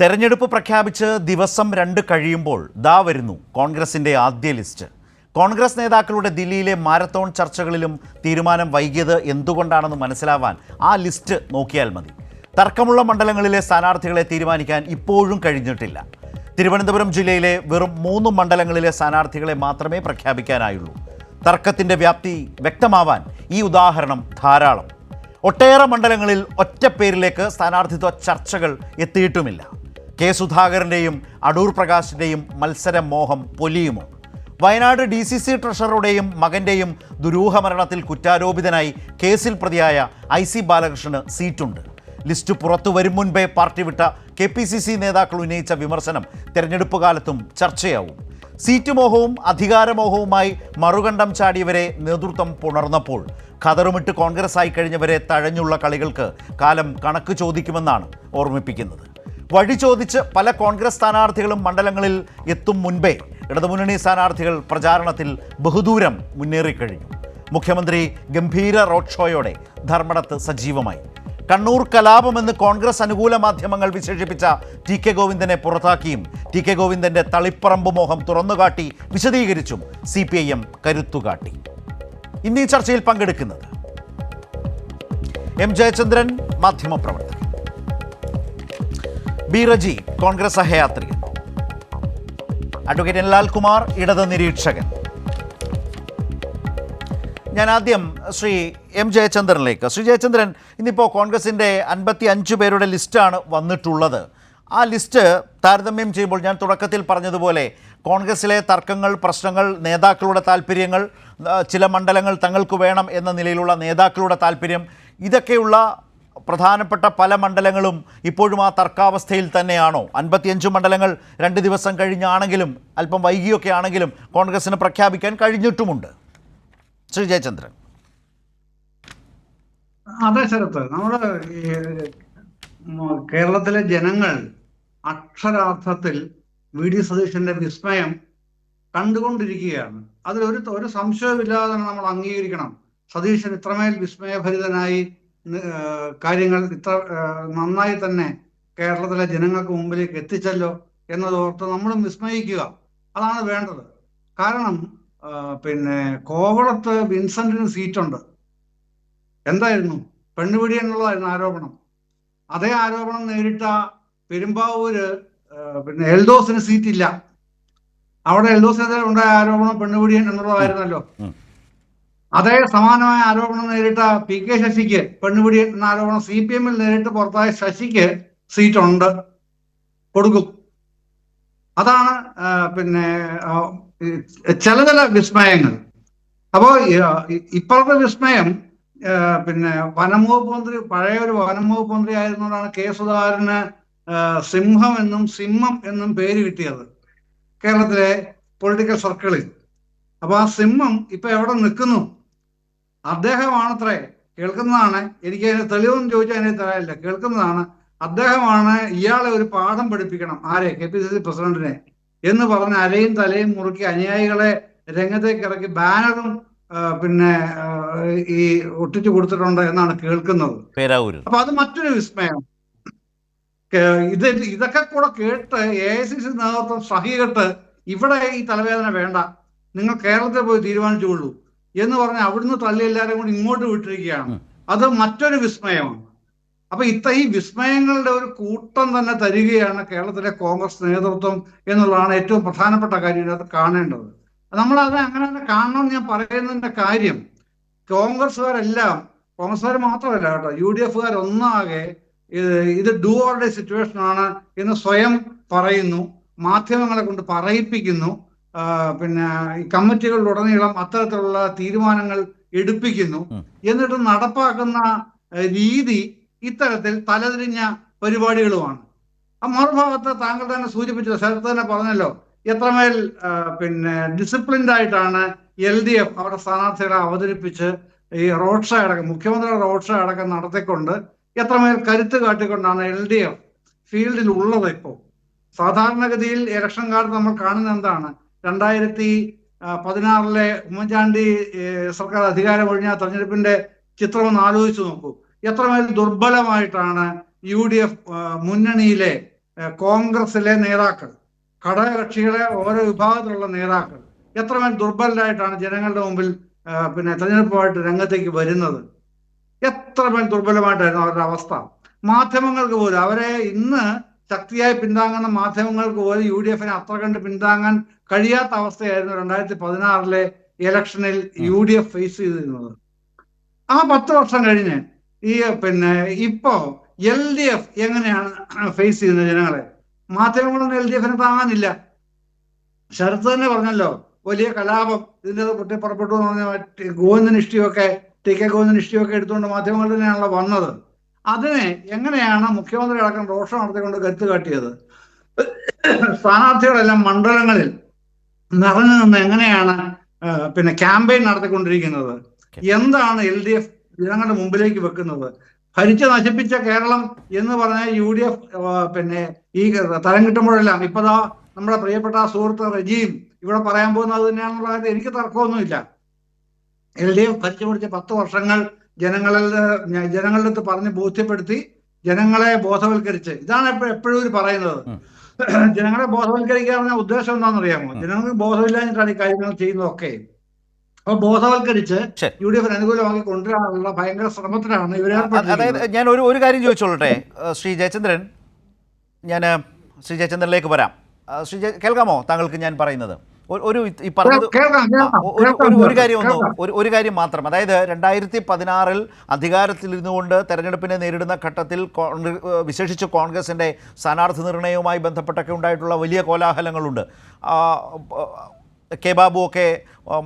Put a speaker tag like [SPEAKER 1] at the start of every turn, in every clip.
[SPEAKER 1] തെരഞ്ഞെടുപ്പ് പ്രഖ്യാപിച്ച് ദിവസം 2 കഴിയുമ്പോൾ ദാ വരുന്നു കോൺഗ്രസിൻ്റെ ആദ്യ ലിസ്റ്റ്. കോൺഗ്രസ് നേതാക്കളുടെ ദില്ലിയിലെ മാരത്തോൺ ചർച്ചകളിലും തീരുമാനം വൈകിയത് എന്തുകൊണ്ടാണെന്ന് മനസ്സിലാവാൻ ആ ലിസ്റ്റ് നോക്കിയാൽ മതി. തർക്കമുള്ള മണ്ഡലങ്ങളിലെ സ്ഥാനാർത്ഥികളെ തീരുമാനിക്കാൻ ഇപ്പോഴും കഴിഞ്ഞിട്ടില്ല. തിരുവനന്തപുരം ജില്ലയിലെ വെറും 3 മണ്ഡലങ്ങളിലെ സ്ഥാനാർത്ഥികളെ മാത്രമേ പ്രഖ്യാപിക്കാനായുള്ളൂ. തർക്കത്തിൻ്റെ വ്യാപ്തി വ്യക്തമാവാൻ ഈ ഉദാഹരണം ധാരാളം. ഒട്ടേറെ മണ്ഡലങ്ങളിൽ ഒറ്റപ്പേരിലേക്ക് സ്ഥാനാർത്ഥിത്വ ചർച്ചകൾ എത്തിയിട്ടുമില്ല. കെ സുധാകരൻ്റെയും അടൂർ പ്രകാശിൻ്റെയും മത്സരമോഹം പൊലിയുമോ? വയനാട് DCC ട്രഷററുടെയും മകൻ്റെയും ദുരൂഹമരണത്തിൽ കുറ്റാരോപിതനായി കേസിൽ പ്രതിയായ IC ബാലകൃഷ്ണന് സീറ്റുണ്ട്. ലിസ്റ്റ് പുറത്തു വരും മുൻപേ പാർട്ടി വിട്ട KPCC നേതാക്കൾ ഉന്നയിച്ച വിമർശനം തെരഞ്ഞെടുപ്പ് കാലത്തും ചർച്ചയാവും. സീറ്റ് മോഹവും അധികാരമോഹവുമായി മറുകണ്ഠം ചാടിയവരെ നേതൃത്വം പുണർന്നപ്പോൾ ഖതറുമിട്ട് കോൺഗ്രസ് ആയി കഴിഞ്ഞവരെ തഴഞ്ഞുള്ള കളികൾക്ക് കാലം കണക്ക് ചോദിക്കുമെന്നാണ് ഓർമ്മിപ്പിക്കുന്നത്. വഴി ചോദിച്ച് പല കോൺഗ്രസ് സ്ഥാനാർത്ഥികളും മണ്ഡലങ്ങളിൽ എത്തും മുൻപേ ഇടതുമുന്നണി സ്ഥാനാർത്ഥികൾ പ്രചാരണത്തിൽ ബഹുദൂരം മുന്നേറിക്കഴിഞ്ഞു. മുഖ്യമന്ത്രി ഗംഭീര റോഡ് ഷോയോടെ ധർമ്മടത്ത് സജീവമായി. കണ്ണൂർ കലാപമെന്ന് കോൺഗ്രസ് അനുകൂല മാധ്യമങ്ങൾ വിശേഷിപ്പിച്ച TK ഗോവിന്ദനെ പുറത്താക്കിയും TK ഗോവിന്ദൻ്റെ തളിപ്പറമ്പ് മോഹം തുറന്നുകാട്ടി വിശദീകരിച്ചും CPIM കരുത്തുകാട്ടി. ഇന്നീ ചർച്ചയിൽ പങ്കെടുക്കുന്നത് M ജയചന്ദ്രൻ, മാധ്യമപ്രവർത്തകൻ; B റജി, കോൺഗ്രസ് സഹയാത്രികൻ; അഡ്വക്കേറ്റ് ലാൽകുമാർ, ഇടത് നിരീക്ഷകൻ. ഞാൻ ആദ്യം ശ്രീ M ജയചന്ദ്രനിലേക്ക്. ശ്രീ ജയചന്ദ്രൻ, ഇന്നിപ്പോൾ കോൺഗ്രസിൻ്റെ 55 പേരുടെ ലിസ്റ്റാണ് വന്നിട്ടുള്ളത്. ആ ലിസ്റ്റ് താരതമ്യം ചെയ്യുമ്പോൾ ഞാൻ തുടക്കത്തിൽ പറഞ്ഞതുപോലെ കോൺഗ്രസിലെ തർക്കങ്ങൾ, പ്രശ്നങ്ങൾ, നേതാക്കളുടെ താല്പര്യങ്ങൾ, ചില മണ്ഡലങ്ങൾ തങ്ങൾക്ക് വേണം എന്ന നിലയിലുള്ള നേതാക്കളുടെ താല്പര്യം, ഇതൊക്കെയുള്ള പ്രധാനപ്പെട്ട പല മണ്ഡലങ്ങളും ഇപ്പോഴും ആ തർക്കാവസ്ഥയിൽ തന്നെയാണോ? 55 മണ്ഡലങ്ങൾ 2 ദിവസം കഴിഞ്ഞാണെങ്കിലും അല്പം വൈകിയൊക്കെ ആണെങ്കിലും കോൺഗ്രസിന് പ്രഖ്യാപിക്കാൻ കഴിഞ്ഞിട്ടുമുണ്ട്. ശ്രീ ജയചന്ദ്രൻ.
[SPEAKER 2] അതെ ശരത്ത്, നമ്മുടെ കേരളത്തിലെ ജനങ്ങൾ അക്ഷരാർത്ഥത്തിൽ VD സതീശന്റെ വിസ്മയം കണ്ടുകൊണ്ടിരിക്കുകയാണ്. അതിലൊരു സംശയമില്ലാതെ നമ്മൾ അംഗീകരിക്കണം. സതീശൻ ഇത്രമേൽ വിസ്മയഭരിതനായി കാര്യങ്ങൾ ഇത്ര നന്നായി തന്നെ കേരളത്തിലെ ജനങ്ങൾക്ക് മുമ്പിലേക്ക് എത്തിച്ചല്ലോ എന്നതോർത്ത് നമ്മളും വിസ്മയിക്കുക. അതാണ് വേണ്ടത്. കാരണം കോവളത്ത് വിൻസെന്റിന് സീറ്റുണ്ട്. എന്തായിരുന്നു? പെണ്ണുപിടി എന്നുള്ളതായിരുന്നു ആരോപണം. അതേ ആരോപണം നേരിട്ട പെരുമ്പാവൂര് എൽദോസിന് സീറ്റില്ല. അവിടെ എൽദോസിനെതിരെ ഉണ്ടായ ആരോപണം പെണ്ണുപിടിയൻ എന്നുള്ളതായിരുന്നല്ലോ. അതേ സമാനമായ ആരോപണം നേരിട്ട PK ശശിക്ക്, പെണ്ണുപിടിയൻ എന്ന ആരോപണം CPM-ൽ നേരിട്ട് പുറത്തായ ശശിക്ക് സീറ്റുണ്ട്, കൊടുക്കും. അതാണ് ചില വിസ്മയങ്ങൾ. അപ്പോൾ ഇപ്പോഴത്തെ വിസ്മയം വനംവകുപ്പ് മന്ത്രി, പഴയ ഒരു വനംവകുപ്പ് മന്ത്രി ആയിരുന്നതുകൊണ്ടാണ് കെ സുധാകരന് സിംഹം എന്നും സിംഹം എന്നും പേര് കിട്ടിയത് കേരളത്തിലെ പൊളിറ്റിക്കൽ സർക്കിളിൽ. അപ്പൊ ആ സിംഹം ഇപ്പൊ എവിടെ നിൽക്കുന്നു? അദ്ദേഹമാണത്രേ, കേൾക്കുന്നതാണ്, എനിക്ക് അതിന് തെളിവെന്ന് ചോദിച്ചാൽ അതിനെ തരാനില്ല, കേൾക്കുന്നതാണ്. അദ്ദേഹമാണ് ഇയാളെ ഒരു പാഠം പഠിപ്പിക്കണം, ആരെ? KPCC പ്രസിഡന്റിനെ എന്ന് പറഞ്ഞ് അരയും തലയും മുറുക്കി അനുയായികളെ രംഗത്തേക്ക് ഇറക്കി ബാനറും ഈ ഒട്ടിച്ചു കൊടുത്തിട്ടുണ്ട് എന്നാണ് കേൾക്കുന്നത്. അപ്പൊ അത് മറ്റൊരു വിസ്മയം. ഇതൊക്കെ കൂടെ കേട്ട് AICC നേതൃത്വം സഹികെട്ട് ഇവിടെ ഈ തലവേദന വേണ്ട, നിങ്ങൾ കേരളത്തിൽ പോയി തീരുമാനിച്ചുകൊള്ളൂ എന്ന് പറഞ്ഞ് അവിടുന്ന് തള്ളി എല്ലാവരും കൂടി ഇങ്ങോട്ട് വിട്ടിരിക്കുകയാണ്. അത് മറ്റൊരു വിസ്മയമാണ്. അപ്പൊ ഈ വിസ്മയങ്ങളുടെ ഒരു കൂട്ടം തന്നെ തരികയാണ് കേരളത്തിലെ കോൺഗ്രസ് നേതൃത്വം എന്നുള്ളതാണ് ഏറ്റവും പ്രധാനപ്പെട്ട കാര്യം ഇതിനകത്ത് കാണേണ്ടത്. നമ്മളത് അങ്ങനെ തന്നെ കാണണം. ഞാൻ പറയുന്നതിന്റെ കാര്യം, കോൺഗ്രസ്സുകാർ മാത്രമല്ല കേട്ടോ, UDF-കാർ ഒന്നാകെ ഇത് ഡു ഓർ ഡൈ സിറ്റുവേഷൻ ആണ് എന്ന് സ്വയം പറയുന്നു, മാധ്യമങ്ങളെ കൊണ്ട് പറയിപ്പിക്കുന്നു, ഈ കമ്മിറ്റികളിലുടനീളം അത്തരത്തിലുള്ള തീരുമാനങ്ങൾ എടുപ്പിക്കുന്നു. എന്നിട്ട് നടപ്പാക്കുന്ന രീതി ഇത്തരത്തിൽ തലതിരിഞ്ഞ പരിപാടികളുമാണ്. ആ മറുഭാഗത്ത് താങ്കൾ തന്നെ സൂചിപ്പിച്ചത്, ശരത്ത് തന്നെ പറഞ്ഞല്ലോ, എത്രമേൽ ഡിസിപ്ലിൻഡ് ആയിട്ടാണ് LDF അവരുടെ സ്ഥാനാർത്ഥികളെ അവതരിപ്പിച്ച് ഈ റോഡ് ഷോ അടക്കം, മുഖ്യമന്ത്രിയുടെ റോഡ് ഷോ അടക്കം നടത്തിക്കൊണ്ട് എത്രമേൽ കരുത്ത് കാട്ടിക്കൊണ്ടാണ് LDF ഫീൽഡിൽ ഉള്ളത്. ഇപ്പോൾ സാധാരണഗതിയിൽ ഇലക്ഷൻ കാലത്ത് നമ്മൾ കാണുന്ന എന്താണ്? 2016 ഉമ്മൻചാണ്ടി സർക്കാർ അധികാരം ഒഴിഞ്ഞ തെരഞ്ഞെടുപ്പിന്റെ ചിത്രം ഒന്ന് ആലോചിച്ച് നോക്കൂ. എത്രമേൽ ദുർബലമായിട്ടാണ് UDF മുന്നണിയിലെ കോൺഗ്രസിലെ നേതാക്കൾ, ഘടകകക്ഷികളെ ഓരോ വിഭാഗത്തിലുള്ള നേതാക്കൾ എത്രമേൽ ദുർബലരായിട്ടാണ് ജനങ്ങളുടെ മുമ്പിൽ തെരഞ്ഞെടുപ്പുമായിട്ട് രംഗത്തേക്ക് വരുന്നത്. എത്രമേൽ ദുർബലമായിട്ടായിരുന്നു അവരുടെ അവസ്ഥ. മാധ്യമങ്ങൾക്ക് പോലും അവരെ ഇന്ന് ശക്തിയായി പിന്താങ്ങുന്ന മാധ്യമങ്ങൾക്ക് പോലും UDF അത്ര കണ്ട് പിന്താങ്ങാൻ കഴിയാത്ത അവസ്ഥയായിരുന്നു 2016 ഇലക്ഷനിൽ UDF ഫേസ് ചെയ്തിരുന്നത്. ആ 10 വർഷം കഴിഞ്ഞ് ഇപ്പോ LDF എങ്ങനെയാണ് ഫേസ് ചെയ്യുന്നത് ജനങ്ങളെ? മാധ്യമങ്ങളൊന്നും LDF താങ്ങാനില്ല. ശരത് തന്നെ പറഞ്ഞല്ലോ, വലിയ കലാപം ഇതിൻ്റെ പൊട്ടിപ്പുറപ്പെട്ടു എന്ന് പറഞ്ഞ ഗോവിന്ദൻ ഇഷ്ടിയൊക്കെ TK ഗോവിന്ദൻ ഇഷ്ടിയൊക്കെ എടുത്തുകൊണ്ട് മാധ്യമങ്ങൾ തന്നെയാണല്ലോ വന്നത്. അതിനെ എങ്ങനെയാണ് മുഖ്യമന്ത്രി അടക്കം റോഷം നടത്തിക്കൊണ്ട് കരുത്ത് കാട്ടിയത്? സ്ഥാനാർത്ഥികളെല്ലാം മണ്ഡലങ്ങളിൽ നിറഞ്ഞു നിന്ന് എങ്ങനെയാണ് ക്യാമ്പയിൻ നടത്തിക്കൊണ്ടിരിക്കുന്നത്? എന്താണ് LDF ജനങ്ങളുടെ മുമ്പിലേക്ക് വെക്കുന്നത്? ഭരിച്ച് നശിപ്പിച്ച കേരളം എന്ന് പറഞ്ഞ UDF ഈ തരം കിട്ടുമ്പോഴെല്ലാം ഇപ്പതാ നമ്മുടെ പ്രിയപ്പെട്ട സുഹൃത്ത് റജിയും ഇവിടെ പറയാൻ പോകുന്നത് തന്നെയാണെന്നുള്ള കാര്യത്തിൽ എനിക്ക് തർക്കമൊന്നുമില്ല. LDF ഭരിച്ചു പിടിച്ച 10 വർഷങ്ങൾ ജനങ്ങളുടെ അടുത്ത് പറഞ്ഞ് ബോധ്യപ്പെടുത്തി, ജനങ്ങളെ ബോധവൽക്കരിച്ച്, ഇതാണ് എപ്പോഴും ഒരു പറയുന്നത്. ജനങ്ങളെ ബോധവൽക്കരിക്കുക പറഞ്ഞ ഉദ്ദേശം എന്താണെന്നറിയാമോ? ജനങ്ങൾക്ക് ബോധമില്ലാഞ്ഞിട്ടാണ് ഈ കാര്യങ്ങൾ ചെയ്യുന്നതൊക്കെ. അപ്പൊ ബോധവൽക്കരിച്ച് UDF അനുകൂലമാക്കി കൊണ്ടുവരാനുള്ള ഭയങ്കര ശ്രമത്തിലാണ് ഇവരെ.
[SPEAKER 1] അതായത് ഞാൻ ഒരു കാര്യം ചോദിച്ചോളട്ടെ ശ്രീ ജയചന്ദ്രൻ, ഞാൻ ശ്രീ ജയചന്ദ്രനിലേക്ക് വരാം. കേൾക്കാമോ താങ്കൾക്ക് ഞാൻ പറയുന്നത്? ഈ പറഞ്ഞത് ഒരു കാര്യം മാത്രം. അതായത് 2016 അധികാരത്തിലിരുന്നുകൊണ്ട് തെരഞ്ഞെടുപ്പിനെ നേരിടുന്ന ഘട്ടത്തിൽ വിശേഷിച്ച് കോൺഗ്രസിൻ്റെ സ്ഥാനാർത്ഥി നിർണയവുമായി ബന്ധപ്പെട്ടൊക്കെ ഉണ്ടായിട്ടുള്ള വലിയ കോലാഹലങ്ങളുണ്ട്. കെ ബാബു ഒക്കെ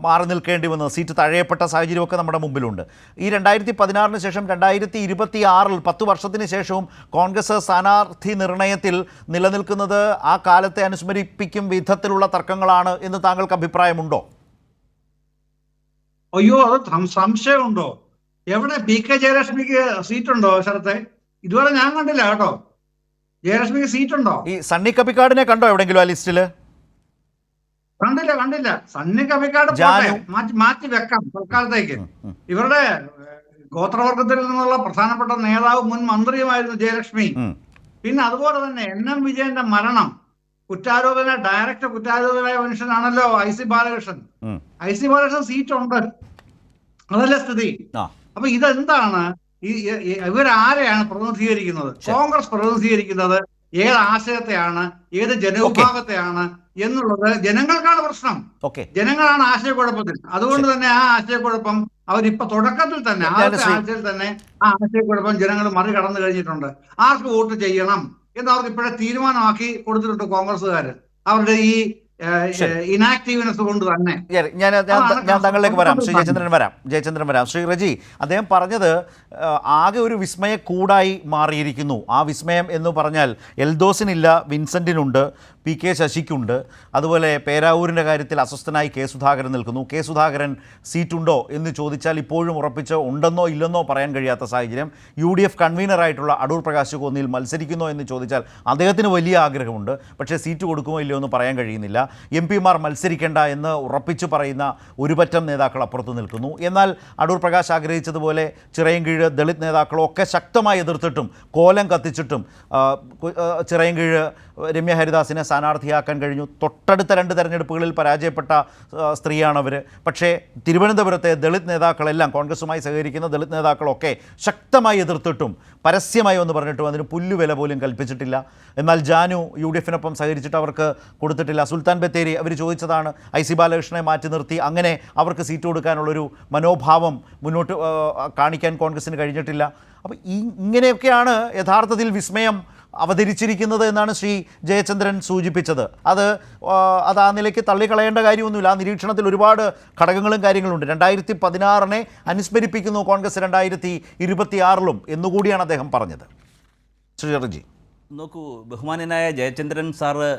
[SPEAKER 1] മാറി നിൽക്കേണ്ടി വന്നത്, സീറ്റ് തഴയപ്പെട്ട സാഹചര്യമൊക്കെ നമ്മുടെ മുമ്പിലുണ്ട്. ഈ 2016 ശേഷം 2026 10 വർഷത്തിന് ശേഷവും കോൺഗ്രസ് സ്ഥാനാർത്ഥി നിർണയത്തിൽ നിലനിൽക്കുന്നത് ആ കാലത്തെ അനുസ്മരിപ്പിക്കും വിധത്തിലുള്ള തർക്കങ്ങളാണ് എന്ന് താങ്കൾക്ക് അഭിപ്രായമുണ്ടോ?
[SPEAKER 2] അയ്യോ, അത് സംശയമുണ്ടോ? എവിടെ PK ജയലക്ഷ്മിക്ക് സീറ്റുണ്ടോ ശരത്തെ? ഇതുവരെ ഞാൻ കണ്ടില്ല കേട്ടോ. ജയലക്ഷ്മിക്ക് സീറ്റുണ്ടോ?
[SPEAKER 1] ഈ സണ്ണി കപ്പിക്കാടിനെ കണ്ടോ എവിടെയെങ്കിലും ആ ലിസ്റ്റില്?
[SPEAKER 2] കണ്ടില്ല. സണ്ണി കപ്പിക്കാട് മാറ്റി വെക്കാം തൽക്കാലത്തേക്ക്. ഇവരുടെ ഗോത്രവർഗത്തിൽ നിന്നുള്ള പ്രധാനപ്പെട്ട നേതാവ് മുൻ മന്ത്രിയുമായിരുന്നു ജയലക്ഷ്മി. പിന്നെ അതുപോലെ തന്നെ NM വിജയന്റെ മരണം ഡയറക്റ്റ് കുറ്റാരോപനായ മനുഷ്യനാണല്ലോ IC ബാലകൃഷ്ണൻ. IC ബാലകൃഷ്ണൻ സീറ്റുണ്ട്, അതല്ലേ സ്ഥിതി. അപ്പൊ ഇതെന്താണ്? ഇവരാരെയാണ് പ്രതിനിധീകരിക്കുന്നത്? കോൺഗ്രസ് പ്രതിനിധീകരിക്കുന്നത് ഏത് ആശയത്തെയാണ്, ഏത് ജനവിഭാഗത്തെയാണ് എന്നുള്ളത് ജനങ്ങൾക്കാണ് പ്രശ്നം. ജനങ്ങളാണ് ആശയക്കുഴപ്പത്തിൽ. അതുകൊണ്ട് തന്നെ ആ ആശയക്കുഴപ്പം അവരിപ്പോ തുടക്കത്തിൽ തന്നെ ആദ്യത്തെ ആഴ്ചയിൽ തന്നെ ആ ആശയക്കുഴപ്പം ജനങ്ങൾ മറികടന്നു കഴിഞ്ഞിട്ടുണ്ട്. ആർക്ക് വോട്ട് ചെയ്യണം എന്നവർക്ക് ഇപ്പോഴേ തീരുമാനമാക്കി കൊടുത്തിട്ടുണ്ട് കോൺഗ്രസ്സുകാര്, അവരുടെ ഈ ഇനാക്റ്റീവ്നെസ് കൊണ്ട് തന്നെ.
[SPEAKER 1] ഞാൻ താങ്കളിലേക്ക് വരാം, ശ്രീ ജയചന്ദ്രൻ വരാം. ശ്രീ റജി, അദ്ദേഹം പറഞ്ഞത് ആകെ ഒരു വിസ്മയ കൂടായി മാറിയിരിക്കുന്നു. ആ വിസ്മയം എന്ന് പറഞ്ഞാൽ എൽദോസിനില്ല, വിൻസെന്റിനുണ്ട്, PK ശശിക്കുണ്ട്. അതുപോലെ പേരാവൂരിൻ്റെ കാര്യത്തിൽ അസ്വസ്ഥനായി കെ സുധാകരൻ നിൽക്കുന്നു. കെ സുധാകരൻ സീറ്റുണ്ടോ എന്ന് ചോദിച്ചാൽ ഇപ്പോഴും ഉറപ്പിച്ച് ഉണ്ടെന്നോ ഇല്ലെന്നോ പറയാൻ കഴിയാത്ത സാഹചര്യം. UDF കൺവീനറായിട്ടുള്ള അടൂർ പ്രകാശ് കോന്നിയിൽ മത്സരിക്കുന്നോ എന്ന് ചോദിച്ചാൽ അദ്ദേഹത്തിന് വലിയ ആഗ്രഹമുണ്ട്, പക്ഷേ സീറ്റ് കൊടുക്കുമോ ഇല്ലയോ എന്ന് പറയാൻ കഴിയുന്നില്ല. MP മാർ മത്സരിക്കേണ്ട എന്ന് ഉറപ്പിച്ചു പറയുന്ന ഒരു പറ്റം നേതാക്കൾ അപ്പുറത്ത് നിൽക്കുന്നു. എന്നാൽ അടൂർ പ്രകാശ് ആഗ്രഹിച്ചതുപോലെ ചിറയൻകീഴ് ദളിത് നേതാക്കളൊക്കെ ശക്തമായി എതിർത്തിട്ടും കോലം കത്തിച്ചിട്ടും ചിറയൻകീഴ് രമ്യ ഹരിദാസിനെ സ്ഥാനാർത്ഥിയാക്കാൻ കഴിഞ്ഞു. തൊട്ടടുത്ത 2 തെരഞ്ഞെടുപ്പുകളിൽ പരാജയപ്പെട്ട സ്ത്രീയാണവർ. പക്ഷേ തിരുവനന്തപുരത്തെ ദളിത് നേതാക്കളെല്ലാം, കോൺഗ്രസുമായി സഹകരിക്കുന്ന ദളിത് നേതാക്കളൊക്കെ ശക്തമായി എതിർത്തിട്ടും പരസ്യമായി എന്ന് പറഞ്ഞിട്ടും അതിന് പുല്ലുവില പോലും കൽപ്പിച്ചിട്ടില്ല. എന്നാൽ ജാനു UDFനൊപ്പം സഹകരിച്ചിട്ട് അവർക്ക് കൊടുത്തിട്ടില്ല. സുൽത്താൻ ബത്തേരി അവർ ചോദിച്ചതാണ്, IC ബാലകൃഷ്ണനെ മാറ്റി നിർത്തി അങ്ങനെ അവർക്ക് സീറ്റ് കൊടുക്കാനുള്ളൊരു മനോഭാവം മുന്നോട്ട് കാണിക്കാൻ കോൺഗ്രസിന് കഴിഞ്ഞിട്ടില്ല. അപ്പോൾ ഇങ്ങനെയൊക്കെയാണ് യഥാർത്ഥത്തിൽ വിസ്മയം അവതരിച്ചിരിക്കുന്നത് എന്നാണ് ശ്രീ ജയചന്ദ്രൻ സൂചിപ്പിച്ചത്. അത് ആ നിലയ്ക്ക് തള്ളിക്കളയേണ്ട കാര്യമൊന്നുമില്ല. ആ നിരീക്ഷണത്തിൽ ഒരുപാട് ഘടകങ്ങളും കാര്യങ്ങളുണ്ട്. 2016 അനുസ്മരിപ്പിക്കുന്നു കോൺഗ്രസ് 2026 എന്നുകൂടിയാണ് അദ്ദേഹം പറഞ്ഞത്. ശ്രീ റജി,
[SPEAKER 3] നോക്കൂ, ബഹുമാന്യനായ ജയചന്ദ്രൻ സാറ്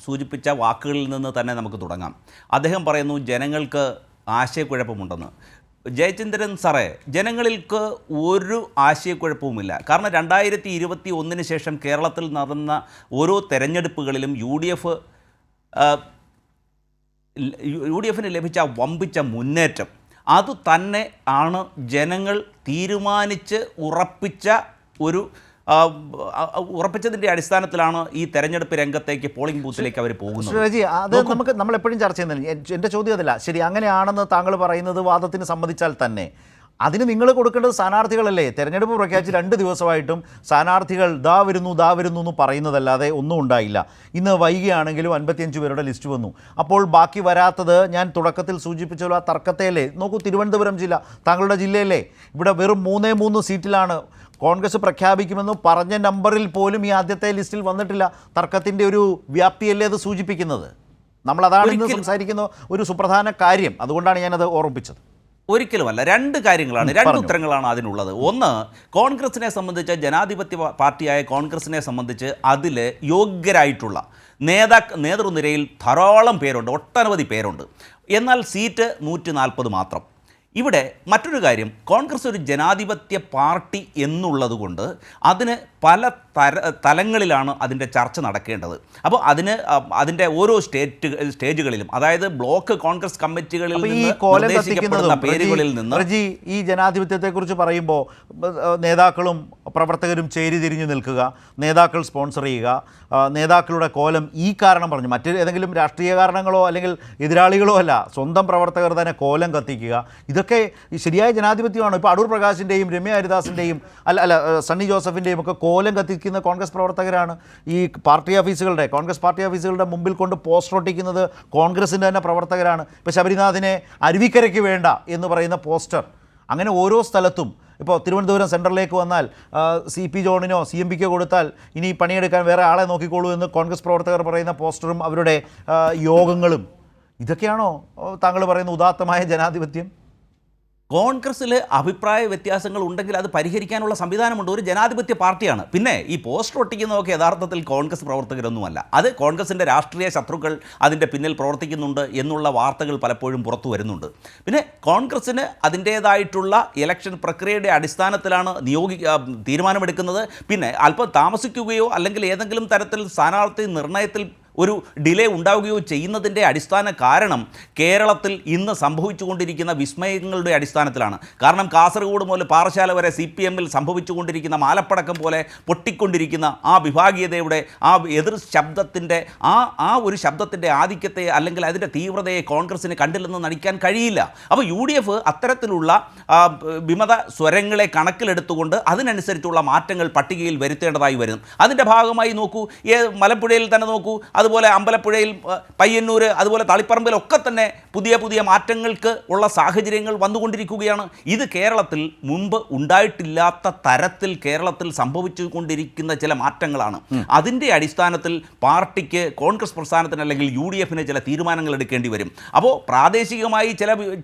[SPEAKER 3] സൂചിപ്പിച്ച വാക്കുകളിൽ നിന്ന് തന്നെ നമുക്ക് തുടങ്ങാം. അദ്ദേഹം പറയുന്നു ജനങ്ങൾക്ക് ആശയക്കുഴപ്പമുണ്ടെന്ന്. ജയചന്ദ്രൻ സാറേ, ജനങ്ങൾക്ക് ഒരു ആശയക്കുഴപ്പവുമില്ല. കാരണം 2021 ശേഷം കേരളത്തിൽ നടന്ന ഓരോ തെരഞ്ഞെടുപ്പുകളിലും യു ഡി എഫിന് ലഭിച്ച വമ്പിച്ച മുന്നേറ്റം അത് തന്നെ ആണ് ജനങ്ങൾ തീരുമാനിച്ച് ഉറപ്പിച്ചതിൻ്റെ അടിസ്ഥാനത്തിലാണ് ഈ തെരഞ്ഞെടുപ്പ് രംഗത്തേക്ക്, പോളിംഗ് ബൂത്തിലേക്ക് അവർ പോകുന്നത്.
[SPEAKER 1] റജി, അത് നമ്മൾ എപ്പോഴും ചർച്ച ചെയ്യുന്നില്ല. എൻ്റെ ചോദ്യം അതല്ല. ശരി, അങ്ങനെയാണെന്ന് താങ്കൾ പറയുന്നത് വാദത്തിന് സമ്മതിച്ചാൽ തന്നെ അതിന് നിങ്ങൾ കൊടുക്കേണ്ടത് സ്ഥാനാർത്ഥികളല്ലേ? തെരഞ്ഞെടുപ്പ് പ്രഖ്യാപിച്ച് 2 ദിവസമായിട്ടും സ്ഥാനാർത്ഥികൾ ദാ വരുന്നു എന്ന് പറയുന്നതല്ലാതെ ഒന്നും ഉണ്ടായില്ല. ഇന്ന് വൈകിയാണെങ്കിലും 55 പേരുടെ ലിസ്റ്റ് വന്നു. അപ്പോൾ ബാക്കി വരാത്തത് ഞാൻ തുടക്കത്തിൽ സൂചിപ്പിച്ചല്ലോ, ആ തർക്കത്തെയല്ലേ. നോക്കൂ, തിരുവനന്തപുരം ജില്ല താങ്കളുടെ ജില്ലയല്ലേ? ഇവിടെ വെറും 3 സീറ്റിലാണ് കോൺഗ്രസ് പ്രഖ്യാപിക്കുമെന്ന് പറഞ്ഞ നമ്പറിൽ പോലും ഈ ആദ്യത്തെ ലിസ്റ്റിൽ വന്നിട്ടില്ല. തർക്കത്തിൻ്റെ ഒരു വ്യാപ്തിയല്ലേ അത് സൂചിപ്പിക്കുന്നത്? നമ്മളതാണ് ഇന്ന് സംസാരിക്കുന്ന ഒരു സുപ്രധാന കാര്യം. അതുകൊണ്ടാണ് ഞാനത് ഓർമ്മിപ്പിച്ചത്.
[SPEAKER 3] ഒരിക്കലുമല്ല. 2 കാര്യങ്ങളാണ്, 2 ഉത്തരങ്ങളാണ് അതിനുള്ളത്. ഒന്ന്, കോൺഗ്രസിനെ സംബന്ധിച്ച്, ജനാധിപത്യ പാർട്ടിയായ കോൺഗ്രസിനെ സംബന്ധിച്ച് അതിൽ യോഗ്യരായിട്ടുള്ള നേതൃനിരയിൽ ധാരാളം പേരുണ്ട്, ഒട്ടനവധി പേരുണ്ട്. എന്നാൽ സീറ്റ് 140 മാത്രം. ഇവിടെ മറ്റൊരു കാര്യം, കോൺഗ്രസ് ഒരു ജനാധിപത്യ പാർട്ടി എന്നുള്ളതുകൊണ്ട് അതിന് പല തലങ്ങളിലാണ് അതിൻ്റെ ചർച്ച നടക്കേണ്ടത്. അപ്പോൾ അതിൻ്റെ ഓരോ സ്റ്റേജുകളിലും, അതായത് ബ്ലോക്ക് കോൺഗ്രസ് കമ്മിറ്റികളിൽ നിർദ്ദേശിക്കപ്പെടുന്ന പേരുകളിൽ നിന്ന്
[SPEAKER 1] ഈ ജനാധിപത്യത്തെക്കുറിച്ച് പറയുമ്പോൾ നേതാക്കളും പ്രവർത്തകരും ചേരിതിരിഞ്ഞു നിൽക്കുക, നേതാക്കൾ സ്പോൺസർ ചെയ്യുക, നേതാക്കളുടെ കോലം ഈ കാരണം പറഞ്ഞു, മറ്റ് ഏതെങ്കിലും രാഷ്ട്രീയ കാരണങ്ങളോ അല്ലെങ്കിൽ എതിരാളികളോ അല്ല, സ്വന്തം പ്രവർത്തകർ തന്നെ കോലം കത്തിക്കുക, ഇതൊക്കെ ശരിയായ ജനാധിപത്യമാണ്. ഇപ്പോൾ അടൂർ പ്രകാശിൻ്റെയും രമ്യ ഹരിദാസിൻ്റെയും സണ്ണി ജോസഫിൻ്റെയും ഒക്കെ കോലം കത്തിക്കുന്ന കോൺഗ്രസ് പ്രവർത്തകരാണ്. ഈ കോൺഗ്രസ് പാർട്ടി ഓഫീസുകളുടെ മുമ്പിൽ കൊണ്ട് പോസ്റ്റർ ഒട്ടിക്കുന്നത് കോൺഗ്രസിൻ്റെ തന്നെ പ്രവർത്തകരാണ്. ഇപ്പോൾ ശബരിനാഥിനെ അരുവിക്കരയ്ക്ക് വേണ്ട എന്ന് പറയുന്ന പോസ്റ്റർ, അങ്ങനെ ഓരോ സ്ഥലത്തും. ഇപ്പോൾ തിരുവനന്തപുരം സെൻട്രലിലേക്ക് വന്നാൽ CP ജോണിനോ CMPക്കോ കൊടുത്താൽ ഇനി പണിയെടുക്കാൻ വേറെ ആളെ നോക്കിക്കോളൂ എന്ന് കോൺഗ്രസ് പ്രവർത്തകർ പറയുന്ന പോസ്റ്ററും അവരുടെ യോഗങ്ങളും, ഇതൊക്കെയാണോ താങ്കൾ പറയുന്ന ഉദാത്തമായ ജനാധിപത്യം?
[SPEAKER 3] കോൺഗ്രസ്സിൽ അഭിപ്രായ വ്യത്യാസങ്ങൾ ഉണ്ടെങ്കിൽ അത് പരിഹരിക്കാനുള്ള സംവിധാനമുണ്ട്. ഒരു ജനാധിപത്യ പാർട്ടിയാണ്. പിന്നെ ഈ പോസ്റ്റർ ഒട്ടിക്കുന്നതൊക്കെ യഥാർത്ഥത്തിൽ കോൺഗ്രസ് പ്രവർത്തകരൊന്നുമല്ല. അത് കോൺഗ്രസിൻ്റെ രാഷ്ട്രീയ ശത്രുക്കൾ അതിൻ്റെ പിന്നിൽ പ്രവർത്തിക്കുന്നുണ്ട് എന്നുള്ള വാർത്തകൾ പലപ്പോഴും പുറത്തു വരുന്നുണ്ട്. പിന്നെ കോൺഗ്രസ്സിന് അതിൻ്റേതായിട്ടുള്ള ഇലക്ഷൻ പ്രക്രിയയുടെ അടിസ്ഥാനത്തിലാണ് തീരുമാനമെടുക്കുന്നത്. പിന്നെ അല്പം താമസിക്കുകയോ അല്ലെങ്കിൽ ഏതെങ്കിലും തരത്തിൽ സ്ഥാനാർത്ഥി നിർണയത്തിൽ ഒരു ഡിലേ ഉണ്ടാവുകയോ ചെയ്യുന്നതിൻ്റെ അടിസ്ഥാന കാരണം കേരളത്തിൽ ഇന്ന് സംഭവിച്ചുകൊണ്ടിരിക്കുന്ന വിസ്മയങ്ങളുടെ അടിസ്ഥാനത്തിലാണ്. കാരണം കാസർഗോഡ് മുതൽ പാറശാല വരെ CPMൽ സംഭവിച്ചുകൊണ്ടിരിക്കുന്ന മാലപ്പടക്കം പോലെ പൊട്ടിക്കൊണ്ടിരിക്കുന്ന ആ വിഭാഗീയതയുടെ ആ എതിർ ശബ്ദത്തിൻ്റെ ആ ഒരു ശബ്ദത്തിൻ്റെ ആധിക്യത്തെ അല്ലെങ്കിൽ അതിൻ്റെ തീവ്രതയെ കോൺഗ്രസ്സിന് കണ്ടില്ലെന്ന് നടിക്കാൻ കഴിയില്ല. അപ്പോൾ UDF അത്തരത്തിലുള്ള വിമത സ്വരങ്ങളെ കണക്കിലെടുത്തുകൊണ്ട് അതിനനുസരിച്ചുള്ള മാറ്റങ്ങൾ പട്ടികയിൽ വരുത്തേണ്ടതായി വരും. അതിൻ്റെ ഭാഗമായി നോക്കൂ, മലമ്പുഴയിൽ തന്നെ നോക്കൂ, അതുപോലെ അമ്പലപ്പുഴയിൽ, പയ്യന്നൂർ, അതുപോലെ തളിപ്പറമ്പിലൊക്കെ തന്നെ പുതിയ മാറ്റങ്ങൾക്ക് ഉള്ള സാഹചര്യങ്ങൾ വന്നുകൊണ്ടിരിക്കുകയാണ്. ഇത് കേരളത്തിൽ മുമ്പ് ഉണ്ടായിട്ടില്ലാത്ത തരത്തിൽ കേരളത്തിൽ സംഭവിച്ചുകൊണ്ടിരിക്കുന്ന ചില മാറ്റങ്ങളാണ്. അതിൻ്റെ അടിസ്ഥാനത്തിൽ പാർട്ടിക്ക്, കോൺഗ്രസ് പ്രസ്ഥാനത്തിന് അല്ലെങ്കിൽ UDFന് ചില തീരുമാനങ്ങൾ എടുക്കേണ്ടി വരും. അപ്പോൾ പ്രാദേശികമായി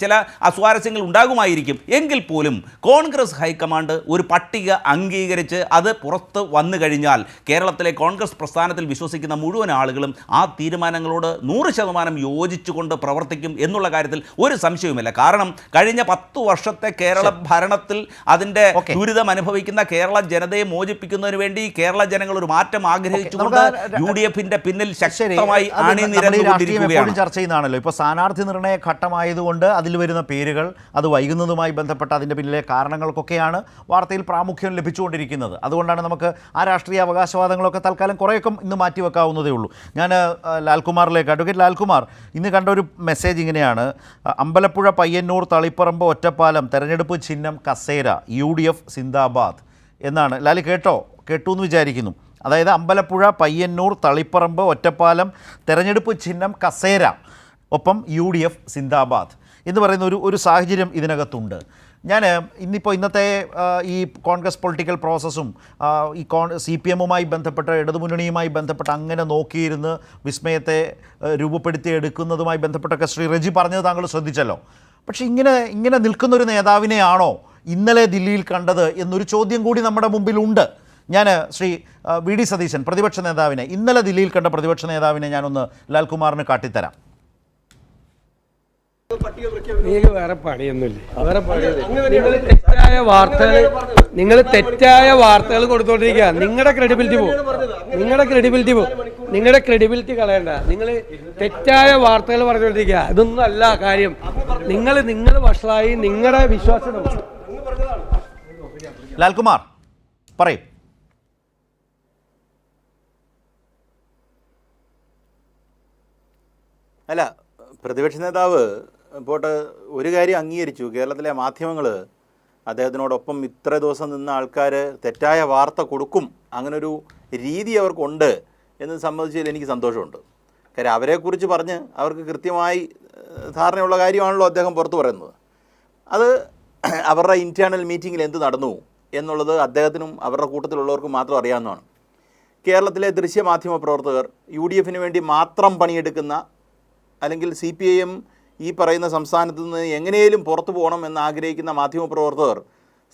[SPEAKER 3] ചില അസ്വാരസ്യങ്ങൾ ഉണ്ടാകുമായിരിക്കും. എങ്കിൽ പോലും കോൺഗ്രസ് ഹൈക്കമാൻഡ് ഒരു പട്ടിക അംഗീകരിച്ച് അത് പുറത്ത് വന്നു കഴിഞ്ഞാൽ കേരളത്തിലെ കോൺഗ്രസ് പ്രസ്ഥാനത്തിൽ വിശ്വസിക്കുന്ന മുഴുവൻ ആളുകളും ആ തീരുമാനങ്ങളോട് 100% യോജിച്ചുകൊണ്ട് പ്രവർത്തിക്കും എന്നുള്ള കാര്യത്തിൽ ഒരു സംശയവുമില്ല. കാരണം കഴിഞ്ഞ 10 വർഷത്തെ കേരള ഭരണത്തിൽ അതിൻ്റെ ദുരിതം അനുഭവിക്കുന്ന കേരള ജനതയെ മോചിപ്പിക്കുന്നതിന് വേണ്ടി കേരള ജനങ്ങൾ ഒരു മാറ്റം ആഗ്രഹിച്ചുകൊണ്ട് UDFന്റെ പിന്നിൽ ശക്തമായി അണിനിരന്നുകൊണ്ടിരിക്കുകയാണ്.
[SPEAKER 1] ചർച്ച ചെയ്യുന്നതാണല്ലോ. ഇപ്പോൾ സ്ഥാനാർത്ഥി നിർണയ ഘട്ടമായതുകൊണ്ട് അതിൽ വരുന്ന പേരുകൾ, അത് വൈകുന്നതുമായി ബന്ധപ്പെട്ട അതിൻ്റെ പിന്നിലെ കാരണങ്ങൾക്കൊക്കെയാണ് വാർത്തയിൽ പ്രാമുഖ്യം ലഭിച്ചുകൊണ്ടിരിക്കുന്നത്. അതുകൊണ്ടാണ് നമുക്ക് ആ രാഷ്ട്രീയ അവകാശവാദങ്ങളൊക്കെ തൽക്കാലം കുറേയൊക്കെ ഇന്ന് മാറ്റിവെക്കാവുന്നതേ ഉള്ളൂ. ഞാൻ ലാൽകുമാറിലേക്ക്, അഡ്വക്കേറ്റ് ലാൽകുമാർ, ഇന്ന് കണ്ട ഒരു മെസ്സേജ് ഇങ്ങനെയാണ്: അമ്പലപ്പുഴ, പയ്യന്നൂർ, തളിപ്പറമ്പ്, ഒറ്റപ്പാലം തെരഞ്ഞെടുപ്പ് ചിഹ്നം കസേര, UDF സിന്ദാബാദ് എന്നാണ്. ലാലി കേട്ടു എന്ന് വിചാരിക്കുന്നു. അതായത് അമ്പലപ്പുഴ, പയ്യന്നൂർ, തളിപ്പറമ്പ്, ഒറ്റപ്പാലം തെരഞ്ഞെടുപ്പ് ചിഹ്നം കസേര, ഒപ്പം UDF സിന്ദാബാദ് എന്ന് പറയുന്ന ഒരു സാഹചര്യം ഇതിനകത്തുണ്ട്. ഞാൻ ഇന്നത്തെ ഈ കോൺഗ്രസ് പൊളിറ്റിക്കൽ പ്രോസസ്സും ഈ CPMുമായി ബന്ധപ്പെട്ട്, ഇടതുമുന്നണിയുമായി ബന്ധപ്പെട്ട് അങ്ങനെ നോക്കിയിരുന്ന് വിസ്മയത്തെ രൂപപ്പെടുത്തിയെടുക്കുന്നതുമായി ബന്ധപ്പെട്ടൊക്കെ ശ്രീ റജി പറഞ്ഞത് താങ്കൾ ശ്രദ്ധിച്ചല്ലോ. പക്ഷേ ഇങ്ങനെ നിൽക്കുന്നൊരു നേതാവിനെയാണോ ഇന്നലെ ദില്ലിയിൽ കണ്ടത് എന്നൊരു ചോദ്യം കൂടി നമ്മുടെ മുമ്പിലുണ്ട്. ഞാൻ ശ്രീ VD സതീശൻ, പ്രതിപക്ഷ നേതാവിനെ, ഇന്നലെ ദില്ലിയിൽ കണ്ട പ്രതിപക്ഷ നേതാവിനെ ഞാനൊന്ന് ലാൽകുമാറിന് കാട്ടിത്തരാം.
[SPEAKER 4] നിങ്ങൾക്ക് വേറെ പണിയൊന്നുമില്ല, വേറെ പണിയൊന്നുമില്ല. നിങ്ങൾ തെറ്റായ വാർത്തകൾ കൊടുത്തോണ്ടിരിക്കുക. നിങ്ങളുടെ ക്രെഡിബിലിറ്റി പോകും, നിങ്ങളുടെ ക്രെഡിബിലിറ്റി കളയണ്ട. നിങ്ങൾ തെറ്റായ വാർത്തകൾ പറഞ്ഞുകൊണ്ടിരിക്കുക. ഇതൊന്നും അല്ല കാര്യം. നിങ്ങൾ വഷളായി, നിങ്ങളുടെ വിശ്വാസം.
[SPEAKER 1] ലാൽകുമാർ പറയും.
[SPEAKER 5] അല്ല, പ്രതിപക്ഷ നേതാവ് പോട്ടെ, ഒരു കാര്യം അംഗീകരിച്ചു. കേരളത്തിലെ മാധ്യമങ്ങൾ അദ്ദേഹത്തിനോടൊപ്പം ഇത്ര ദിവസം നിന്ന ആൾക്കാർ തെറ്റായ വാർത്ത കൊടുക്കും, അങ്ങനൊരു രീതി അവർക്കുണ്ട് എന്ന് സംബന്ധിച്ചതിൽ എനിക്ക് സന്തോഷമുണ്ട്. കാര്യം അവരെക്കുറിച്ച് പറഞ്ഞ് അവർക്ക് കൃത്യമായി ധാരണയുള്ള കാര്യമാണല്ലോ അദ്ദേഹം പുറത്തു പറയുന്നത്. അത് അവരുടെ ഇൻറ്റേർണൽ മീറ്റിങ്ങിൽ എന്ത് നടന്നു എന്നുള്ളത് അദ്ദേഹത്തിനും അവരുടെ കൂട്ടത്തിലുള്ളവർക്കും മാത്രം അറിയാവുന്നതാണ്. കേരളത്തിലെ ദൃശ്യമാധ്യമ പ്രവർത്തകർ UDF വേണ്ടി മാത്രം പണിയെടുക്കുന്ന, അല്ലെങ്കിൽ CPIM ഈ പറയുന്ന സംസ്ഥാനത്ത് നിന്ന് എങ്ങനെയും പുറത്തു പോകണം എന്ന് ആഗ്രഹിക്കുന്ന മാധ്യമപ്രവർത്തകർ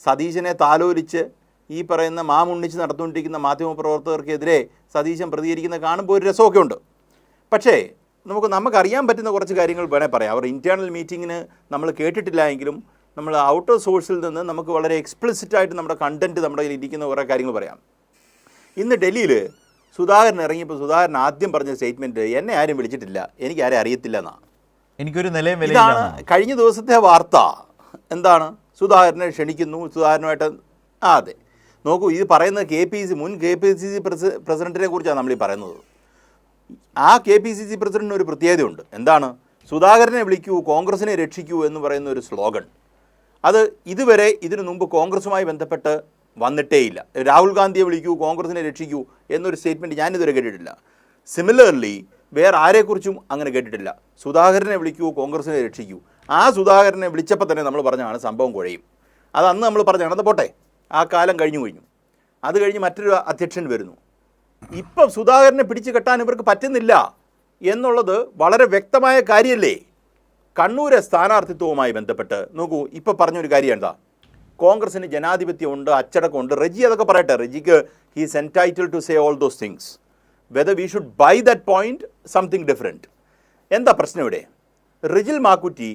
[SPEAKER 5] സതീശനെ താലോലിച്ച് ഈ പറയുന്ന മാമുണ്ണിച്ച് നടന്നുകൊണ്ടിരിക്കുന്ന മാധ്യമപ്രവർത്തകർക്കെതിരെ സതീശൻ പ്രതികരിക്കുന്ന കാണുമ്പോൾ ഒരു രസമൊക്കെ ഉണ്ട്. പക്ഷേ നമുക്കറിയാൻ പറ്റുന്ന കുറച്ച് കാര്യങ്ങൾ വേണേൽ പറയാം. അവർ ഇൻറ്റേർണൽ മീറ്റിങ്ങിന് നമ്മൾ കേട്ടിട്ടില്ല എങ്കിലും നമ്മൾ ഔട്ടർ സോഴ്സിൽ നിന്ന് നമുക്ക് വളരെ എക്സ്പ്ലിസിറ്റായിട്ട് നമ്മുടെ കണ്ടൻറ്റ് നമ്മുടെ കയ്യിൽ ഇരിക്കുന്ന കുറേ കാര്യങ്ങൾ പറയാം. ഇന്ന് ഡൽഹിയിൽ സുധാകരൻ ഇറങ്ങിയപ്പോൾ സുധാകരൻ ആദ്യം പറഞ്ഞ സ്റ്റേറ്റ്മെൻറ്റ്, എന്നെ ആരും വിളിച്ചിട്ടില്ല, എനിക്ക് ആരും അറിയത്തില്ല എന്നാണ്.
[SPEAKER 1] എനിക്കൊരു നിലയും
[SPEAKER 5] ഇതാണ് കഴിഞ്ഞ ദിവസത്തെ വാർത്ത. എന്താണ്? സുധാകരനെ ക്ഷണിക്കുന്നു, സുധാകരനുമായിട്ട്. അതെ, നോക്കൂ, ഇത് പറയുന്നത് മുൻ KPCC പ്രസിഡന്റിനെ കുറിച്ചാണ് നമ്മൾ ഈ പറയുന്നത്. ആ KPCC പ്രസിഡന്റിന് ഒരു പ്രത്യേകതയുണ്ട്. എന്താണ്? സുധാകരനെ വിളിക്കൂ, കോൺഗ്രസിനെ രക്ഷിക്കൂ എന്ന് പറയുന്ന ഒരു സ്ലോഗൻ. അത് ഇതുവരെ ഇതിനു മുമ്പ് കോൺഗ്രസുമായി ബന്ധപ്പെട്ട് വന്നിട്ടേയില്ല. രാഹുൽ ഗാന്ധിയെ വിളിക്കൂ, കോൺഗ്രസിനെ രക്ഷിക്കൂ എന്നൊരു സ്റ്റേറ്റ്മെൻറ്റ് ഞാനിതുവരെ കേട്ടിട്ടില്ല. സിമിലർലി വേറെ ആരെക്കുറിച്ചും അങ്ങനെ കേട്ടിട്ടില്ല. സുധാകരനെ വിളിക്കൂ, കോൺഗ്രസിനെ രക്ഷിക്കൂ. ആ സുധാകരനെ വിളിച്ചപ്പോൾ തന്നെ നമ്മൾ പറഞ്ഞാണ് സംഭവം കുഴയും. അത് അന്ന് നമ്മൾ പറഞ്ഞാണ്. അത് പോട്ടെ, ആ കാലം കഴിഞ്ഞു. അത് കഴിഞ്ഞ് മറ്റൊരു അധ്യക്ഷൻ വരുന്നു. ഇപ്പം സുധാകരനെ പിടിച്ചു കെട്ടാൻ ഇവർക്ക് പറ്റുന്നില്ല എന്നുള്ളത് വളരെ വ്യക്തമായ കാര്യമല്ലേ? കണ്ണൂരെ സ്ഥാനാർത്ഥിത്വവുമായി ബന്ധപ്പെട്ട് നോക്കൂ, ഇപ്പോൾ പറഞ്ഞൊരു കാര്യം എന്താ? കോൺഗ്രസിന് ജനാധിപത്യമുണ്ട്, അച്ചടക്കമുണ്ട്. റെജി അതൊക്കെ പറയട്ടെ. റെജിക്ക് he's entitled to say all those things. Whether we should by that point something different. എന്താ പ്രശ്നം ഇവിടെ? റിജിൽ മാക്കുറ്റി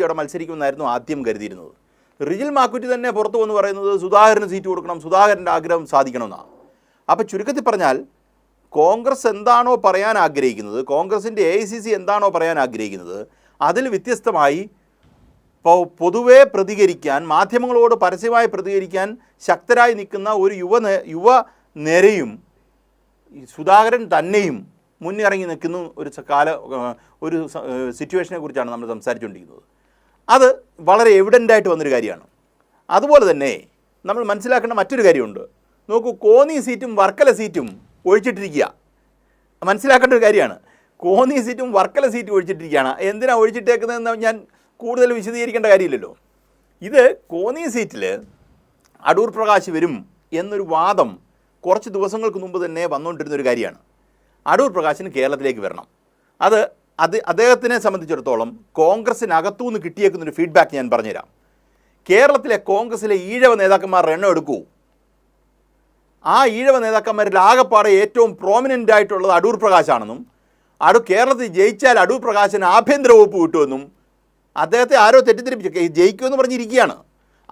[SPEAKER 5] അവിടെ മത്സരിക്കുമെന്നായിരുന്നു ആദ്യം കരുതിയിരുന്നത്. റിജിൽ മാക്കുറ്റി തന്നെ പുറത്തു വന്ന് പറയുന്നത് സുധാകരന് സീറ്റ് കൊടുക്കണം, സുധാകരൻ്റെ ആഗ്രഹം സാധിക്കണമെന്നാണ്. അപ്പോൾ ചുരുക്കത്തിൽ പറഞ്ഞാൽ കോൺഗ്രസ് എന്താണോ പറയാൻ ആഗ്രഹിക്കുന്നത്, കോൺഗ്രസിൻ്റെ AICC എന്താണോ പറയാൻ ആഗ്രഹിക്കുന്നത്, അതിൽ വ്യത്യസ്തമായി പൊതുവെ പ്രതികരിക്കാൻ, മാധ്യമങ്ങളോട് പരസ്യമായി പ്രതികരിക്കാൻ ശക്തരായി നിൽക്കുന്ന ഒരു യുവ നിരയും സുധാകരൻ തന്നെയും മുന്നിറങ്ങി നിൽക്കുന്ന ഒരു സിറ്റുവേഷനെ കുറിച്ചാണ് നമ്മൾ സംസാരിച്ചുകൊണ്ടിരിക്കുന്നത്. അത് വളരെ എവിഡൻ്റായിട്ട് വന്നൊരു കാര്യമാണ്. അതുപോലെ തന്നെ നമ്മൾ മനസ്സിലാക്കേണ്ട മറ്റൊരു കാര്യമുണ്ട്. നോക്കൂ, കോന്നി സീറ്റും വർക്കല സീറ്റും ഒഴിച്ചിട്ടിരിക്കുക. മനസ്സിലാക്കേണ്ട ഒരു കാര്യമാണ്. കോന്നി സീറ്റും വർക്കല സീറ്റും ഒഴിച്ചിട്ടിരിക്കുകയാണ്. എന്തിനാണ് ഒഴിച്ചിട്ടേക്കുന്നതെന്ന് ഞാൻ കൂടുതൽ വിശദീകരിക്കേണ്ട കാര്യമില്ലല്ലോ. ഇത് കോന്നി സീറ്റിൽ അടൂർ പ്രകാശ് വരും എന്നൊരു വാദം കുറച്ച് ദിവസങ്ങൾക്ക് മുമ്പ് തന്നെ വന്നുകൊണ്ടിരുന്നൊരു കാര്യമാണ്. അടൂർ പ്രകാശിന് കേരളത്തിലേക്ക് വരണം. അത് അദ്ദേഹത്തിനെ സംബന്ധിച്ചിടത്തോളം കോൺഗ്രസിനകത്തുനിന്ന് കിട്ടിയേക്കുന്നൊരു ഫീഡ്ബാക്ക് ഞാൻ പറഞ്ഞുതരാം. കേരളത്തിലെ കോൺഗ്രസിലെ ഈഴവ നേതാക്കന്മാരുടെ എണ്ണം എടുക്കൂ. ആ ഈഴവ നേതാക്കന്മാരിൽ ആകെപ്പാടെ ഏറ്റവും പ്രോമിനൻ്റ് ആയിട്ടുള്ളത് അടൂർ പ്രകാശാണെന്നും, കേരളത്തിൽ ജയിച്ചാൽ അടൂർ പ്രകാശിന് ആഭ്യന്തര വകുപ്പ് കിട്ടുമെന്നും അദ്ദേഹത്തെ ആരോ തെറ്റിദ്ധരിപ്പിച്ചു ജയിക്കുമെന്ന് പറഞ്ഞിരിക്കുകയാണ്.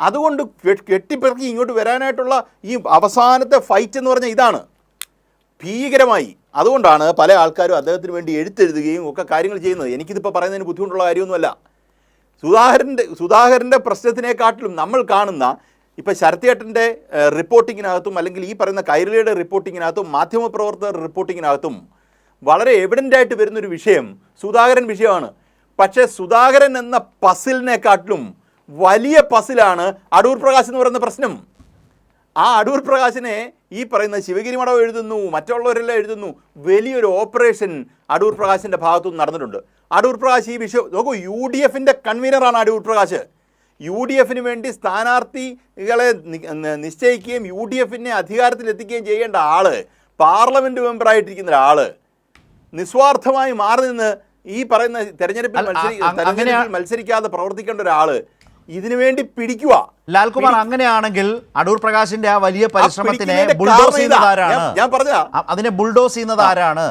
[SPEAKER 5] അതുകൊണ്ട് കെട്ടിപ്പിറക്കി ഇങ്ങോട്ട് വരാനായിട്ടുള്ള ഈ അവസാനത്തെ ഫൈറ്റ് എന്ന് പറഞ്ഞാൽ ഇതാണ്, ഭീകരമായി. അതുകൊണ്ടാണ് പല ആൾക്കാരും അദ്ദേഹത്തിന് വേണ്ടി എഴുത്തെഴുതുകയും ഒക്കെ കാര്യങ്ങൾ ചെയ്യുന്നത്. എനിക്കിതിപ്പോൾ പറയുന്നതിന് ബുദ്ധിമുട്ടുള്ള കാര്യമൊന്നുമല്ല. സുധാകരൻ്റെ പ്രശ്നത്തിനെക്കാട്ടിലും നമ്മൾ കാണുന്ന ഇപ്പോൾ ശരത്തേട്ടൻ്റെ റിപ്പോർട്ടിങ്ങിനകത്തും അല്ലെങ്കിൽ ഈ പറയുന്ന കൈരളിയുടെ റിപ്പോർട്ടിങ്ങിനകത്തും മാധ്യമപ്രവർത്തകരുടെ റിപ്പോർട്ടിങ്ങിനകത്തും വളരെ എവിഡൻ്റായിട്ട് വരുന്നൊരു വിഷയം സുധാകരൻ വിഷയമാണ്. പക്ഷേ സുധാകരൻ എന്ന പസിലിനെക്കാട്ടിലും വലിയ പസിലാണ് അടൂർ പ്രകാശ് എന്ന് പറയുന്ന പ്രശ്നം. ആ അടൂർ പ്രകാശിനെ ഈ പറയുന്ന ശിവഗിരി മഠം എഴുതുന്നു, മറ്റുള്ളവരെല്ലാം എഴുതുന്നു. വലിയൊരു ഓപ്പറേഷൻ അടൂർ പ്രകാശിൻ്റെ ഭാഗത്തുനിന്ന് നടന്നിട്ടുണ്ട്. അടൂർ പ്രകാശ് ഈ വിഷയം നോക്കൂ, UDF കൺവീനറാണ് അടൂർ പ്രകാശ്. UDF വേണ്ടി സ്ഥാനാർത്ഥികളെ നിശ്ചയിക്കുകയും UDF അധികാരത്തിലെത്തിക്കുകയും ചെയ്യേണ്ട ആള്, പാർലമെൻറ്റ് മെമ്പറായിട്ടിരിക്കുന്ന ഒരാൾ നിസ്വാർത്ഥമായി മാറി നിന്ന് ഈ പറയുന്ന തെരഞ്ഞെടുപ്പിൽ മത്സരിക്കാതെ പ്രവർത്തിക്കേണ്ട ഒരാള് ഇതിനു വേണ്ടി പിടിക്കുക.
[SPEAKER 1] ലാൽകുമാർ, അങ്ങനെയാണെങ്കിൽ അടൂർ പ്രകാശിന്റെ ആ വലിയ പരിശ്രമത്തിനെ ബുൾഡോസ് ചെയ്യുന്നത് ആരാണ്?
[SPEAKER 5] ഞാൻ പറഞ്ഞ
[SPEAKER 1] അതിനെ ബുൾഡോസ് ചെയ്യുന്നത് ആരാണ്?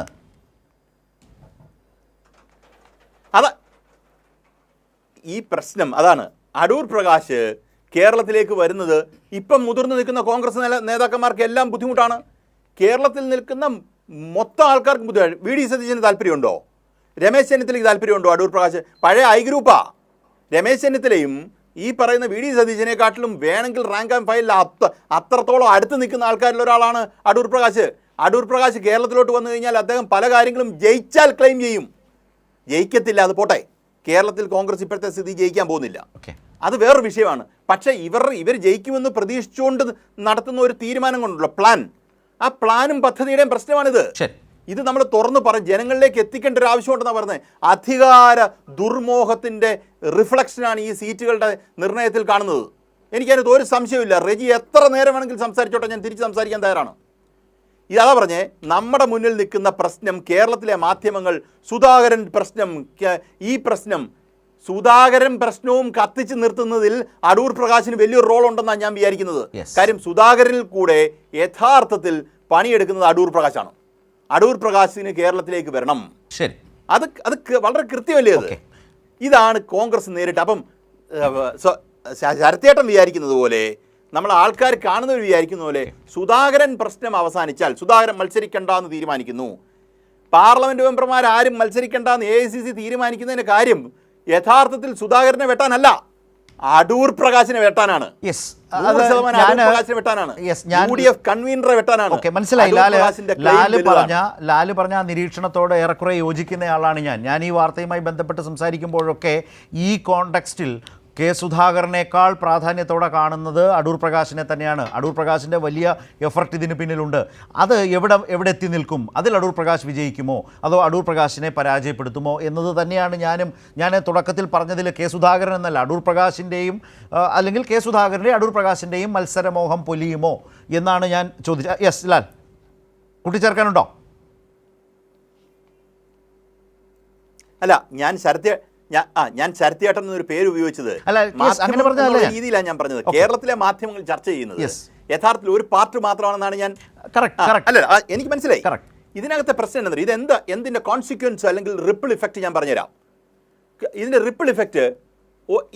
[SPEAKER 5] ഈ പ്രശ്നം അതാണ്. അടൂർ പ്രകാശ് കേരളത്തിലേക്ക് വരുന്നത് ഇപ്പം മുതിർന്നു നിൽക്കുന്ന കോൺഗ്രസ് നേതാക്കന്മാർക്ക് എല്ലാം ബുദ്ധിമുട്ടാണ്. കേരളത്തിൽ നിൽക്കുന്ന മൊത്തം ആൾക്കാർക്ക് ബുദ്ധിമുട്ട്. വി ഡി സതീശന് താല്പര്യമുണ്ടോ? രമേശ് ചെന്നിത്തലയ്ക്ക് താല്പര്യമുണ്ടോ? അടൂർ പ്രകാശ് പഴയ ഐ ഗ്രൂപ്പാ. രമേശ് ചെന്നിത്തലയും ഈ പറയുന്ന വി ഡി സതീശനെക്കാട്ടിലും വേണമെങ്കിൽ റാങ്ക് ആൻഡ് ഫയലിൽ അത്രത്തോളം അടുത്ത് നിൽക്കുന്ന ആൾക്കാരിൽ ഒരാളാണ് അടൂർ പ്രകാശ്. അടൂർ പ്രകാശ് കേരളത്തിലോട്ട് വന്നു കഴിഞ്ഞാൽ അദ്ദേഹം പല കാര്യങ്ങളും ജയിച്ചാൽ ക്ലെയിം ചെയ്യും. ജയിക്കത്തില്ല, അത് പോട്ടെ. കേരളത്തിൽ കോൺഗ്രസ് ഇപ്പോഴത്തെ സ്ഥിതി ജയിക്കാൻ പോകുന്നില്ല, അത് വേറൊരു വിഷയമാണ്. പക്ഷേ ഇവർ ജയിക്കുമെന്ന് പ്രതീക്ഷിച്ചുകൊണ്ട് നടത്തുന്ന ഒരു തീരുമാനം കൊണ്ടുള്ള പ്ലാൻ, ആ പ്ലാനും പദ്ധതിയുടെയും പ്രശ്നമാണിത്. ഇത് നമ്മൾ തുറന്നു പറയും, ജനങ്ങളിലേക്ക് എത്തിക്കേണ്ട ഒരു ആവശ്യമുണ്ടെന്നാണ് പറഞ്ഞത്. അധികാര ദുർമോഹത്തിൻ്റെ റിഫ്ലക്ഷനാണ് ഈ സീറ്റുകളുടെ നിർണയത്തിൽ കാണുന്നത്. എനിക്കതിനകത്ത് ഒരു സംശയമില്ല. റെജി എത്ര നേരം വേണമെങ്കിൽ സംസാരിച്ചോട്ടെ, ഞാൻ തിരിച്ച് സംസാരിക്കാൻ തയ്യാറാണ്. ഇതാ പറഞ്ഞേ, നമ്മുടെ മുന്നിൽ നിൽക്കുന്ന പ്രശ്നം കേരളത്തിലെ മാധ്യമങ്ങൾ സുധാകരൻ പ്രശ്നം, ഈ പ്രശ്നം, സുധാകരൻ പ്രശ്നവും കത്തിച്ച് നിർത്തുന്നതിൽ അടൂർ പ്രകാശിന് വലിയൊരു റോൾ ഉണ്ടെന്നാണ് ഞാൻ വിചാരിക്കുന്നത്. കാര്യം സുധാകരനിൽ കൂടെ യഥാർത്ഥത്തിൽ പണിയെടുക്കുന്നത് അടൂർ പ്രകാശാണ്. അടൂർ പ്രകാശിന് കേരളത്തിലേക്ക് വരണം. ശരി, അത് വളരെ കൃത്യമല്ലേ അത്? ഇതാണ് കോൺഗ്രസ് നേരിട്ട്. അപ്പം ശരത്തേട്ടൻ വിചാരിക്കുന്നത് പോലെ, നമ്മൾ ആൾക്കാർ കാണുന്നവർ വിചാരിക്കുന്ന പോലെ സുധാകരൻ പ്രശ്നം അവസാനിച്ചാൽ സുധാകരൻ മത്സരിക്കണ്ട എന്ന് തീരുമാനിക്കുന്നു, പാർലമെന്റ് മെമ്പർമാർ ആരും മത്സരിക്കണ്ട എന്ന് AICC തീരുമാനിക്കുന്നതിന് കാര്യം യഥാർത്ഥത്തിൽ സുധാകരനെ വെട്ടാനല്ല, അടൂർ പ്രകാശിനെ വെട്ടാനാണ്.
[SPEAKER 1] മനസ്സിലായി. ലാല് പറഞ്ഞ നിരീക്ഷണത്തോട് ഏറെക്കുറെ യോജിക്കുന്നയാളാണ് ഞാൻ. ഈ വാർത്തയുമായി ബന്ധപ്പെട്ട് സംസാരിക്കുമ്പോഴൊക്കെ ഈ കോണ്ടെക്സ്റ്റിൽ കെ സുധാകരനേക്കാൾ പ്രാധാന്യത്തോടെ കാണുന്നത് അടൂർ പ്രകാശിനെ തന്നെയാണ്. അടൂർ പ്രകാശിൻ്റെ വലിയ എഫർട്ട് ഇതിന് പിന്നിലുണ്ട്. അത് എവിടെ എത്തി നിൽക്കും? അതിൽ അടൂർ പ്രകാശ് വിജയിക്കുമോ അതോ അടൂർ പ്രകാശിനെ പരാജയപ്പെടുത്തുമോ എന്നത് തന്നെയാണ് ഞാൻ തുടക്കത്തിൽ പറഞ്ഞതിൽ കെ സുധാകരൻ എന്നല്ല, അടൂർ പ്രകാശിൻ്റെയും അല്ലെങ്കിൽ കെ സുധാകരൻ്റെ അടൂർ പ്രകാശിൻ്റെയും മത്സരമോഹം പൊലിയുമോ എന്നാണ് ഞാൻ ചോദിച്ചത്. യെസ് ലാൽ, കൂട്ടിച്ചേർക്കാനുണ്ടോ?
[SPEAKER 5] അല്ല, ഞാൻ ശരത്തേട്ടൻ എന്നൊരു പേര് ഉപയോഗിച്ചത് രീതിയിലാണ് ഞാൻ പറഞ്ഞത്. കേരളത്തിലെ മാധ്യമങ്ങൾ ചർച്ച ചെയ്യുന്നത് യഥാർത്ഥത്തിൽ ഒരു പാർട്ട് മാത്രമാണെന്നാണ് ഞാൻ. അല്ല, എനിക്ക് മനസ്സിലായി. ഇതിനകത്തെ പ്രശ്നം എന്താ, എന്തിന്റെ കോൺസിക്വൻസ് അല്ലെങ്കിൽ റിപ്പിൾ ഇഫക്റ്റ് ഞാൻ പറഞ്ഞുതരാം. ഇതിന്റെ റിപ്പിൾ ഇഫക്റ്റ്,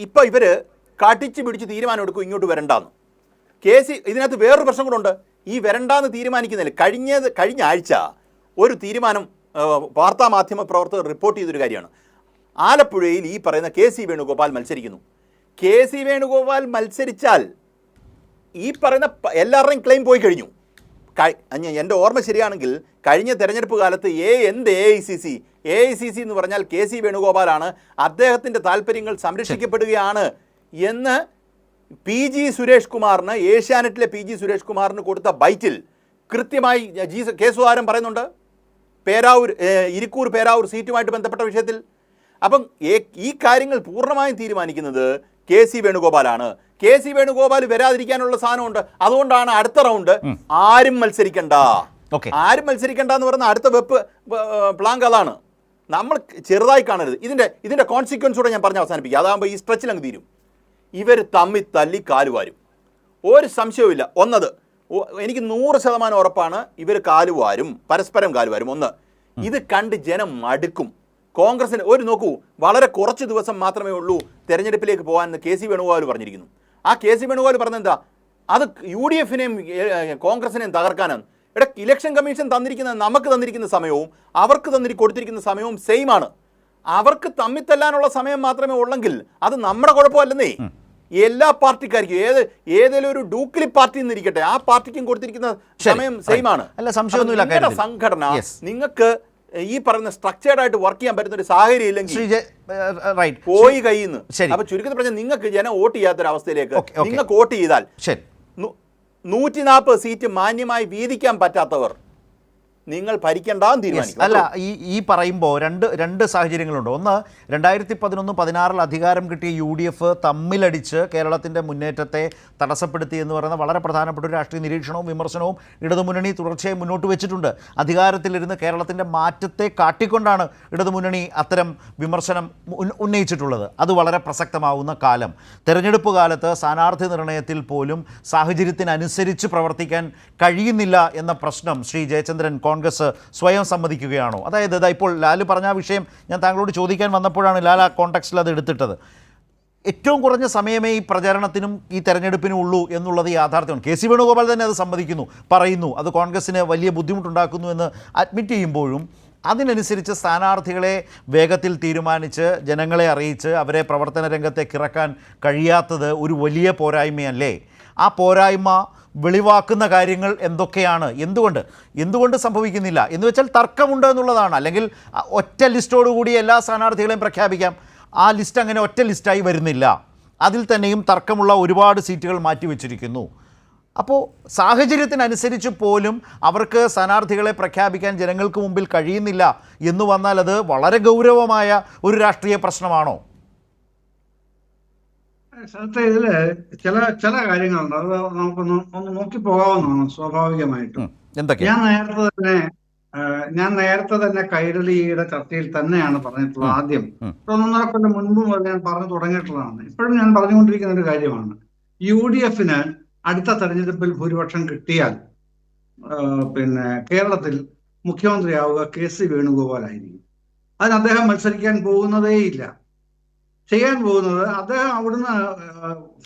[SPEAKER 5] ഇപ്പൊ ഇവര് കടിച്ചു പിടിച്ച് തീരുമാനം എടുക്കും ഇങ്ങോട്ട് വരണ്ടാന്ന്. ഇതിനകത്ത് വേറൊരു പ്രശ്നം കൂടെ ഉണ്ട്. ഈ വരണ്ടാന്ന് തീരുമാനിക്കുന്നതിൽ കഴിഞ്ഞ ആഴ്ച ഒരു തീരുമാനം വാർത്താമാധ്യമ പ്രവർത്തകർ റിപ്പോർട്ട് ചെയ്തൊരു കാര്യമാണ്. ആലപ്പുഴയിൽ ഈ പറയുന്ന KC വേണുഗോപാൽ മത്സരിക്കുന്നു. KC വേണുഗോപാൽ മത്സരിച്ചാൽ ഈ പറയുന്ന എല്ലാവരുടെയും ക്ലെയിം പോയി കഴിഞ്ഞു. എൻ്റെ ഓർമ്മ ശരിയാണെങ്കിൽ കഴിഞ്ഞ തെരഞ്ഞെടുപ്പ് കാലത്ത് AICC എന്ന് പറഞ്ഞാൽ KC വേണുഗോപാലാണ്, അദ്ദേഹത്തിൻ്റെ താല്പര്യങ്ങൾ സംരക്ഷിക്കപ്പെടുകയാണ് എന്ന് PG സുരേഷ് കുമാറിന്, ഏഷ്യാനെറ്റിലെ PG സുരേഷ് കുമാറിന് കൊടുത്ത ബൈറ്റിൽ കൃത്യമായി കെ സുധാകരൻ പറയുന്നുണ്ട്. ഇരിക്കൂർ പേരാവൂർ സീറ്റുമായിട്ട് ബന്ധപ്പെട്ട വിഷയത്തിൽ. അപ്പം ഈ കാര്യങ്ങൾ പൂർണ്ണമായും തീരുമാനിക്കുന്നത് KC വേണുഗോപാലാണ്. KC വേണുഗോപാൽ വരാതിരിക്കാനുള്ള സാധനമുണ്ട്. അതുകൊണ്ടാണ് അടുത്ത റൗണ്ട് ആരും മത്സരിക്കണ്ട എന്ന് പറഞ്ഞ അടുത്ത വെപ്പ് പ്ലാങ്ക് അതാണ്. നമ്മൾ ചെറുതായി കാണരുത്. ഇതിന്റെ കോൺസിക്വൻസ് കൂടെ ഞാൻ പറഞ്ഞ് അവസാനിപ്പിക്കുക. അതാകുമ്പോൾ ഈ സ്ട്രെച്ചിൽ അങ്ങ് തീരും. ഇവർ തമ്മിൽ തല്ലി കാലുവാരും, ഒരു സംശയവുമില്ല. എനിക്ക് 100% ഉറപ്പാണ്, ഇവർ പരസ്പരം കാലുവാരും. ഇത് കണ്ട് ജനം മടുക്കും. കോൺഗ്രസിന് നോക്കൂ, വളരെ കുറച്ച് ദിവസം മാത്രമേ ഉള്ളൂ തെരഞ്ഞെടുപ്പിലേക്ക് പോകാമെന്ന് KC വേണുഗോപാൽ പറഞ്ഞിരിക്കുന്നു. ആ KC വേണുഗോപാൽ പറഞ്ഞെന്താ, അത് UDFനെയും കോൺഗ്രസിനെയും തകർക്കാനാണ്. ഇലക്ഷൻ കമ്മീഷൻ നമുക്ക് തന്നിരിക്കുന്ന സമയവും അവർക്ക് കൊടുത്തിരിക്കുന്ന സമയവും സെയിം ആണ്. അവർക്ക് തമ്മിൽ തല്ലാനുള്ള സമയം മാത്രമേ ഉള്ളെങ്കിൽ അത് നമ്മുടെ കുഴപ്പമല്ലെന്നേ. എല്ലാ പാർട്ടിക്കാർക്കും ഏതെങ്കിലും ഒരു ഡൂക്കിലി പാർട്ടി എന്നിരിക്കട്ടെ, ആ പാർട്ടിക്കും കൊടുത്തിരിക്കുന്ന സമയം സെയിം ആണ്. സംഘടന നിങ്ങൾക്ക് ഈ പറയുന്ന സ്ട്രക്ചേർഡ് ആയിട്ട് വർക്ക് ചെയ്യാൻ പറ്റുന്ന ഒരു സാഹചര്യം ഇല്ലെങ്കിൽ പോയി കയ്യിൽ നിന്ന്. അപ്പൊ ചുരുക്കത്തിൽ പറഞ്ഞാൽ നിങ്ങൾക്ക് ജനം വോട്ട് ചെയ്യാത്തൊരവസ്ഥയിലേക്ക് നിങ്ങൾക്ക് വോട്ട് ചെയ്താൽ 140 സീറ്റ് മാന്യമായി വീതിക്കാൻ പറ്റാത്തവർ നിങ്ങൾ ഭരിക്കേണ്ടെന്ന് തീരുമാനിക്കും.
[SPEAKER 1] അല്ല, ഈ പറയുമ്പോൾ രണ്ട് സാഹചര്യങ്ങളുണ്ട്. ഒന്ന്, 2011-16 അധികാരം കിട്ടിയ UDF തമ്മിലടിച്ച് കേരളത്തിൻ്റെ മുന്നേറ്റത്തെ തടസ്സപ്പെടുത്തി എന്ന് പറയുന്ന വളരെ പ്രധാനപ്പെട്ട ഒരു രാഷ്ട്രീയ നിരീക്ഷണവും വിമർശനവും ഇടതുമുന്നണി തുടർച്ചയായി മുന്നോട്ട് വെച്ചിട്ടുണ്ട്. അധികാരത്തിലിരുന്ന് കേരളത്തിൻ്റെ മാറ്റത്തെ കാട്ടിക്കൊണ്ടാണ് ഇടതുമുന്നണി അത്തരം വിമർശനം ഉന്നയിച്ചിട്ടുള്ളത്. അത് വളരെ പ്രസക്തമാവുന്ന കാലം. തെരഞ്ഞെടുപ്പ് കാലത്ത് സ്ഥാനാർത്ഥി നിർണയത്തിൽ പോലും സാഹചര്യത്തിനനുസരിച്ച് പ്രവർത്തിക്കാൻ കഴിയുന്നില്ല എന്ന പ്രശ്നം ശ്രീ ജയചന്ദ്രൻ കോൺഗ്രസ് സ്വയം സമ്മതിക്കുകയാണോ? അതായത് ഇപ്പോൾ ലാല് പറഞ്ഞ വിഷയം ഞാൻ താങ്കളോട് ചോദിക്കാൻ വന്നപ്പോഴാണ് ലാൽ ആ കോണ്ടെക്സ്റ്റിൽ അത് എടുത്തിട്ടത്. ഏറ്റവും കുറഞ്ഞ സമയമേ ഈ പ്രചാരണത്തിനും ഈ തെരഞ്ഞെടുപ്പിനും ഉള്ളൂ എന്നുള്ളത് യാഥാർത്ഥ്യമാണ്. കെ സി വേണുഗോപാൽ തന്നെ അത് സമ്മതിക്കുന്നു, പറയുന്നു അത് കോൺഗ്രസ്സിന് വലിയ ബുദ്ധിമുട്ടുണ്ടാക്കുന്നു എന്ന് അഡ്മിറ്റ് ചെയ്യുമ്പോഴും അതിനനുസരിച്ച് സ്ഥാനാർത്ഥികളെ വേഗത്തിൽ തീരുമാനിച്ച് ജനങ്ങളെ അറിയിച്ച് അവരെ പ്രവർത്തന രംഗത്തേക്ക് ഇറക്കാൻ കഴിയാത്തത് ഒരു വലിയ പോരായ്മയല്ലേ? ആ പോരായ്മ വെളിവാക്കുന്ന കാര്യങ്ങൾ എന്തൊക്കെയാണ്? എന്തുകൊണ്ട് സംഭവിക്കുന്നില്ല എന്ന് വെച്ചാൽ തർക്കമുണ്ട് എന്നുള്ളതാണ്. അല്ലെങ്കിൽ ഒറ്റ ലിസ്റ്റോടുകൂടി എല്ലാ സ്ഥാനാർത്ഥികളെയും പ്രഖ്യാപിക്കാം. ആ ലിസ്റ്റ് അങ്ങനെ ഒറ്റ ലിസ്റ്റായി വരുന്നില്ല. അതിൽ തന്നെയും തർക്കമുള്ള ഒരുപാട് സീറ്റുകൾ മാറ്റിവെച്ചിരിക്കുന്നു. അപ്പോൾ സാഹചര്യത്തിനനുസരിച്ച് പോലും അവർക്ക് സ്ഥാനാർത്ഥികളെ പ്രഖ്യാപിക്കാൻ ജനങ്ങൾക്ക് മുമ്പിൽ കഴിയുന്നില്ല എന്ന് വന്നാൽ അത് വളരെ ഗൗരവമായ ഒരു രാഷ്ട്രീയ പ്രശ്നമാണോ?
[SPEAKER 2] ഇതില് ചില കാര്യങ്ങളുണ്ട്, അത് നമുക്കൊന്ന് നോക്കി പോകാവുന്നതാണ് സ്വാഭാവികമായിട്ടും.
[SPEAKER 1] എന്തൊക്കെയാ?
[SPEAKER 2] ഞാൻ നേരത്തെ തന്നെ കൈരളിയുടെ ചർച്ചയിൽ തന്നെയാണ് പറഞ്ഞിട്ടുള്ളത്. ആദ്യം 1.5 കൊല്ലം മുൻപ് മുതൽ ഞാൻ പറഞ്ഞു തുടങ്ങിയിട്ടുള്ളതാണ്. ഇപ്പോഴും ഞാൻ പറഞ്ഞുകൊണ്ടിരിക്കുന്ന ഒരു കാര്യമാണ്. UDF അടുത്ത തെരഞ്ഞെടുപ്പിൽ ഭൂരിപക്ഷം കിട്ടിയാൽ കേരളത്തിൽ മുഖ്യമന്ത്രിയാവുക KC വേണുഗോപാലായിരിക്കും. അതിന് അദ്ദേഹം മത്സരിക്കാൻ പോകുന്നതേയില്ല. ചെയ്യാൻ പോകുന്നത് അദ്ദേഹം അവിടുന്ന്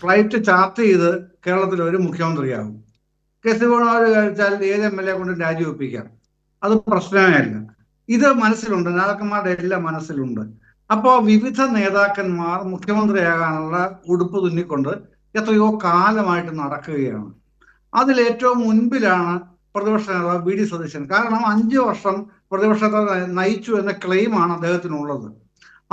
[SPEAKER 2] ഫ്ലൈറ്റ് ചാർട്ട് ചെയ്ത് കേരളത്തിൽ ഒരു മുഖ്യമന്ത്രിയാകും. KC വേണുഗോപാൽ കഴിച്ചാൽ ഏത് MLA കൊണ്ടും രാജിവെപ്പിക്കാം, അത് പ്രശ്നമേ അല്ല. ഇത് മനസ്സിലുണ്ട്, നേതാക്കന്മാരുടെ എല്ലാം മനസ്സിലുണ്ട്. അപ്പോൾ വിവിധ നേതാക്കന്മാർ മുഖ്യമന്ത്രിയാകാനുള്ള ഉടുപ്പ് തുന്നിക്കൊണ്ട് എത്രയോ കാലമായിട്ട് നടക്കുകയാണ്. അതിലേറ്റവും മുൻപിലാണ് പ്രതിപക്ഷ നേതാവ് VD സതീശൻ. കാരണം 5 വർഷം പ്രതിപക്ഷത്തെ നയിച്ചു എന്ന ക്ലെയിമാണ് അദ്ദേഹത്തിനുള്ളത്.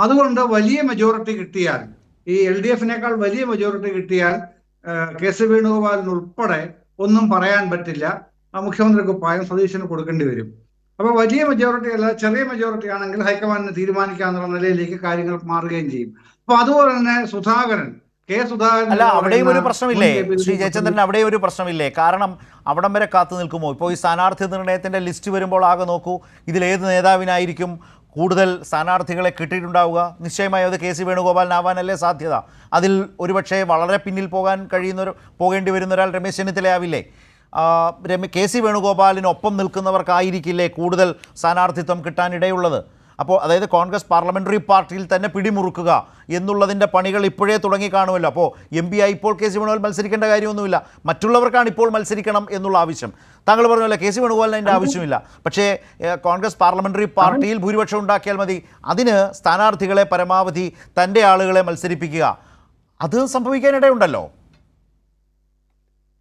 [SPEAKER 2] അതുകൊണ്ട് വലിയ മെജോറിറ്റി കിട്ടിയാൽ, ഈ LDF-നേക്കാൾ വലിയ മെജോറിറ്റി കിട്ടിയാൽ KC വേണുഗോപാലിനുൾപ്പെടെ ഒന്നും പറയാൻ പറ്റില്ല. മുഖ്യമന്ത്രി കുപ്പായം സതീശന് കൊടുക്കേണ്ടി വരും. അപ്പൊ വലിയ മെജോറിറ്റി അല്ല, ചെറിയ മെജോറിറ്റി ആണെങ്കിൽ ഹൈക്കമാൻഡിന് തീരുമാനിക്കാന്നുള്ള നിലയിലേക്ക് കാര്യങ്ങൾ മാറുകയും ചെയ്യും. അപ്പൊ അതുപോലെ തന്നെ കെ സുധാകരൻ
[SPEAKER 1] അല്ല, അവിടെയും ഒരു പ്രശ്നമില്ലേ ശ്രീ ജയചന്ദ്രൻ? അവിടെയും ഒരു പ്രശ്നമില്ലേ? കാരണം അവിടം വരെ കാത്തു നിൽക്കുമോ? ഇപ്പോൾ ഈ സ്ഥാനാർത്ഥി നിർണയത്തിൻ്റെ ലിസ്റ്റ് വരുമ്പോൾ ആകെ നോക്കൂ, ഇതിലേത് നേതാവിനായിരിക്കും കൂടുതൽ സ്ഥാനാർത്ഥികളെ കിട്ടിയിട്ടുണ്ടാവുക? നിശ്ചയമായും അത് KC വേണുഗോപാലിനാവാനല്ലേ സാധ്യത. അതിൽ ഒരുപക്ഷെ വളരെ പിന്നിൽ പോകേണ്ടി വരുന്ന ഒരാൾ രമേശ് ചെന്നിത്തലയാവില്ലേ? KC വേണുഗോപാലിനൊപ്പം നിൽക്കുന്നവർക്കായിരിക്കില്ലേ കൂടുതൽ സ്ഥാനാർത്ഥിത്വം കിട്ടാനിടയുള്ളത്? അപ്പോൾ അതായത് കോൺഗ്രസ് പാർലമെൻ്ററി പാർട്ടിയിൽ തന്നെ പിടിമുറുക്കുക എന്നുള്ളതിൻ്റെ പണികൾ ഇപ്പോഴേ തുടങ്ങി കാണുമല്ലോ. അപ്പോൾ MP ആയി ഇപ്പോൾ KC വേണുഗോപാൽ മത്സരിക്കേണ്ട കാര്യമൊന്നുമില്ല, മറ്റുള്ളവർക്കാണ് ഇപ്പോൾ മത്സരിക്കണം എന്നുള്ള ആവശ്യം. താങ്കൾ പറഞ്ഞല്ലോ KC വേണുഗോപാലിന് അതിൻ്റെ ആവശ്യമില്ല, പക്ഷേ കോൺഗ്രസ് പാർലമെൻ്ററി പാർട്ടിയിൽ ഭൂരിപക്ഷം ഉണ്ടാക്കിയാൽ മതി. അതിന് സ്ഥാനാർത്ഥികളെ പരമാവധി തൻ്റെ ആളുകളെ മത്സരിപ്പിക്കുക, അത് സംഭവിക്കാനിടയുണ്ടല്ലോ.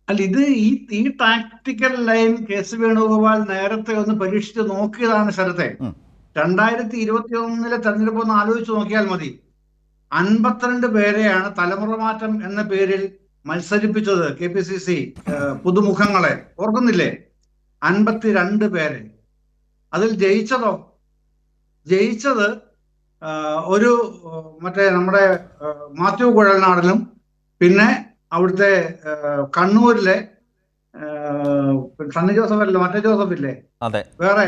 [SPEAKER 2] അല്ല, ഇത് ഈ ടാക്ടിക്കൽ ലൈൻ KC വേണുഗോപാൽ നേരത്തെ ഒന്ന് പരീക്ഷിച്ച് നോക്കിയതാണ് ശരത്തെ. 2021 തെരഞ്ഞെടുപ്പ് ഒന്ന് ആലോചിച്ച് നോക്കിയാൽ മതി. 52 പേരെയാണ് തലമുറ മാറ്റം എന്ന പേരിൽ മത്സരിപ്പിച്ചത് KPCC പുതുമുഖങ്ങളെ, ഓർക്കുന്നില്ലേ? 52 പേരെ. അതിൽ ജയിച്ചത് ഒരു നമ്മുടെ മാത്യു കുഴൽനാടനും പിന്നെ അവിടുത്തെ കണ്ണൂരിലെ സണ്ണി ജോസഫ് അല്ല, മറ്റേ ജോസഫ് ഇല്ലേ, വേറെ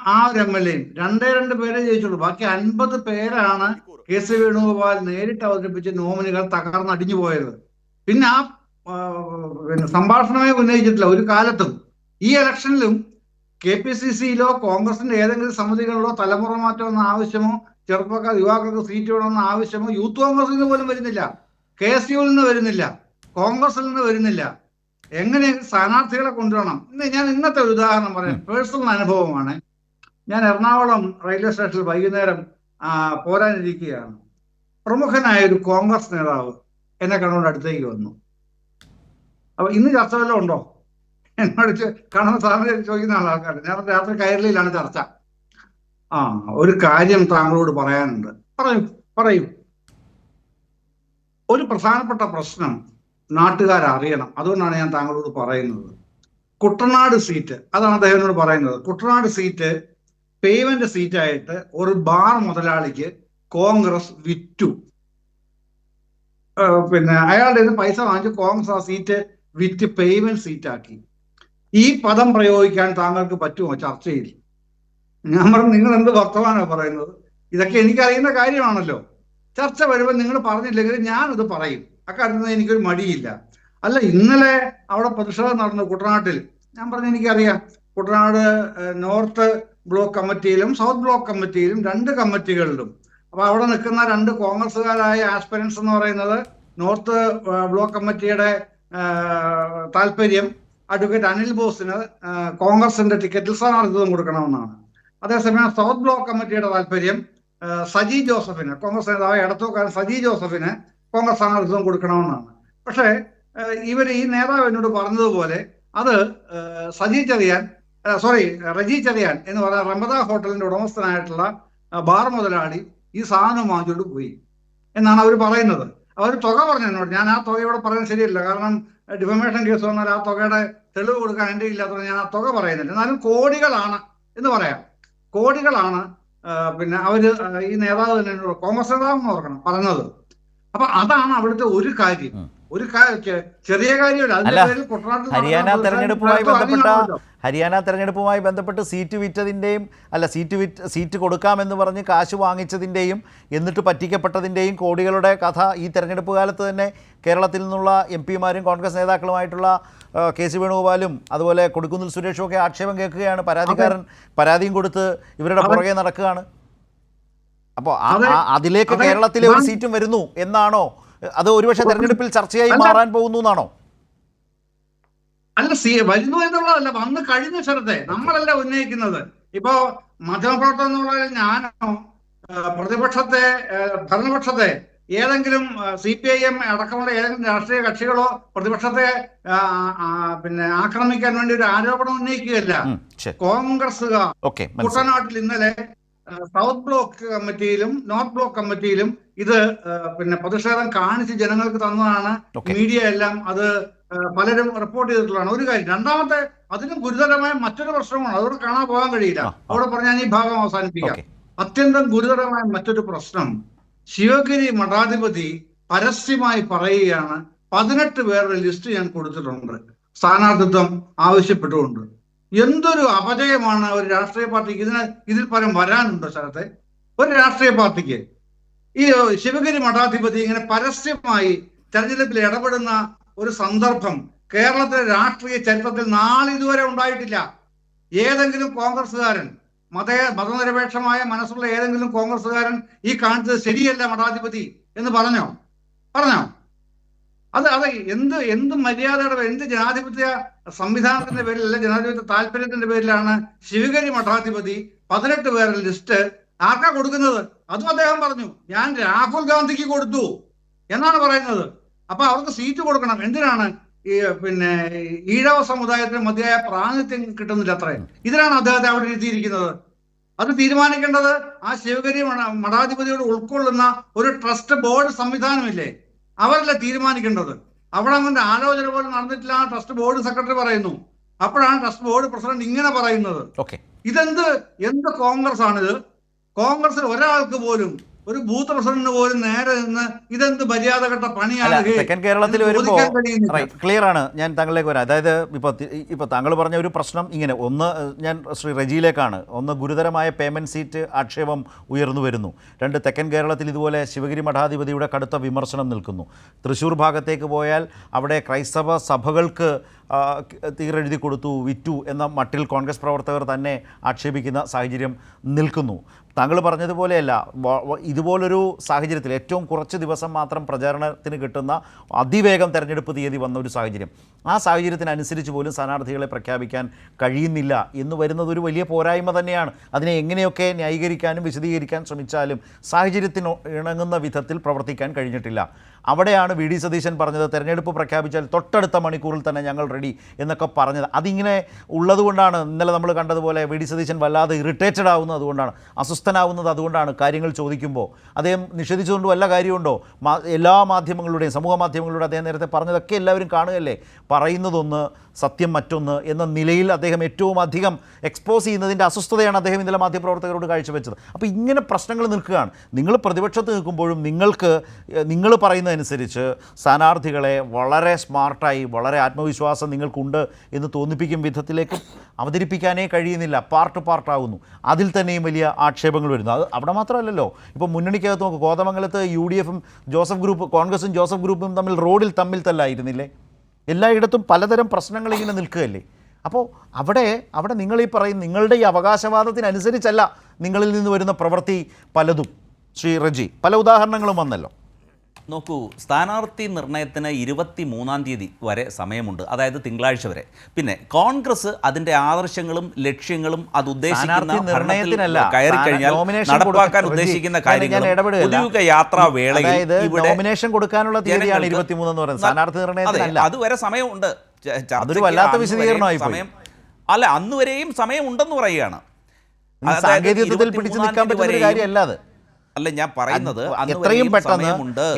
[SPEAKER 2] ആ ഒരു MLA-യും 2 പേരെ ജയിച്ചുള്ളൂ. ബാക്കി 50 പേരാണ് KC വേണുഗോപാൽ നേരിട്ട് അവതരിപ്പിച്ച നോമിനികൾ തകർന്നടിഞ്ഞു പോയത്. പിന്നെ സംഭാഷണമേ ഉന്നയിച്ചിട്ടില്ല ഒരു കാലത്തും. ഈ ഇലക്ഷനിലും KPCC-യിലോ കോൺഗ്രസിന്റെ ഏതെങ്കിലും സമിതികളിലോ തലമുറ മാറ്റം എന്ന ആവശ്യമോ ചെറുപ്പക്കാർ യുവാക്കൾക്ക് സീറ്റ് വേണമെന്ന ആവശ്യമോ യൂത്ത് കോൺഗ്രസിൽ നിന്ന് പോലും വരുന്നില്ല, KSUവിൽ നിന്ന് വരുന്നില്ല, കോൺഗ്രസിൽ നിന്ന് വരുന്നില്ല. എങ്ങനെ സ്ഥാനാർത്ഥികളെ കൊണ്ടുവരണം? ഞാൻ ഇന്നത്തെ ഒരു ഉദാഹരണം പറയാം, പേഴ്സണൽ അനുഭവമാണ്. ഞാൻ എറണാകുളം റെയിൽവേ സ്റ്റേഷനിൽ വൈകുന്നേരം പോരാനിരിക്കുകയാണ്. പ്രമുഖനായ ഒരു കോൺഗ്രസ് നേതാവ് എന്നെ കണ്ടുകൊണ്ട് അടുത്തേക്ക് വന്നു. അപ്പൊ ഇന്ന് ചർച്ച വല്ലതും ഉണ്ടോ എന്നോട് കാണുന്ന സാറിന് ചോദിക്കുന്ന ആൾക്കാർ. ഞാൻ രാത്രി കൈരളിയിലാണ് ചർച്ച. ഒരു കാര്യം താങ്കളോട് പറയാനുണ്ട്. പറയൂ. ഒരു പ്രധാനപ്പെട്ട പ്രശ്നം നാട്ടുകാരറിയണം, അതുകൊണ്ടാണ് ഞാൻ താങ്കളോട് പറയുന്നത്. കുട്ടനാട് സീറ്റ്, അതാണ് അദ്ദേഹത്തിനോട് പറയുന്നത്. കുട്ടനാട് സീറ്റ് പേയ്മെന്റ് സീറ്റായിട്ട് ഒരു ബാർ മുതലാളിക്ക് കോൺഗ്രസ് വിറ്റു. അയാളുടെ പൈസ വാങ്ങിച്ച് കോൺഗ്രസ് ആ സീറ്റ് വിറ്റ് പേയ്മെന്റ് സീറ്റാക്കി. ഈ പദം പ്രയോഗിക്കാൻ താങ്കൾക്ക് പറ്റുമോ ചർച്ചയിൽ? ഞാൻ പറഞ്ഞു, നിങ്ങൾ എന്ത് വർത്തമാനമാണ് പറയുന്നത്? ഇതൊക്കെ എനിക്കറിയുന്ന കാര്യമാണല്ലോ. ചർച്ച വരുമ്പോൾ നിങ്ങൾ പറഞ്ഞില്ലെങ്കിൽ ഞാനത് പറയും, അക്കാര്യത്തിൽ എനിക്കൊരു മടിയില്ല. അല്ല, ഇന്നലെ അവിടെ പ്രതിഷേധം നടന്നു കുട്ടനാട്ടിൽ. ഞാൻ പറഞ്ഞു, എനിക്കറിയാം, കുട്ടനാട് നോർത്ത് ബ്ലോക്ക് കമ്മിറ്റിയിലും സൗത്ത് ബ്ലോക്ക് കമ്മിറ്റിയിലും 2 കമ്മിറ്റികളിലും അപ്പൊ അവിടെ നിൽക്കുന്ന 2 കോൺഗ്രസ്സുകാരായ ആസ്പിരൻസ് എന്ന് പറയുന്നത് നോർത്ത് ബ്ലോക്ക് കമ്മിറ്റിയുടെ താല്പര്യം അഡ്വക്കേറ്റ് അനിൽ ബോസിന് കോൺഗ്രസിന്റെ ടിക്കറ്റിൽ സ്ഥാനാർത്ഥിത്വം കൊടുക്കണമെന്നാണ്. അതേസമയം സൗത്ത് ബ്ലോക്ക് കമ്മിറ്റിയുടെ താല്പര്യം സജി ജോസഫിന്, കോൺഗ്രസ് നേതാവ് ഇടത്തുകാരൻ സജി ജോസഫിന് കോൺഗ്രസ് സ്ഥാനാർത്ഥിത്വം കൊടുക്കണമെന്നാണ്. പക്ഷേ ഈ നേതാവ് എന്നോട് പറഞ്ഞതുപോലെ അത് റജി ചെറിയാൻ എന്ന് പറയുന്ന റമദ ഹോട്ടലിന്റെ ഉടമസ്ഥനായിട്ടുള്ള ബാർ മുതലാളി ഈ സാധനം വാങ്ങിച്ചോണ്ട് പോയി എന്നാണ് അവർ പറയുന്നത്. അവർ തുക പറഞ്ഞു എന്നോട്. ഞാൻ ആ തുക ഇവിടെ പറയുന്നത് ശരിയല്ല, കാരണം ഡിഫമേഷൻ കേസ് വന്നാൽ ആ തുകയുടെ തെളിവ് കൊടുക്കാൻ എൻ്റെ ഇല്ലാത്തത് ഞാൻ ആ തുക പറയുന്നില്ല. എന്നാലും കോടികളാണ് എന്ന് പറയാം, കോടികളാണ് പിന്നെ അവര് ഈ നേതാവ് തന്നെ കോൺഗ്രസ് നേതാവ് എന്ന് ഓർക്കണം പറഞ്ഞത്. അപ്പൊ അതാണ് അവിടുത്തെ ഒരു കാര്യം, ചെറിയ കാര്യമല്ല.
[SPEAKER 1] ഹരിയാന തെരഞ്ഞെടുപ്പുമായി ബന്ധപ്പെട്ട് സീറ്റ് വിറ്റതിൻ്റെയും സീറ്റ് കൊടുക്കാമെന്ന് പറഞ്ഞ് കാശ് വാങ്ങിച്ചതിൻ്റെയും എന്നിട്ട് പറ്റിക്കപ്പെട്ടതിൻ്റെയും കോടികളുടെ കഥ ഈ തെരഞ്ഞെടുപ്പ് കാലത്ത് തന്നെ കേരളത്തിൽ നിന്നുള്ള MP-മാരും കോൺഗ്രസ് നേതാക്കളുമായിട്ടുള്ള KC വേണുഗോപാലും അതുപോലെ കൊടിക്കുന്നിൽ സുരേഷും ഒക്കെ ആക്ഷേപം കേൾക്കുകയാണ്. പരാതിക്കാരൻ പരാതിയും കൊടുത്ത് ഇവരുടെ പുറകെ നടക്കുകയാണ്. അപ്പോൾ അതിലേക്ക് കേരളത്തിലെ ഒരു സീറ്റും വരുന്നു എന്നാണോ, അത് ഒരുപക്ഷെ തെരഞ്ഞെടുപ്പിൽ ചർച്ചയായി മാറാൻ പോകുന്നു എന്നാണോ?
[SPEAKER 2] അല്ല, വരുന്നു എന്നുള്ളതല്ല, വന്ന് കഴിഞ്ഞ സ്ഥലത്തെ നമ്മളല്ല ഉന്നയിക്കുന്നത്. ഇപ്പോ മാധ്യമപ്രവർത്തനം എന്നുള്ള ഞാനോ ഭരണപക്ഷത്തെ ഏതെങ്കിലും CPIM അടക്കമുള്ള ഏതെങ്കിലും രാഷ്ട്രീയ കക്ഷികളോ പ്രതിപക്ഷത്തെ ആക്രമിക്കാൻ വേണ്ടി ഒരു ആരോപണം ഉന്നയിക്കുകയല്ല. കോൺഗ്രസ്സുകാർ കുട്ടനാട്ടിൽ ഇന്നലെ സൗത്ത് ബ്ലോക്ക് കമ്മിറ്റിയിലും നോർത്ത് ബ്ലോക്ക് കമ്മിറ്റിയിലും ഇത് പ്രതിഷേധം കാണിച്ച് ജനങ്ങൾക്ക് തന്നതാണ്. മീഡിയ എല്ലാം അത് പലരും റിപ്പോർട്ട് ചെയ്തിട്ടുള്ളതാണ്. ഒരു കാര്യം. രണ്ടാമത്തെ, അതിലും ഗുരുതരമായ മറ്റൊരു പ്രശ്നമാണ്, അതോടെ കാണാൻ പോകാൻ കഴിയില്ല. അവിടെ പറഞ്ഞാൽ ഈ ഭാഗം അവസാനിപ്പിക്കാം. അത്യന്തം ഗുരുതരമായ മറ്റൊരു പ്രശ്നം, ശിവഗിരി മഠാധിപതി പരസ്യമായി പറയുകയാണ് 18 പേരുടെ ലിസ്റ്റ് ഞാൻ കൊടുത്തിട്ടുണ്ട് സ്ഥാനാർത്ഥിത്വം ആവശ്യപ്പെട്ടുകൊണ്ട്. എന്തൊരു അപജയമാണ് ഒരു രാഷ്ട്രീയ പാർട്ടിക്ക്. ഇതിൽ പരം വരാനുണ്ടോ സ്ഥലത്തെ ഒരു രാഷ്ട്രീയ പാർട്ടിക്ക്? ഈ ശിവഗിരി മഠാധിപതി ഇങ്ങനെ പരസ്യമായി തെരഞ്ഞെടുപ്പിൽ ഇടപെടുന്ന ഒരു സന്ദർഭം കേരളത്തിലെ രാഷ്ട്രീയ ചരിത്രത്തിൽ ഇതുവരെ ഉണ്ടായിട്ടില്ല. ഏതെങ്കിലും കോൺഗ്രസ്സുകാരൻ, മതനിരപേക്ഷമായ മനസ്സുള്ള ഏതെങ്കിലും കോൺഗ്രസ്സുകാരൻ ഈ കാണിച്ചത് ശരിയല്ല മഠാധിപതി എന്ന് പറഞ്ഞോ? അത് എന്ത് മര്യാദയുടെ, എന്ത് ജനാധിപത്യ സംവിധാനത്തിന്റെ പേരിലല്ല, ജനാധിപത്യ താല്പര്യത്തിന്റെ പേരിലാണ് ശിവഗിരി മഠാധിപതി 18 പേരുടെ ലിസ്റ്റ് ആർക്കാ കൊടുക്കുന്നത്? അതും അദ്ദേഹം പറഞ്ഞു, ഞാൻ രാഹുൽ ഗാന്ധിക്ക് കൊടുത്തു എന്നാണ് പറയുന്നത്. അപ്പൊ അവർക്ക് സീറ്റ് കൊടുക്കണം. എന്തിനാണ്? ഈഴവ സമുദായത്തിന് മതിയായ പ്രാതിനിധ്യം കിട്ടുന്നില്ല അത്രേ. ഇതിനാണ് അദ്ദേഹത്തെ അവിടെ ഇരുത്തിയിരിക്കുന്നത്. അത് തീരുമാനിക്കേണ്ടത് ആ ശിവഗിരി മഠാധിപതിയോട് ഉൾക്കൊള്ളുന്ന ഒരു ട്രസ്റ്റ് ബോർഡ് സംവിധാനമില്ലേ, അവരല്ല തീരുമാനിക്കേണ്ടത്. അവിടെ അങ്ങനെ ആലോചന പോലും നടന്നിട്ടില്ല, ട്രസ്റ്റ് ബോർഡ് സെക്രട്ടറി പറയുന്നു. അപ്പോഴാണ് ട്രസ്റ്റ് ബോർഡ് പ്രസിഡന്റ് ഇങ്ങനെ പറയുന്നത്. എന്ത് കോൺഗ്രസ് ആണിത്? കോൺഗ്രസിൽ ഒരാൾക്ക് പോലും, ഒരു ബൂത്ത് പ്രസിഡന്റിന് പോലും നേരെ നിന്ന് ഇതെന്ത് മര്യാദഘട്ട പണിയാണ്.
[SPEAKER 1] തെക്കൻ കേരളത്തിൽ വരുമ്പോൾ ക്ലിയർ ആണ്. ഞാൻ താങ്കളിലേക്ക് വരാം. അതായത് ഇപ്പോൾ താങ്കൾ പറഞ്ഞ ഒരു പ്രശ്നം ഇങ്ങനെ, ഒന്ന് ഞാൻ ശ്രീ റെജിയിലേക്കാണ്. ഒന്ന്, ഗുരുതരമായ പേയ്മെൻറ്റ് സീറ്റ് ആക്ഷേപം ഉയർന്നു വരുന്നു. 2, തെക്കൻ കേരളത്തിൽ ഇതുപോലെ ശിവഗിരി മഠാധിപതിയുടെ കടുത്ത വിമർശനം നിൽക്കുന്നു. തൃശ്ശൂർ ഭാഗത്തേക്ക് പോയാൽ അവിടെ ക്രൈസ്തവ സഭകൾക്ക് തീരെഴുതി കൊടുത്തു, വിറ്റു എന്ന മട്ടിൽ കോൺഗ്രസ് പ്രവർത്തകർ തന്നെ ആക്ഷേപിക്കുന്ന സാഹചര്യം നിൽക്കുന്നു. താങ്കൾ പറഞ്ഞതുപോലെയല്ല, ഇതുപോലൊരു സാഹചര്യത്തിൽ ഏറ്റവും കുറച്ച് ദിവസം മാത്രം പ്രചാരണത്തിന് കിട്ടുന്ന അതിവേഗം തെരഞ്ഞെടുപ്പ് തീയതി വന്ന ഒരു സാഹചര്യം, ആ സാഹചര്യത്തിനനുസരിച്ച് പോലും സ്ഥാനാർത്ഥികളെ പ്രഖ്യാപിക്കാൻ കഴിയുന്നില്ല എന്ന് വരുന്നത് ഒരു വലിയ പോരായ്മ തന്നെയാണ്. അതിനെ എങ്ങനെയൊക്കെ ന്യായീകരിക്കാനും വിശദീകരിക്കാൻ ശ്രമിച്ചാലും സാഹചര്യത്തിന് ഇണങ്ങുന്ന വിധത്തിൽ പ്രവർത്തിക്കാൻ കഴിഞ്ഞിട്ടില്ല. അവിടെയാണ് VD സതീശൻ പറഞ്ഞത്, തെരഞ്ഞെടുപ്പ് പ്രഖ്യാപിച്ചാൽ തൊട്ടടുത്ത മണിക്കൂറിൽ തന്നെ ഞങ്ങൾ റെഡി എന്നൊക്കെ പറഞ്ഞത്. അതിങ്ങനെ ഉള്ളതുകൊണ്ടാണ് ഇന്നലെ നമ്മൾ കണ്ടതുപോലെ VD സതീശൻ വല്ലാതെ ഇറിറ്റേറ്റഡ് ആവുന്നത്, അതുകൊണ്ടാണ് അസ്വസ്ഥനാവുന്നത്. അതുകൊണ്ടാണ് കാര്യങ്ങൾ ചോദിക്കുമ്പോൾ അദ്ദേഹം നിഷേധിച്ചുകൊണ്ട് വല്ല കാര്യമുണ്ടോ? എല്ലാ മാധ്യമങ്ങളുടെയും സമൂഹ മാധ്യമങ്ങളുടെ അദ്ദേഹം നേരത്തെ പറഞ്ഞതൊക്കെ എല്ലാവരും കാണുകയല്ലേ. പറയുന്നതൊന്ന്, സത്യം മറ്റൊന്ന് എന്ന നിലയിൽ അദ്ദേഹം ഏറ്റവും അധികം എക്സ്പോസ് ചെയ്യുന്നതിൻ്റെ അസ്വസ്ഥതയാണ് അദ്ദേഹം ഇന്നലെ മാധ്യമപ്രവർത്തകരോട് കാഴ്ചവെച്ചത്. അപ്പോൾ ഇങ്ങനെ പ്രശ്നങ്ങൾ നിൽക്കുകയാണ്. നിങ്ങൾ പ്രതിപക്ഷത്ത് നിൽക്കുമ്പോഴും നിങ്ങൾ പറയുന്നതനുസരിച്ച് സ്ഥാനാർത്ഥികളെ വളരെ സ്മാർട്ടായി, വളരെ ആത്മവിശ്വാസം നിങ്ങൾക്കുണ്ട് എന്ന് തോന്നിപ്പിക്കും വിധത്തിലേക്ക് അവതരിപ്പിക്കാനേ കഴിയുന്നില്ല. പാർട്ടാവുന്നു. അതിൽ തന്നെയും വലിയ ആക്ഷേപങ്ങൾ വരുന്നു. അത് അവിടെ മാത്രമല്ലല്ലോ, ഇപ്പോൾ മുന്നണിക്കകത്ത് നോക്കും, കോതമംഗലത്ത് UDFും കോൺഗ്രസും ജോസഫ് ഗ്രൂപ്പും റോഡിൽ തമ്മിൽ തല്ലായിരുന്നില്ലേ? എല്ലായിടത്തും പലതരം പ്രശ്നങ്ങൾ ഇങ്ങനെ നിൽക്കുകയല്ലേ. അപ്പോൾ അവിടെ നിങ്ങൾ ഈ പറയും, നിങ്ങളുടെ ഈ അവകാശവാദത്തിനനുസരിച്ചല്ല നിങ്ങളിൽ നിന്ന് വരുന്ന പ്രവൃത്തി പലതും. ശ്രീ റജി, പല ഉദാഹരണങ്ങളും വന്നല്ലോ.
[SPEAKER 3] നോക്കൂ, സ്ഥാനാർത്ഥി നിർണയത്തിന് 23-ാം തീയതി വരെ സമയമുണ്ട്, അതായത് തിങ്കളാഴ്ച വരെ. പിന്നെ കോൺഗ്രസ് അതിന്റെ ആദർശങ്ങളും ലക്ഷ്യങ്ങളും അത് ഉദ്ദേശിക്കുന്ന
[SPEAKER 1] നിർണയത്തിനല്ല,
[SPEAKER 3] കയറി കഴിഞ്ഞാൽ നടപ്പാക്കാൻ ഉദ്ദേശിക്കുന്ന കാര്യങ്ങൾ പൊതുയുഗ യാത്രാ വേളയിൽ
[SPEAKER 1] നോമിനേഷൻ കൊടുക്കാനുള്ള തീയതിയാണ് 23 എന്ന് പറയുന്നത്, സ്ഥാനാർത്ഥി നിർണയത്തിനല്ല.
[SPEAKER 3] അതുവരെ സമയമുണ്ട്.
[SPEAKER 1] അതൊരു വല്ലാത്ത വിശദീകരണമായി
[SPEAKER 3] സമയം അല്ല, അന്നുവരെയും സമയമുണ്ടെന്ന് പറയുകയാണ്.
[SPEAKER 1] സാങ്കേതികത്വത്തിൽ പിടിച്ചു നിൽക്കാൻ പറ്റുന്ന ഒരു കാര്യമല്ല അത്.
[SPEAKER 3] അല്ല, ഞാൻ പറയുന്നത്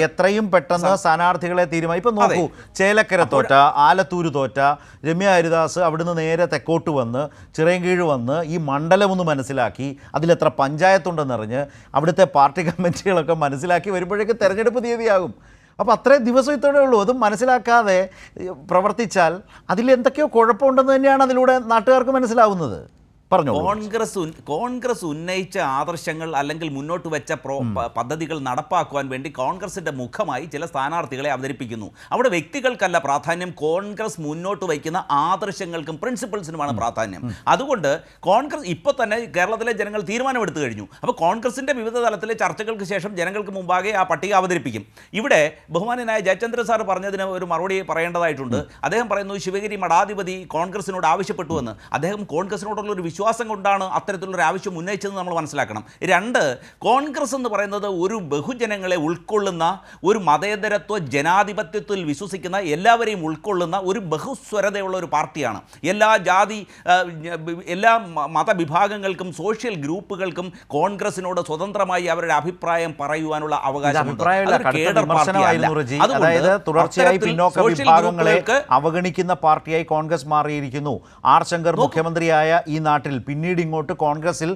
[SPEAKER 1] എത്രയും പെട്ടെന്ന് സ്ഥാനാർത്ഥികളെ തീരുമാനം. ഇപ്പം നോക്കൂ, ചേലക്കര തോറ്റ, ആലത്തൂർ തോറ്റ രമ്യ ഹരിദാസ് അവിടുന്ന് നേരെ തെക്കോട്ട് വന്ന് ചിറയൻകീഴ് വന്ന് ഈ മണ്ഡലം ഒന്ന് മനസ്സിലാക്കി, അതിലെത്ര പഞ്ചായത്തുണ്ടെന്നറിഞ്ഞ് അവിടുത്തെ പാർട്ടി കമ്മിറ്റികളൊക്കെ മനസ്സിലാക്കി വരുമ്പോഴേക്കും തെരഞ്ഞെടുപ്പ് തീയതിയാകും. അപ്പോൾ അത്രയും ദിവസം ഇത്രയേ ഉള്ളൂ. അതും മനസ്സിലാക്കാതെ പ്രവർത്തിച്ചാൽ അതിൽ എന്തൊക്കെയോ കുഴപ്പമുണ്ടെന്ന് തന്നെയാണ് അതിലൂടെ നാട്ടുകാർക്ക് മനസ്സിലാവുന്നത്.
[SPEAKER 3] കോൺഗ്രസ് ഉന്നയിച്ച ആദർശങ്ങൾ അല്ലെങ്കിൽ മുന്നോട്ട് വെച്ച പദ്ധതികൾ നടപ്പാക്കുവാൻ വേണ്ടി കോൺഗ്രസിന്റെ മുഖമായി ചില സ്ഥാനാർത്ഥികളെ അവതരിപ്പിക്കുന്നു. അവിടെ വ്യക്തികൾക്കല്ല പ്രാധാന്യം, കോൺഗ്രസ് മുന്നോട്ട് വയ്ക്കുന്ന ആദർശങ്ങൾക്കും പ്രിൻസിപ്പിൾസിനുമാണ് പ്രാധാന്യം. അതുകൊണ്ട് കോൺഗ്രസ് ഇപ്പോൾ തന്നെ കേരളത്തിലെ ജനങ്ങൾ തീരുമാനമെടുത്തു കഴിഞ്ഞു. അപ്പോൾ കോൺഗ്രസിന്റെ വിവിധ തലത്തിലെ ചർച്ചകൾക്ക് ശേഷം ജനങ്ങൾക്ക് മുമ്പാകെ ആ പട്ടിക അവതരിപ്പിക്കും. ഇവിടെ ബഹുമാന്യനായ ജയചന്ദ്രൻ സാർ പറഞ്ഞതിന് ഒരു മറുപടി പറയേണ്ടതായിട്ടുണ്ട്. അദ്ദേഹം പറയുന്നു, ശിവഗിരി മഠാധിപതി കോൺഗ്രസിനോട് ആവശ്യപ്പെട്ടുവെന്ന്. അദ്ദേഹം കോൺഗ്രസിനോടുള്ള ഒരു വിശ്വാസം കൊണ്ടാണ് അത്തരത്തിലുള്ളൊരു ആവശ്യം ഉന്നയിച്ചതെന്ന് നമ്മൾ മനസ്സിലാക്കണം. 2, കോൺഗ്രസ് എന്ന് പറയുന്നത് ഒരു ബഹുജനങ്ങളെ ഉൾക്കൊള്ളുന്ന, ഒരു മതേതരത്വ ജനാധിപത്യത്തിൽ വിശ്വസിക്കുന്ന, എല്ലാവരെയും ഉൾക്കൊള്ളുന്ന ഒരു ബഹുസ്വരതയുള്ള ഒരു പാർട്ടിയാണ്. എല്ലാ മതവിഭാഗങ്ങൾക്കും സോഷ്യൽ ഗ്രൂപ്പുകൾക്കും കോൺഗ്രസിനോട് സ്വതന്ത്രമായി അവരുടെ അഭിപ്രായം പറയുവാനുള്ള അവകാശമുണ്ട്.
[SPEAKER 1] അതായത് തുടർച്ചയായി പിന്നോക്ക വിഭാഗങ്ങളെ അവഗണിക്കുന്ന പാർട്ടിയായി കോൺഗ്രസ് മാറിയിരിക്കുന്നു. ആർ ശങ്കർ മുഖ്യമന്ത്രിയായ ഈ നാട്ടിൽ പിന്നീട് ഇങ്ങോട്ട് കോൺഗ്രസിൽ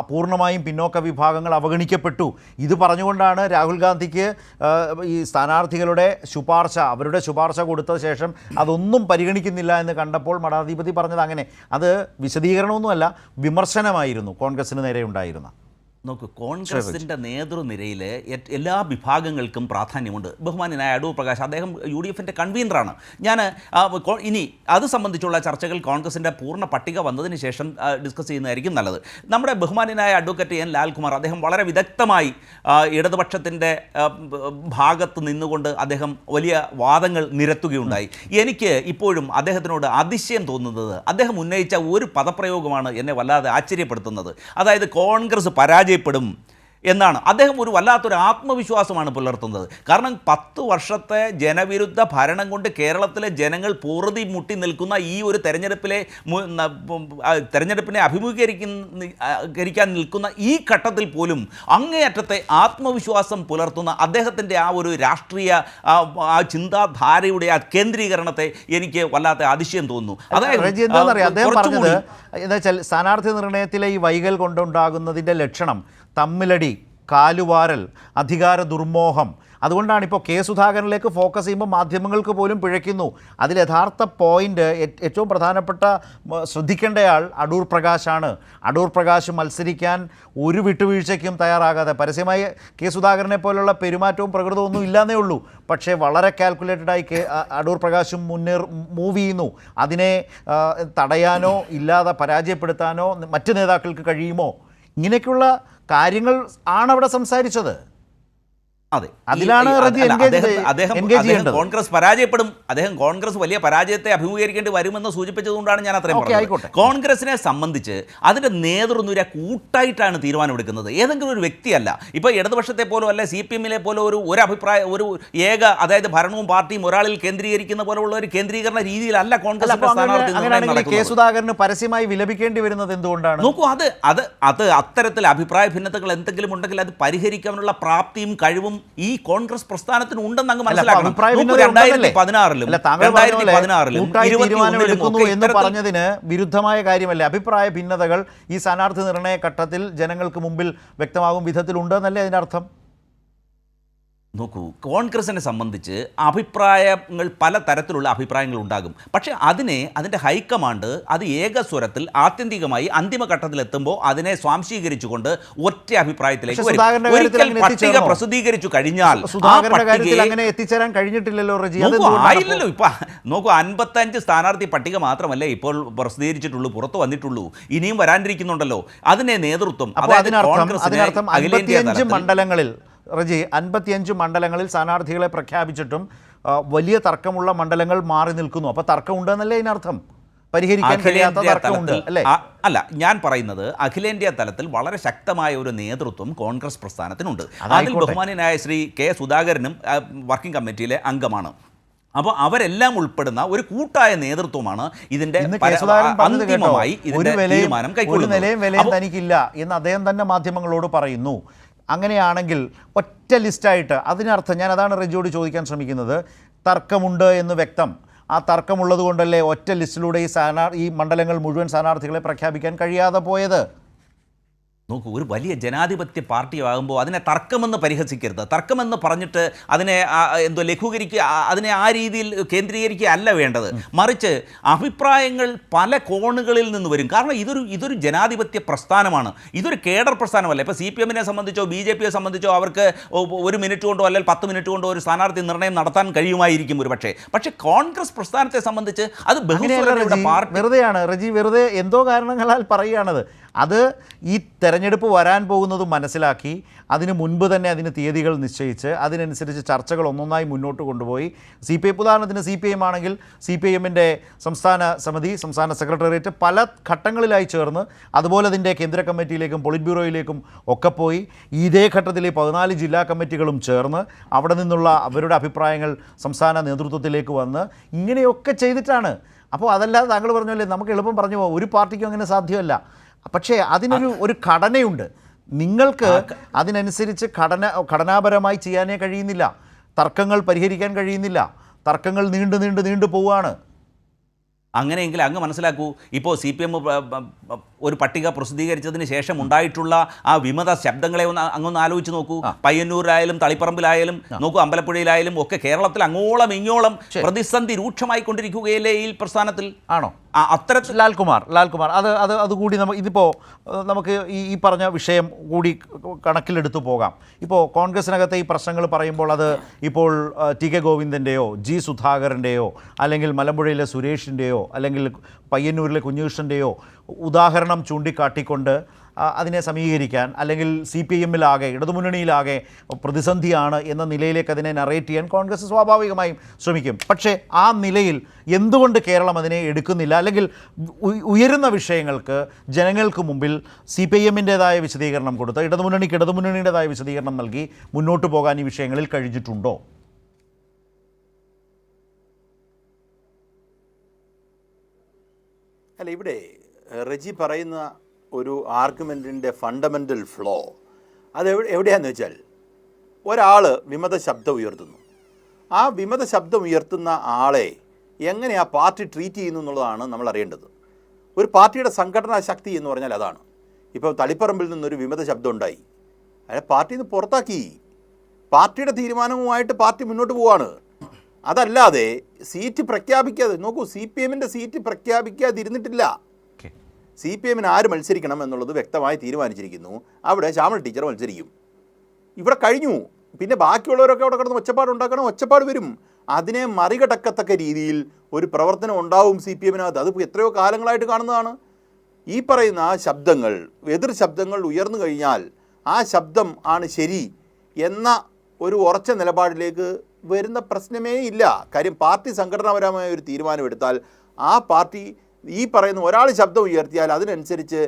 [SPEAKER 1] പൂർണ്ണമായും പിന്നോക്ക വിഭാഗങ്ങൾ അവഗണിക്കപ്പെട്ടു. ഇത് പറഞ്ഞുകൊണ്ടാണ് രാഹുൽ ഗാന്ധിക്ക് ഈ സ്ഥാനാർത്ഥികളുടെ അവരുടെ ശുപാർശ കൊടുത്ത ശേഷം അതൊന്നും പരിഗണിക്കുന്നില്ല എന്ന് കണ്ടപ്പോൾ മഠാധിപതി പറഞ്ഞത് അങ്ങനെ. അത് വിശദീകരണമൊന്നുമല്ല, വിമർശനമായിരുന്നു കോൺഗ്രസിന് നേരെ ഉണ്ടായിരുന്ന.
[SPEAKER 3] നോക്കൂ, കോൺഗ്രസിൻ്റെ നേതൃനിരയിൽ എല്ലാ വിഭാഗങ്ങൾക്കും പ്രാധാന്യമുണ്ട്. ബഹുമാന്യനായ അടൂർ പ്രകാശ്, അദ്ദേഹം UDFിൻ്റെ കൺവീനറാണ്. ഞാൻ ഇനി അത് സംബന്ധിച്ചുള്ള ചർച്ചകൾ കോൺഗ്രസിൻ്റെ പൂർണ്ണ പട്ടിക വന്നതിന് ശേഷം ഡിസ്കസ് ചെയ്യുന്നതായിരിക്കും നല്ലത്. നമ്മുടെ ബഹുമാന്യനായ അഡ്വക്കേറ്റ് N. ലാൽകുമാർ, അദ്ദേഹം വളരെ വിദഗ്ധമായി ഇടതുപക്ഷത്തിൻ്റെ ഭാഗത്ത് നിന്നുകൊണ്ട് അദ്ദേഹം വലിയ വാദങ്ങൾ നിരത്തുകയുണ്ടായി. എനിക്ക് ഇപ്പോഴും അദ്ദേഹത്തിനോട് അതിശയം തോന്നുന്നത്, അദ്ദേഹം ഉന്നയിച്ച ഒരു പദപ്രയോഗമാണ് എന്നെ വല്ലാതെ ആശ്ചര്യപ്പെടുത്തുന്നത്. അതായത് കോൺഗ്രസ് പരാജയപ്പെടും എന്നാണ്. അദ്ദേഹം ഒരു വല്ലാത്തൊരു ആത്മവിശ്വാസമാണ് പുലർത്തുന്നത്. കാരണം 10 വർഷത്തെ ജനവിരുദ്ധ ഭരണം കൊണ്ട് കേരളത്തിലെ ജനങ്ങൾ പൊറുതി മുട്ടി നിൽക്കുന്ന ഈ ഒരു തെരഞ്ഞെടുപ്പിനെ അഭിമുഖീകരിക്കാൻ നിൽക്കുന്ന ഈ ഘട്ടത്തിൽ പോലും അങ്ങേയറ്റത്തെ ആത്മവിശ്വാസം പുലർത്തുന്ന അദ്ദേഹത്തിൻ്റെ ആ ഒരു രാഷ്ട്രീയ ചിന്താധാരയുടെ ആ കേന്ദ്രീകരണത്തെ എനിക്ക് വല്ലാത്ത അതിശയം തോന്നുന്നു.
[SPEAKER 1] അതായത് സ്ഥാനാർത്ഥി നിർണയത്തിലെ ഈ വൈകൽ കൊണ്ടുണ്ടാകുന്നതിൻ്റെ ലക്ഷണം തമ്മിലടി, കാലുവാരൽ, അധികാര ദുർമോഹം. അതുകൊണ്ടാണ് ഇപ്പോൾ കെ സുധാകരനിലേക്ക് ഫോക്കസ് ചെയ്യുമ്പോൾ മാധ്യമങ്ങൾക്ക് പോലും പിഴയ്ക്കുന്നു. അതിൽ യഥാർത്ഥ പോയിൻ്റ്, ഏറ്റവും പ്രധാനപ്പെട്ട ശ്രദ്ധിക്കേണ്ടയാൾ അടൂർ പ്രകാശാണ്. അടൂർ പ്രകാശ് മത്സരിക്കാൻ ഒരു വിട്ടുവീഴ്ചയ്ക്കും തയ്യാറാകാതെ, പരസ്യമായി കെ സുധാകരനെ പോലുള്ള പെരുമാറ്റവും പ്രകൃതവും ഒന്നും ഇല്ലാന്നേ ഉള്ളൂ, പക്ഷേ വളരെ കാൽക്കുലേറ്റഡായി അടൂർ പ്രകാശും മൂവ് ചെയ്യുന്നു. അതിനെ തടയാനോ ഇല്ലാതെ പരാജയപ്പെടുത്താനോ മറ്റ് നേതാക്കൾക്ക് കഴിയുമോ? ഇങ്ങനെയൊക്കെയുള്ള കാര്യങ്ങൾ ആണ് അവിടെ സംസാരിച്ചത്.
[SPEAKER 3] അതെ,
[SPEAKER 1] അതിലാണ്
[SPEAKER 3] കോൺഗ്രസ് പരാജയപ്പെടും, അദ്ദേഹം കോൺഗ്രസ് വലിയ പരാജയത്തെ അഭിമുഖീകരിക്കേണ്ടി വരുമെന്ന് സൂചിപ്പിച്ചതുകൊണ്ടാണ് ഞാൻ അത്രയും പറഞ്ഞത്. കോൺഗ്രസിനെ സംബന്ധിച്ച് അതിൻ്റെ നേതൃനിര കൂട്ടായിട്ടാണ് തീരുമാനമെടുക്കുന്നത്, ഏതെങ്കിലും ഒരു വ്യക്തിയല്ല. ഇപ്പോൾ ഇടതുപക്ഷത്തെ പോലും അല്ല CPM-ലെ പോലെ ഒരു ഏക, അതായത് ഭരണവും പാർട്ടിയും ഒരാളിൽ കേന്ദ്രീകരിക്കുന്ന പോലെയുള്ള ഒരു കേന്ദ്രീകരണ രീതിയിലല്ല കോൺഗ്രസിന്റെ സ്ഥാനാർത്ഥി.
[SPEAKER 1] കെ സുധാകരന് പരസ്യമായി വിലപിക്കേണ്ടി വരുന്നത് എന്തുകൊണ്ടാണ്?
[SPEAKER 3] നോക്കൂ, അത് അത്തരത്തിൽ അഭിപ്രായ ഭിന്നതകൾ എന്തെങ്കിലും ഉണ്ടെങ്കിൽ അത് പരിഹരിക്കാനുള്ള പ്രാപ്തിയും കഴിവും ഈ കോൺഗ്രസ് പ്രസ്ഥാനത്തിന് ഉണ്ടെന്ന് അങ്ങ് മനസ്സിലാക്കണം. 2016-ലും
[SPEAKER 1] എന്ന് പറഞ്ഞതിന് വിരുദ്ധമായ കാര്യമല്ലേ? അഭിപ്രായ ഭിന്നതകൾ ഈ സ്ഥാനാർത്ഥി നിർണയ ഘട്ടത്തിൽ ജനങ്ങൾക്ക് മുമ്പിൽ വ്യക്തമാകും വിധത്തിൽ ഉണ്ടെന്നല്ലേ അതിനർത്ഥം?
[SPEAKER 3] നോക്കൂ, കോൺഗ്രസിനെ സംബന്ധിച്ച് അഭിപ്രായങ്ങൾ പല തരത്തിലുള്ള അഭിപ്രായങ്ങൾ ഉണ്ടാകും. പക്ഷേ അതിൻ്റെ ഹൈക്കമാൻഡ് അത് ഏകസ്വരത്തിൽ ആത്യന്തികമായി അന്തിമഘട്ടത്തിലെത്തുമ്പോൾ അതിനെ സ്വാംശീകരിച്ചുകൊണ്ട് ഒറ്റ അഭിപ്രായത്തിലേക്ക് വരും. ഒരിക്കൽ പട്ടിക പ്രസിദ്ധീകരിച്ചു കഴിഞ്ഞാൽ
[SPEAKER 1] അങ്ങനെ എത്തിച്ചേരാൻ കഴിഞ്ഞിട്ടില്ലല്ലോ റജി.
[SPEAKER 3] ആയില്ലല്ലോ. ഇപ്പൊ നോക്കൂ, 55 സ്ഥാനാർത്ഥി പട്ടിക മാത്രമല്ലേ ഇപ്പോൾ പ്രസിദ്ധീകരിച്ചിട്ടുള്ളൂ, പുറത്തു വന്നിട്ടുള്ളൂ. ഇനിയും വരാനിരിക്കുന്നുണ്ടല്ലോ. അതിനെ നേതൃത്വം
[SPEAKER 1] അതിനർത്ഥം 55 മണ്ഡലങ്ങളിൽ റജി 55 മണ്ഡലങ്ങളിൽ സ്ഥാനാർത്ഥികളെ പ്രഖ്യാപിച്ചിട്ടും വലിയ തർക്കമുള്ള മണ്ഡലങ്ങൾ മാറി നിൽക്കുന്നു. അപ്പോൾ തർക്കമുണ്ടെന്നല്ലേ ഇതിനർത്ഥം? പരിഹരിക്കാൻ കഴിയാത്ത തർക്കമുണ്ട് അല്ലേ?
[SPEAKER 3] അല്ല, ഞാൻ പറയുന്നത് അഖിലേന്ത്യാ തലത്തിൽ വളരെ ശക്തമായ ഒരു നേതൃത്വം കോൺഗ്രസ് പ്രസ്ഥാനത്തിനുണ്ട്. അതിൽ ബഹുമാന്യനായ ശ്രീ കെ സുധാകരനും വർക്കിംഗ് കമ്മിറ്റിയിലെ അംഗമാണ്. അപ്പോൾ അവരെല്ലാം ഉൾപ്പെടുന്ന ഒരു കൂട്ടായ നേതൃത്വമാണ് ഇതിന്റെ അന്തിമമായി തീരുമാനം കൈക്കൊള്ളുന്നത്.
[SPEAKER 1] തനിക്കില്ല എന്ന് അദ്ദേഹം തന്നെ മാധ്യമങ്ങളോട് പറയുന്നു. അങ്ങനെയാണെങ്കിൽ ഒറ്റ ലിസ്റ്റായിട്ട്, അതിനർത്ഥം ഞാൻ അതാണ് റജിയോട് ചോദിക്കാൻ ശ്രമിക്കുന്നത്, തർക്കമുണ്ട് എന്ന് വ്യക്തം. ആ തർക്കമുള്ളത് കൊണ്ടല്ലേ ഒറ്റ ലിസ്റ്റിലൂടെ ഈ മണ്ഡലങ്ങൾ മുഴുവൻ സ്ഥാനാർത്ഥികളെ പ്രഖ്യാപിക്കാൻ കഴിയാതെ പോയത്?
[SPEAKER 3] നോക്കൂ, ഒരു വലിയ ജനാധിപത്യ പാർട്ടിയാകുമ്പോൾ അതിനെ തർക്കമെന്ന് പരിഹസിക്കരുത്. തർക്കമെന്ന് പറഞ്ഞിട്ട് അതിനെ ലഘൂകരിക്കുക, അതിനെ ആ രീതിയിൽ കേന്ദ്രീകരിക്കുക അല്ല വേണ്ടത്. മറിച്ച് അഭിപ്രായങ്ങൾ പല കോണുകളിൽ നിന്ന് വരും. കാരണം ഇതൊരു ജനാധിപത്യ പ്രസ്ഥാനമാണ്, ഇതൊരു കേഡർ പ്രസ്ഥാനമല്ല. ഇപ്പോൾ CPM-നെ സംബന്ധിച്ചോ BJP-യെ സംബന്ധിച്ചോ അവർക്ക് 1 മിനിറ്റ് കൊണ്ടോ അല്ലെങ്കിൽ 10 മിനിറ്റ് കൊണ്ടോ ഒരു സ്ഥാനാർത്ഥി നിർണ്ണയം നടത്താൻ കഴിയുമായിരിക്കും ഒരു പക്ഷേ കോൺഗ്രസ് പ്രസ്ഥാനത്തെ സംബന്ധിച്ച് അത് ബഹുസ്വരതയുടെ പാർട്ടി
[SPEAKER 1] വെറുതെയാണ് റജി, വെറുതെ എന്തോ കാരണങ്ങളാൽ പറയുകയാണത്. അത് ഈ തെരഞ്ഞെടുപ്പ് വരാൻ പോകുന്നത് മനസ്സിലാക്കി അതിന് മുൻപ് തന്നെ അതിന് തീയതികൾ നിശ്ചയിച്ച് അതിനനുസരിച്ച് ചർച്ചകൾ ഒന്നൊന്നായി മുന്നോട്ട് കൊണ്ടുപോയി ഉദാഹരണത്തിന് CPM ആണെങ്കിൽ CPM-ൻ്റെ സംസ്ഥാന സമിതി, സംസ്ഥാന സെക്രട്ടേറിയറ്റ് പല ഘട്ടങ്ങളിലായി ചേർന്ന് അതുപോലെ അതിൻ്റെ കേന്ദ്ര കമ്മിറ്റിയിലേക്കും പൊളിറ്റ് ബ്യൂറോയിലേക്കും ഒക്കെ പോയി ഇതേ ഘട്ടത്തിൽ 14 ജില്ലാ കമ്മിറ്റികളും ചേർന്ന് അവിടെ നിന്നുള്ള അവരുടെ അഭിപ്രായങ്ങൾ സംസ്ഥാന നേതൃത്വത്തിലേക്ക് വന്ന് ഇങ്ങനെയൊക്കെ ചെയ്തിട്ടാണ്. അപ്പോൾ അതല്ലാതെ താങ്കൾ പറഞ്ഞല്ലേ നമുക്ക് എളുപ്പം പറഞ്ഞു പോകും, ഒരു പാർട്ടിക്കും അങ്ങനെ സാധ്യമല്ല. പക്ഷേ അതിനൊരു ഘടനയുണ്ട്. നിങ്ങൾക്ക് അതിനനുസരിച്ച് ഘടനാപരമായി ചെയ്യാനേ കഴിയുന്നില്ല. തർക്കങ്ങൾ പരിഹരിക്കാൻ കഴിയുന്നില്ല. തർക്കങ്ങൾ നീണ്ടു പോവുകയാണ്.
[SPEAKER 3] അങ്ങനെയെങ്കിൽ അങ്ങ് മനസ്സിലാക്കൂ, ഇപ്പോൾ CPM ഒരു പട്ടിക പ്രസിദ്ധീകരിച്ചതിന് ശേഷം ഉണ്ടായിട്ടുള്ള ആ വിമത ശബ്ദങ്ങളെ അങ്ങൊന്ന് ആലോചിച്ച് നോക്കൂ. പയ്യന്നൂരിലായാലും തളിപ്പറമ്പിലായാലും നോക്കൂ, അമ്പലപ്പുഴയിലായാലും ഒക്കെ കേരളത്തിൽ അങ്ങോളം ഇങ്ങോളം പ്രതിസന്ധി രൂക്ഷമായിക്കൊണ്ടിരിക്കുകയല്ലേ ഈ പ്രസ്ഥാനത്തിൽ?
[SPEAKER 1] ആണോ?
[SPEAKER 3] അത്തരത്തിൽ
[SPEAKER 1] ലാൽകുമാർ അതുകൂടി ഇതിപ്പോൾ നമുക്ക് ഈ പറഞ്ഞ വിഷയം കൂടി കണക്കിലെടുത്തു പോകാം. ഇപ്പോൾ കോൺഗ്രസിനകത്തെ ഈ പ്രശ്നങ്ങൾ പറയുമ്പോൾ അത് ഇപ്പോൾ TK ഗോവിന്ദൻ്റെയോ G സുധാകരൻ്റെയോ അല്ലെങ്കിൽ മലമ്പുഴയിലെ സുരേഷിൻ്റെയോ അല്ലെങ്കിൽ പയ്യന്നൂരിലെ കുഞ്ഞുകൃഷ്ണൻ്റെയോ ഉദാഹരണം ചൂണ്ടിക്കാട്ടിക്കൊണ്ട് അതിനെ സമീകരിക്കാൻ അല്ലെങ്കിൽ CPM-ലാകെ ഇടതുമുന്നണിയിലാകെ പ്രതിസന്ധിയാണ് എന്ന നിലയിലേക്ക് അതിനെ നറേറ്റ് ചെയ്യാൻ കോൺഗ്രസ് സ്വാഭാവികമായും ശ്രമിക്കും. പക്ഷേ ആ നിലയിൽ എന്തുകൊണ്ട് കേരളം അതിനെ എടുക്കുന്നില്ല? അല്ലെങ്കിൽ ഉയരുന്ന വിഷയങ്ങൾക്ക് ജനങ്ങൾക്ക് മുമ്പിൽ CPM-ൻ്റേതായ വിശദീകരണം കൊടുത്ത് ഇടതുമുന്നണിയുടേതായ വിശദീകരണം നൽകി മുന്നോട്ട് പോകാൻ ഈ വിഷയങ്ങളിൽ കഴിഞ്ഞിട്ടുണ്ടോ?
[SPEAKER 5] അല്ല, ഇവിടെ റജി പറയുന്ന ഒരു ആർഗ്യുമെൻറ്റിൻ്റെ ഫണ്ടമെൻ്റൽ ഫ്ലോ അത് എവിടെയാണെന്ന് വെച്ചാൽ, ഒരാൾ വിമത ശബ്ദം ഉയർത്തുന്നു. ആ വിമത ശബ്ദം ഉയർത്തുന്ന ആളെ എങ്ങനെ ആ പാർട്ടി ട്രീറ്റ് ചെയ്യുന്നു എന്നുള്ളതാണ് നമ്മൾ അറിയേണ്ടത്. ഒരു പാർട്ടിയുടെ സംഘടനാ ശക്തി എന്ന് പറഞ്ഞാൽ അതാണ്. ഇപ്പോൾ തളിപ്പറമ്പിൽ നിന്നൊരു വിമത ശബ്ദം ഉണ്ടായി, അയാളെ പാർട്ടിയിൽ നിന്ന് പുറത്താക്കി. പാർട്ടിയുടെ തീരുമാനവുമായിട്ട് പാർട്ടി മുന്നോട്ട് പോവുകയാണ്. അതല്ലാതെ സീറ്റ് പ്രഖ്യാപിക്കാതെ നോക്കൂ, CPM-ൻ്റെ സീറ്റ് പ്രഖ്യാപിക്കാതിരുന്നിട്ടില്ല. CPM-ന് ആര് മത്സരിക്കണം എന്നുള്ളത് വ്യക്തമായി തീരുമാനിച്ചിരിക്കുന്നു. അവിടെ ശ്യാമൾ ടീച്ചർ മത്സരിക്കും. ഇവിടെ കഴിഞ്ഞു. പിന്നെ ബാക്കിയുള്ളവരൊക്കെ അവിടെ കിടന്ന് ഒച്ചപ്പാട് വരും. അതിനെ മറികടക്കത്തക്ക രീതിയിൽ ഒരു പ്രവർത്തനം ഉണ്ടാവും CPM-നകത്ത്. അത് എത്രയോ കാലങ്ങളായിട്ട് കാണുന്നതാണ്. ഈ പറയുന്ന ശബ്ദങ്ങൾ, എതിർ ശബ്ദങ്ങൾ ഉയർന്നു കഴിഞ്ഞാൽ ആ ശബ്ദം ആണ് ശരി എന്ന ഒരു ഉറച്ച നിലപാടിലേക്ക് വരുന്ന പ്രശ്നമേ ഇല്ല. കാര്യം പാർട്ടി സംഘടനാപരമായ ഒരു തീരുമാനമെടുത്താൽ ആ പാർട്ടി ഈ പറയുന്ന ഒരാൾ ശബ്ദം ഉയർത്തിയാൽ അതിനനുസരിച്ച്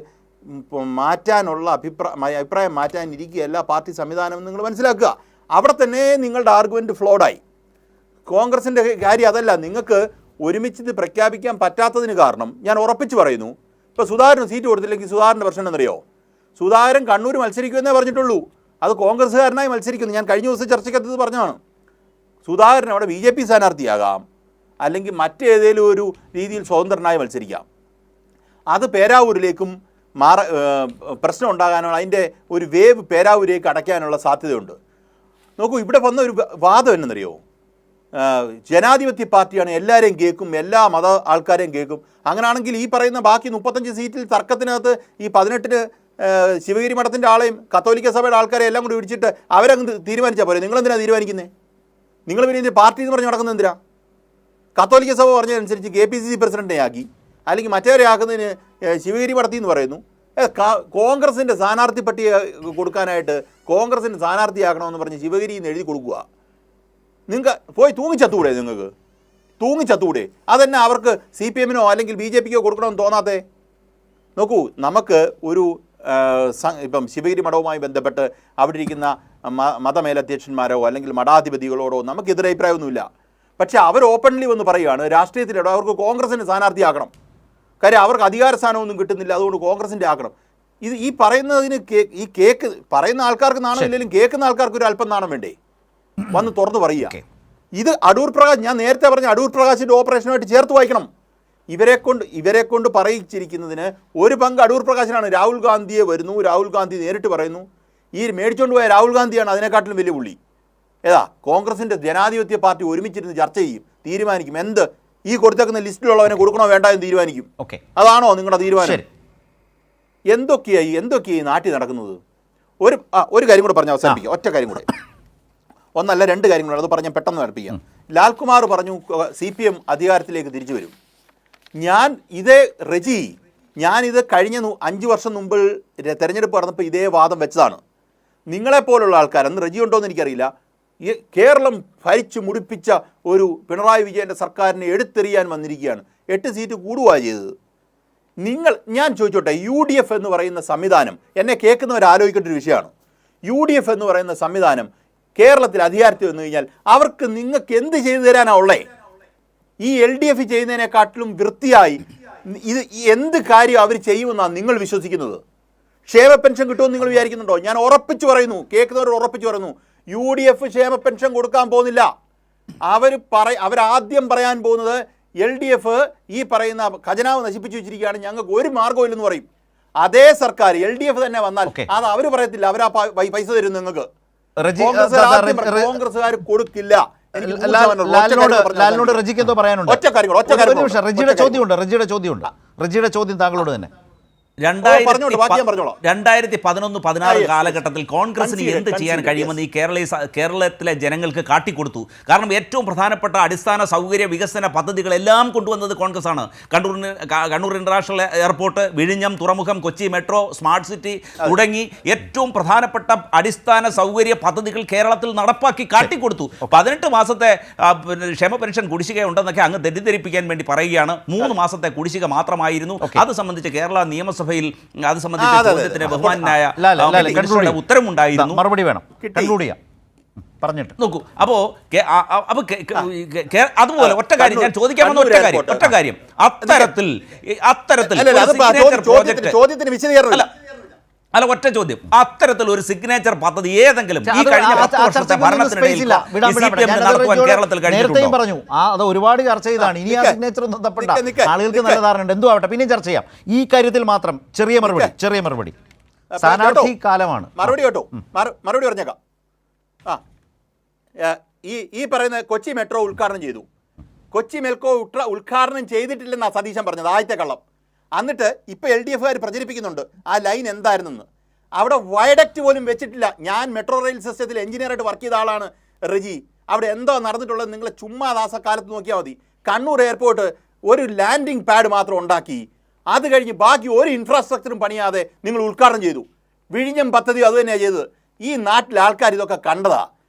[SPEAKER 5] മാറ്റാനുള്ള അഭിപ്രായം മാറ്റാനിരിക്കുകയല്ല പാർട്ടി സംവിധാനം എന്ന് നിങ്ങൾ മനസ്സിലാക്കുക. അവിടെ തന്നെ നിങ്ങളുടെ ആർഗ്യുമെൻറ്റ് ഫ്ലോഡായി. കോൺഗ്രസിൻ്റെ കാര്യം അതല്ല. നിങ്ങൾക്ക് ഒരുമിച്ച് ഇത് പ്രഖ്യാപിക്കാൻ പറ്റാത്തതിന് കാരണം ഞാൻ ഉറപ്പിച്ച് പറയുന്നു, ഇപ്പോൾ സുധാകരന് സീറ്റ് കൊടുത്തില്ലെങ്കിൽ സുധാകരൻ്റെ പ്രശ്നം എന്നറിയോ? സുധാകരൻ കണ്ണൂർ മത്സരിക്കുമെന്നേ പറഞ്ഞിട്ടുള്ളൂ. അത് കോൺഗ്രസ്സുകാരനായി മത്സരിക്കുന്നു. ഞാൻ കഴിഞ്ഞ ദിവസം ചർച്ചയ്ക്കകത്ത് പറഞ്ഞതാണ്. സുധാകരൻ അവിടെ BJP സ്ഥാനാർത്ഥിയാകാം, അല്ലെങ്കിൽ മറ്റേതെങ്കിലും ഒരു രീതിയിൽ സ്വതന്ത്രനായി മത്സരിക്കാം. അത് പേരാവൂരിലേക്കും പ്രശ്നം ഉണ്ടാകാനുള്ള അതിൻ്റെ ഒരു വേവ് പേരാവൂരിലേക്ക് അടയ്ക്കാനുള്ള സാധ്യതയുണ്ട്. നോക്കൂ, ഇവിടെ വന്ന ഒരു വാദം എന്നറിയോ, ജനാധിപത്യ പാർട്ടിയാണ്, എല്ലാവരെയും കേൾക്കും, എല്ലാ മത ആൾക്കാരെയും കേൾക്കും. അങ്ങനെയാണെങ്കിൽ ഈ പറയുന്ന ബാക്കി 35 സീറ്റിൽ തർക്കത്തിനകത്ത് ഈ 18 ശിവഗിരി മഠത്തിൻ്റെ ആളെയും കത്തോലിക്ക സഭയുടെ ആൾക്കാരെ എല്ലാം കൂടി വിടിച്ചിട്ട് അവരങ്ങ് തീരുമാനിച്ചാൽ പോരെ? നിങ്ങളെന്തിനാണ് തീരുമാനിക്കുന്നത്? നിങ്ങൾ പിന്നെ പാർട്ടി എന്ന് പറഞ്ഞ് നടക്കുന്നത് എന്തിനാ? കത്തോലിക്ക സഭ പറഞ്ഞതനുസരിച്ച് KPCC പ്രസിഡന്റിനെ ആക്കി, അല്ലെങ്കിൽ മറ്റവരെ ആക്കുന്നതിന് ശിവഗിരി മഠത്തി എന്ന് പറയുന്നു. കോൺഗ്രസിൻ്റെ സ്ഥാനാർത്ഥി പട്ടിക കൊടുക്കാനായിട്ട് കോൺഗ്രസിൻ്റെ സ്ഥാനാർത്ഥിയാക്കണമെന്ന് പറഞ്ഞ് ശിവഗിരിയിൽ നിന്ന് എഴുതി കൊടുക്കുക. നിങ്ങൾക്ക് പോയി തൂങ്ങിച്ചത്തൂടെ? നിങ്ങൾക്ക് തൂങ്ങിച്ചത്തൂടെ? അതന്നെ അവർക്ക് CPM-നോ അല്ലെങ്കിൽ BJP-ക്കോ കൊടുക്കണമെന്ന് തോന്നാത്തേ? നോക്കൂ, നമുക്ക് ഒരു ഇപ്പം ശിവഗിരി മഠവുമായി ബന്ധപ്പെട്ട് അവിടെ ഇരിക്കുന്ന മതമേലധ്യക്ഷന്മാരോ അല്ലെങ്കിൽ മഠാധിപതികളോടോ നമുക്ക് എതിരഭിപ്രായമൊന്നുമില്ല. പക്ഷേ അവർ ഓപ്പൺലി വന്ന് പറയുകയാണ്, രാഷ്ട്രീയത്തിലൂടെ അവർക്ക് കോൺഗ്രസിൻ്റെ സ്ഥാനാർത്ഥിയാക്കണം, കാര്യം അവർക്ക് അധികാര സ്ഥാനമൊന്നും കിട്ടുന്നില്ല, അതുകൊണ്ട് കോൺഗ്രസിൻ്റെ ആക്കണം. ഈ പറയുന്നതിന് ഈ കേക്ക് പറയുന്ന ആൾക്കാർക്ക് നാണമില്ലെങ്കിലും കേൾക്കുന്ന ആൾക്കാർക്ക് ഒരു അല്പം നാണം വേണ്ടേ? വന്ന് തുറന്നു പറയുക. ഇത് അടൂർ പ്രകാശ്, ഞാൻ നേരത്തെ പറഞ്ഞ അടൂർ പ്രകാശിൻ്റെ ഓപ്പറേഷനുമായിട്ട് ചേർത്ത് വായിക്കണം. ഇവരെ കൊണ്ട് പറയിച്ചിരിക്കുന്നതിന് ഒരു പങ്ക് അടൂർ പ്രകാശിനാണ്. രാഹുൽ ഗാന്ധിയെ വരുന്നു, രാഹുൽ ഗാന്ധി നേരിട്ട് പറയുന്നു. ഈ മേടിച്ചുകൊണ്ട് പോയ രാഹുൽ ഗാന്ധിയാണ് അതിനെക്കാട്ടിലും വലിയ പുള്ളി. കോൺഗ്രസിൻ്റെ ജനാധിപത്യ പാർട്ടി ഒരുമിച്ചിരുന്ന് ചർച്ച ചെയ്യും, തീരുമാനിക്കും എന്ത് ഈ കൊടുത്തേക്കുന്ന ലിസ്റ്റിലുള്ളവനെ കൊടുക്കണോ വേണ്ട എന്ന് തീരുമാനിക്കും. അതാണോ നിങ്ങളുടെ തീരുമാനം? എന്തൊക്കെയായി നാട്ടിൽ നടക്കുന്നത്? ഒരു കാര്യം കൂടെ പറഞ്ഞ് അവസാനിപ്പിക്കാം, ഒറ്റ കാര്യം കൂടെ, ഒന്നല്ല 2 കാര്യങ്ങളുണ്ട്, അത് പറഞ്ഞാൽ പെട്ടെന്ന് നടപ്പിക്കാം. ലാൽകുമാർ പറഞ്ഞു CPM അധികാരത്തിലേക്ക് തിരിച്ചു വരും. ഞാനിത് കഴിഞ്ഞ 5 വർഷം മുമ്പ് തെരഞ്ഞെടുപ്പ് നടന്നപ്പോൾ ഇതേ വാദം വെച്ചതാണ്. നിങ്ങളെപ്പോലുള്ള ആൾക്കാർ, അന്ന് റെജി ഉണ്ടോയെന്ന് എനിക്കറിയില്ല, ഈ കേരളം ഭരിച്ചു മുടിപ്പിച്ച ഒരു പിണറായി വിജയൻ്റെ സർക്കാരിനെ എടുത്തെറിയാൻ വന്നിരിക്കുകയാണ്. 8 സീറ്റ് കൂടുകയാണ് ചെയ്തത്. ഞാൻ ചോദിച്ചോട്ടെ, UDF എന്ന് പറയുന്ന സംവിധാനം, എന്നെ കേൾക്കുന്നവർ ആലോചിക്കേണ്ട ഒരു വിഷയമാണ്. UDF എന്ന് പറയുന്ന സംവിധാനം കേരളത്തിൽ അധികാരത്തിൽ വന്നു കഴിഞ്ഞാൽ അവർക്ക് നിങ്ങൾക്ക് എന്ത് ചെയ്തു തരാനാണ് ഉള്ളേ? ഈ LDF ചെയ്യുന്നതിനെക്കാട്ടിലും വൃത്തിയായി ഇത് എന്ത് കാര്യം അവർ ചെയ്യുമെന്നാണ് നിങ്ങൾ വിശ്വസിക്കുന്നത്? ക്ഷേമ പെൻഷൻ കിട്ടുമെന്ന് നിങ്ങൾ വിചാരിക്കുന്നുണ്ടോ? ഞാൻ ഉറപ്പിച്ചു പറയുന്നു, കേൾക്കുന്നവർ ഉറപ്പിച്ചു പറയുന്നു, UDF ക്ഷേമ പെൻഷൻ കൊടുക്കാൻ പോകുന്നില്ല. അവരാദ്യം പറയാൻ പോകുന്നത് LDF ഈ പറയുന്ന ഖജനാവ് നശിപ്പിച്ചു വെച്ചിരിക്കുകയാണ്, ഞങ്ങൾക്ക് ഒരു മാർഗ്ഗമില്ലെന്ന് പറയും. അതേ സർക്കാർ LDF തന്നെ വന്നാൽ അത് അവർ പറയത്തില്ല, അവരാ പൈസ തരും നിങ്ങൾക്ക്. കോൺഗ്രസ്സുകാർ കൊടുക്കില്ല.
[SPEAKER 1] ലാലിനോട് റജിക്ക് എന്തോ പറയാനുണ്ട്? റജിയുടെ ചോദ്യം താങ്കളോട് തന്നെ.
[SPEAKER 3] 2011-16 കാലഘട്ടത്തിൽ കോൺഗ്രസിന് എന്ത് ചെയ്യാൻ കഴിയുമെന്ന് ഈ കേരളത്തിലെ ജനങ്ങൾക്ക് കാട്ടിക്കൊടുത്തു. കാരണം ഏറ്റവും പ്രധാനപ്പെട്ട അടിസ്ഥാന സൗകര്യ വികസന പദ്ധതികളെല്ലാം കൊണ്ടുവന്നത് കോൺഗ്രസ് ആണ്. കണ്ണൂർ ഇന്റർനാഷണൽ എയർപോർട്ട്, വിഴിഞ്ഞം തുറമുഖം, കൊച്ചി മെട്രോ, സ്മാർട്ട് സിറ്റി തുടങ്ങി ഏറ്റവും പ്രധാനപ്പെട്ട അടിസ്ഥാന സൗകര്യ പദ്ധതികൾ കേരളത്തിൽ നടപ്പാക്കി കാട്ടിക്കൊടുത്തു. 18 മാസത്തെ ക്ഷേമ പെൻഷൻ കുടിശ്ശിക ഉണ്ടെന്നൊക്കെ അങ്ങ് തെറ്റിദ്ധരിപ്പിക്കാൻ വേണ്ടി പറയുകയാണ്. 3 മാസത്തെ കുടിശ്ശിക മാത്രമായിരുന്നു. അത് സംബന്ധിച്ച് കേരള നിയമസഭയിൽ അത് സംബന്ധിച്ച് ചോദ്യത്തിന് ബഹുമാനായ ഉത്തരമുണ്ടായിരുന്നു.
[SPEAKER 1] മറുപടി വേണം, പറഞ്ഞിട്ട്
[SPEAKER 3] നോക്കൂ. അപ്പോൾ അതുപോലെ ഒറ്റ കാര്യം ഞാൻ ചോദിക്കാമെന്ന ഒറ്റ കാര്യം അത്തരത്തിൽ അല്ല ഒറ്റ ചോദ്യം, അത്തരത്തിൽ ഒരു സിഗ്നേച്ചർ പദ്ധതി ഏതെങ്കിലും ഈ കഴിഞ്ഞ 10 വർഷത്തെ ഭരണത്തിനിടയിൽ കേരളത്തിൽ
[SPEAKER 1] നേരത്തെയും പറഞ്ഞു, അത് ഒരുപാട് ചർച്ച ചെയ്താണ്. ഇനി ആ സിഗ്നേച്ചർ ഒന്നും തപ്പണ്ട, ആളുകൾക്ക് നല്ല ധാരണ. എന്തോ ആവട്ടെ, പിന്നെയും ചർച്ച ചെയ്യാം. ഈ കാര്യത്തിൽ മാത്രം ചെറിയ മറുപടി. സ്ഥാനാർത്ഥി കാലമാണ്.
[SPEAKER 5] മറുപടി പറഞ്ഞേക്കാം. ഈ പറയുന്ന കൊച്ചി മെട്രോ ഉദ്ഘാടനം ചെയ്തു. കൊച്ചി മെട്രോ ഉദ്ഘാടനം ചെയ്തിട്ടില്ലെന്നാ സതീശൻ പറഞ്ഞത്, ആദ്യത്തെ കള്ളം. എന്നിട്ട് ഇപ്പോൾ LDF-കാർ പ്രചരിപ്പിക്കുന്നുണ്ട് ആ ലൈൻ എന്തായിരുന്നെന്ന്. അവിടെ വയഡക്റ്റ് പോലും വെച്ചിട്ടില്ല. ഞാൻ മെട്രോ റെയിൽ സിസ്റ്റത്തിൽ എഞ്ചിനീയറായിട്ട് വർക്ക് ചെയ്ത ആളാണ് റെജി. അവിടെ എന്തോ നടന്നിട്ടുള്ളത് നിങ്ങൾ ചുമ്മാ ദാസക്കാലത്ത് നോക്കിയാൽ മതി. കണ്ണൂർ എയർപോർട്ട് ഒരു ലാൻഡിംഗ് പാഡ് മാത്രം ഉണ്ടാക്കി, അത് കഴിഞ്ഞ് ബാക്കി ഒരു ഇൻഫ്രാസ്ട്രക്ചറും പണിയാതെ നിങ്ങൾ ഉദ്ഘാടനം ചെയ്തു. വിഴിഞ്ഞം പദ്ധതി അതുതന്നെയാണ് ചെയ്തത്. ഈ നാട്ടിലെ ആൾക്കാർ ഇതൊക്കെ കണ്ടതാ.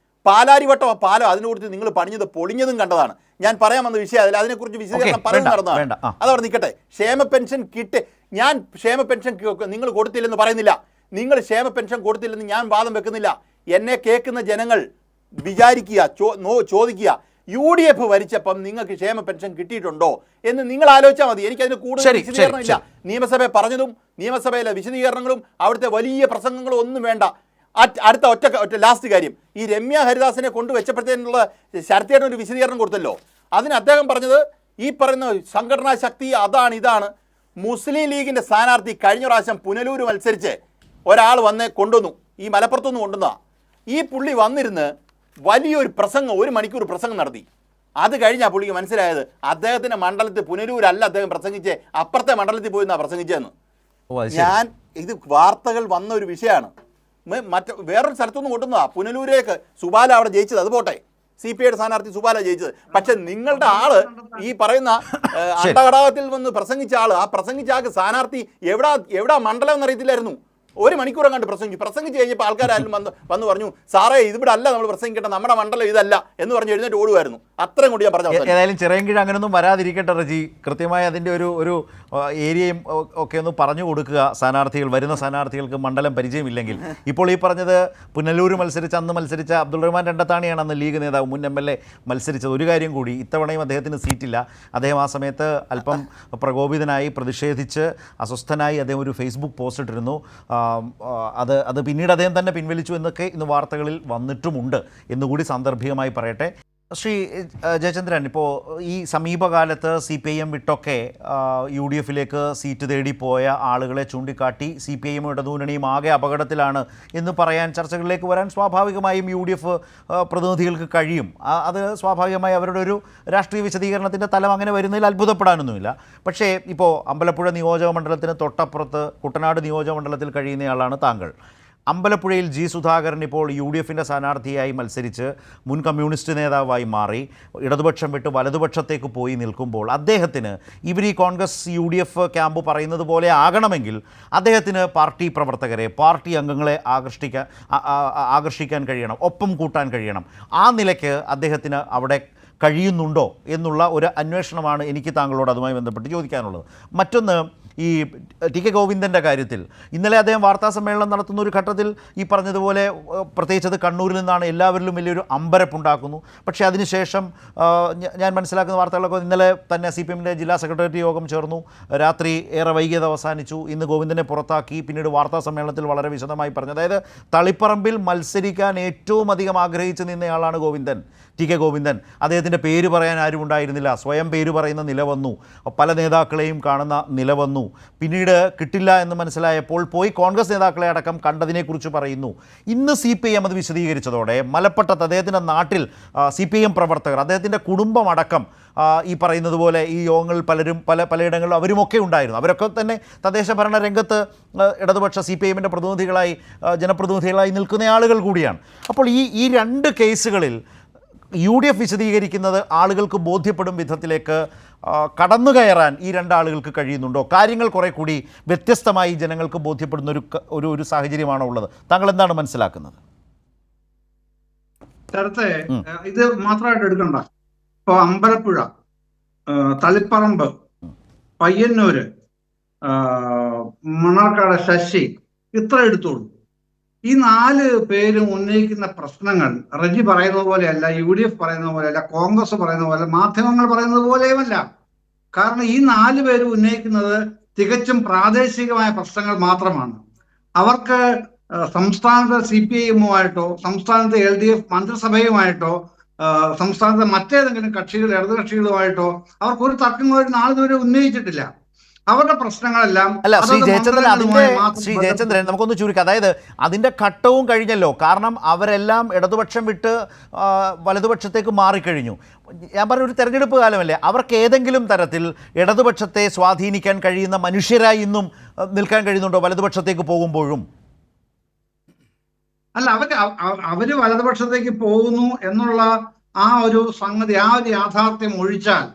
[SPEAKER 5] പാലാരിവട്ടം പാലം അതിനെ കുറിച്ച് നിങ്ങൾ പണിഞ്ഞത് പൊളിഞ്ഞതും കണ്ടതാണ്. ഞാൻ പറയാൻ വന്ന വിഷയം അതിൽ അതിനെക്കുറിച്ച് വിശദീകരണം പറയുന്നത് നടന്നതാണ്. അതവിടെ നിൽക്കട്ടെ. ക്ഷേമ പെൻഷൻ ഞാൻ ക്ഷേമ പെൻഷൻ നിങ്ങൾ കൊടുത്തില്ലെന്ന് പറയുന്നില്ല, നിങ്ങൾ ക്ഷേമ പെൻഷൻ കൊടുത്തില്ലെന്ന് ഞാൻ വാദം വെക്കുന്നില്ല. എന്നെ കേൾക്കുന്ന ജനങ്ങൾ വിചാരിക്കുക, ചോദിക്കുക, UDF ഭരിച്ചപ്പം നിങ്ങൾക്ക് ക്ഷേമ പെൻഷൻ കിട്ടിയിട്ടുണ്ടോ എന്ന് നിങ്ങൾ ആലോചിച്ചാൽ മതി. എനിക്കതിന് കൂടുതൽ വിശദീകരണമില്ല. നിയമസഭ പറഞ്ഞതും നിയമസഭയിലെ വിശദീകരണങ്ങളും അവിടുത്തെ വലിയ പ്രസംഗങ്ങളും ഒന്നും വേണ്ട. അടുത്ത ഒറ്റ ലാസ്റ്റ് കാര്യം, ഈ രമ്യ ഹരിദാസിനെ കൊണ്ടുവച്ചപ്പോഴത്തേനുള്ള ശരത്തേട്ടൻ ഒരു വിശദീകരണം കൊടുത്തല്ലോ. അതിന് അദ്ദേഹം പറഞ്ഞത് ഈ പറയുന്ന സംഘടനാ ശക്തി അതാണ് ഇതാണ്. മുസ്ലിം ലീഗിൻ്റെ സ്ഥാനാർത്ഥി കഴിഞ്ഞ പ്രാവശ്യം പുനലൂർ മത്സരിച്ച് ഒരാൾ കൊണ്ടുവന്നു, ഈ മലപ്പുറത്തുനിന്ന് കൊണ്ടുവന്നതാണ്. ഈ പുള്ളി വന്നിരുന്ന് വലിയൊരു പ്രസംഗം, 1 മണിക്കൂർ പ്രസംഗം നടത്തി. അത് കഴിഞ്ഞാൽ പുള്ളിക്ക് മനസ്സിലായത് അദ്ദേഹത്തിൻ്റെ മണ്ഡലത്തിൽ പുനലൂരല്ല അദ്ദേഹം പ്രസംഗിച്ചേ, അപ്പുറത്തെ മണ്ഡലത്തിൽ പോയി എന്നാണ് പ്രസംഗിച്ചതെന്ന്. ഞാൻ ഇത് വാർത്തകൾ വന്ന ഒരു വിഷയമാണ്. വേറൊരു സ്ഥലത്തുനിന്ന് കൊണ്ടുവന്നതാണ്. പുനലൂരേക്ക് സുബാല അവിടെ ജയിച്ചത്, അത് പോട്ടെ, CPI സ്ഥാനാർത്ഥി സുബാല ജയിച്ചത്. പക്ഷെ നിങ്ങളുടെ ആള് ഈ പറയുന്ന അണ്ടഘടകത്തിൽ വന്ന് പ്രസംഗിച്ച ആള്, ആ പ്രസംഗിച്ച ആൾക്ക് സ്ഥാനാർത്ഥി എവിടാ മണ്ഡലം എന്നറിയത്തില്ലായിരുന്നു. 1 മണിക്കൂർ കണ്ട് പ്രസംഗിച്ച് കഴിഞ്ഞപ്പോൾ ആൾക്കാരും വന്ന് പറഞ്ഞു, സാറേ ഇതിവിടെ അല്ല നമ്മൾ പ്രസംഗിക്കേണ്ട, നമ്മുടെ മണ്ഡലം ഇതല്ല എന്ന് പറഞ്ഞ് എഴുന്നേറ്റ് ഓടുമായിരുന്നു. അത്രയും കൂടി ഞാൻ പറഞ്ഞു.
[SPEAKER 1] ഏതായാലും ചിറയൻകീഴ് അങ്ങനെയൊന്നും വരാതിരിക്കട്ടെ റജി. കൃത്യമായി അതിൻ്റെ ഒരു ഏരിയയും ഒക്കെ ഒന്ന് പറഞ്ഞു കൊടുക്കുക. വരുന്ന സ്ഥാനാർത്ഥികൾക്ക് മണ്ഡലം പരിചയമില്ലെങ്കിൽ. ഇപ്പോൾ ഈ പറഞ്ഞത് പുനലൂർ അന്ന് മത്സരിച്ച അബ്ദുൾ റഹ്മാൻ രണ്ടത്താണിയാണ് അന്ന് ലീഗ് നേതാവ്, മുൻ MLA മത്സരിച്ചത്. ഒരു കാര്യം കൂടി, ഇത്തവണയും അദ്ദേഹത്തിന് സീറ്റില്ല. അദ്ദേഹം ആ സമയത്ത് അല്പം പ്രകോപിതനായി, പ്രതിഷേധിച്ച് അസ്വസ്ഥനായി അദ്ദേഹം ഒരു ഫേസ്ബുക്ക് പോസ്റ്റ് ഇട്ടിരുന്നു. അത് പിന്നീട് അദ്ദേഹം തന്നെ പിൻവലിച്ചു എന്നൊക്കെ ഇന്ന് വാർത്തകളിൽ വന്നിട്ടുമുണ്ട് എന്നുകൂടി സാന്ദർഭികമായി പറയട്ടെ. ശ്രീ ജയചന്ദ്രൻ, ഇപ്പോൾ ഈ സമീപകാലത്ത് CPIM വിട്ടൊക്കെ UDFിലേക്ക് സീറ്റ് തേടിപ്പോയ ആളുകളെ ചൂണ്ടിക്കാട്ടി CPIM ഇടതുമുന്നണിയും ആകെ അപകടത്തിലാണ് എന്ന് പറയാൻ, ചർച്ചകളിലേക്ക് വരാൻ സ്വാഭാവികമായും UDF പ്രതിനിധികൾക്ക് കഴിയും. അത് സ്വാഭാവികമായി അവരുടെ ഒരു രാഷ്ട്രീയ വിശദീകരണത്തിൻ്റെ തലം അങ്ങനെ വരുന്നതിൽ അത്ഭുതപ്പെടാനൊന്നുമില്ല. പക്ഷേ ഇപ്പോൾ അമ്പലപ്പുഴ നിയോജക മണ്ഡലത്തിന് തൊട്ടപ്പുറത്ത് കുട്ടനാട് നിയോജക മണ്ഡലത്തിൽ കഴിയുന്നയാളാണ് താങ്കൾ. അമ്പലപ്പുഴയിൽ G. സുധാകരൻ ഇപ്പോൾ UDFിൻ്റെ സ്ഥാനാർത്ഥിയായി മത്സരിച്ച് മുൻ കമ്മ്യൂണിസ്റ്റ് നേതാവായി മാറി ഇടതുപക്ഷം വിട്ട് വലതുപക്ഷത്തേക്ക് പോയി നിൽക്കുമ്പോൾ അദ്ദേഹത്തിന് ഈ കോൺഗ്രസ് UDF ക്യാമ്പ് പറയുന്നത് പോലെ ആകണമെങ്കിൽ അദ്ദേഹത്തിന് പാർട്ടി പ്രവർത്തകരെ, പാർട്ടി അംഗങ്ങളെ ആകർഷിക്കാൻ കഴിയണം, ഒപ്പം കൂട്ടാൻ കഴിയണം. ആ നിലയ്ക്ക് അദ്ദേഹത്തിന് അവിടെ കഴിയുന്നുണ്ടോ എന്നുള്ള ഒരു അന്വേഷണമാണ് എനിക്ക് താങ്കളോട് അതുമായി ബന്ധപ്പെട്ട് ചോദിക്കാനുള്ളത്. മറ്റൊന്ന്, ഈ TK ഗോവിന്ദൻ്റെ കാര്യത്തിൽ ഇന്നലെ അദ്ദേഹം വാർത്താസമ്മേളനം നടത്തുന്ന ഒരു ഘട്ടത്തിൽ ഈ പറഞ്ഞതുപോലെ പ്രത്യേകിച്ചത് കണ്ണൂരിൽ നിന്നാണ്, എല്ലാവരിലും വലിയൊരു അമ്പരപ്പുണ്ടാക്കുന്നു. പക്ഷേ അതിനുശേഷം ഞാൻ മനസ്സിലാക്കുന്ന വാർത്തകളൊക്കെ ഇന്നലെ തന്നെ CPIMൻ്റെ ജില്ലാ സെക്രട്ടേറിയറ്റ് യോഗം ചേർന്നു, രാത്രി ഏറെ വൈകിയത് അവസാനിച്ചു, ഇന്ന് ഗോവിന്ദനെ പുറത്താക്കി. പിന്നീട് വാർത്താ സമ്മേളനത്തിൽ വളരെ വിശദമായി പറഞ്ഞു. അതായത് തളിപ്പറമ്പിൽ മത്സരിക്കാൻ ഏറ്റവും അധികം ആഗ്രഹിച്ച് നിന്നയാളാണ് ഗോവിന്ദൻ, TK ഗോവിന്ദൻ. അദ്ദേഹത്തിൻ്റെ പേര് പറയാൻ ആരും ഉണ്ടായിരുന്നില്ല, സ്വയം പേര് പറയുന്ന നില വന്നു, പല നേതാക്കളെയും കാണുന്ന നില വന്നു. പിന്നീട് കിട്ടില്ല എന്ന് മനസ്സിലായപ്പോൾ പോയി കോൺഗ്രസ് നേതാക്കളെ അടക്കം കണ്ടതിനെക്കുറിച്ച് പറയുന്നു. ഇന്ന് CPIM അത് വിശദീകരിച്ചതോടെ മലപ്പട്ടത്ത് അദ്ദേഹത്തിൻ്റെ നാട്ടിൽ CPIM പ്രവർത്തകർ, അദ്ദേഹത്തിൻ്റെ കുടുംബം അടക്കം ഈ പറയുന്നത് പോലെ ഈ യോഗങ്ങളിൽ പലയിടങ്ങളിലും അവരുമൊക്കെ ഉണ്ടായിരുന്നു. അവരൊക്കെ തന്നെ തദ്ദേശ ഭരണ രംഗത്ത് ഇടതുപക്ഷ CPIMൻ്റെ പ്രതിനിധികളായി, ജനപ്രതിനിധികളായി നിൽക്കുന്ന ആളുകൾ കൂടിയാണ്. അപ്പോൾ ഈ 2 കേസുകളിൽ UDF വിശദീകരിക്കുന്നത് ആളുകൾക്ക് ബോധ്യപ്പെടും വിധത്തിലേക്ക് കടന്നു കയറാൻ ഈ 2 ആളുകൾക്ക് കഴിയുന്നുണ്ടോ? കാര്യങ്ങൾ കുറെ കൂടി വ്യത്യസ്തമായി ജനങ്ങൾക്ക് ബോധ്യപ്പെടുന്ന ഒരു സാഹചര്യമാണോ ഉള്ളത്? താങ്കൾ എന്താണ് മനസ്സിലാക്കുന്നത്?
[SPEAKER 2] നേരത്തെ ഇത് മാത്രമായിട്ട് എടുക്കണ്ട. ഇപ്പൊ അമ്പലപ്പുഴ, തളിപ്പറമ്പ്, പയ്യന്നൂര്, മണ്ണാർക്കാട് ശശി, ഇത്ര എടുത്തോളൂ. ഈ 4 പേരും ഉന്നയിക്കുന്ന പ്രശ്നങ്ങൾ റജി പറയുന്നത് പോലെയല്ല, UDF പറയുന്നത് പോലെയല്ല, കോൺഗ്രസ് പറയുന്നത് പോലെ, മാധ്യമങ്ങൾ പറയുന്നത് പോലെയുമല്ല. കാരണം ഈ 4 പേരും ഉന്നയിക്കുന്നത് തികച്ചും പ്രാദേശികമായ പ്രശ്നങ്ങൾ മാത്രമാണ്. അവർക്ക് സംസ്ഥാനത്തെ CPIMുമായിട്ടോ സംസ്ഥാനത്തെ LDF മന്ത്രിസഭയുമായിട്ടോ സംസ്ഥാനത്തെ മറ്റേതെങ്കിലും കക്ഷികൾ, ഇടതുകക്ഷികളുമായിട്ടോ അവർക്ക് ഒരു തർക്കങ്ങളും 4 പേരും ഉന്നയിച്ചിട്ടില്ല. അവരുടെ പ്രശ്നങ്ങളെല്ലാം
[SPEAKER 1] അല്ല. ശ്രീ ജയചന്ദ്രൻ, നമുക്കൊന്ന് ചുരുക്കാം. അതായത് അതിൻ്റെ ഘട്ടവും കഴിഞ്ഞല്ലോ. കാരണം അവരെല്ലാം ഇടതുപക്ഷം വിട്ട് വലതുപക്ഷത്തേക്ക് മാറിക്കഴിഞ്ഞു. ഞാൻ പറഞ്ഞ ഒരു തെരഞ്ഞെടുപ്പ് കാലമല്ലേ, അവർക്ക് ഏതെങ്കിലും തരത്തിൽ ഇടതുപക്ഷത്തെ സ്വാധീനിക്കാൻ കഴിയുന്ന മനുഷ്യരായി ഇന്നും നിൽക്കാൻ കഴിയുന്നുണ്ടോ വലതുപക്ഷത്തേക്ക് പോകുമ്പോഴും?
[SPEAKER 2] അല്ല, അവര് വലതുപക്ഷത്തേക്ക് പോകുന്നു എന്നുള്ള ആ ഒരു സംഗതി, ആ ഒരു യാഥാർത്ഥ്യം ഒഴിച്ചാൽ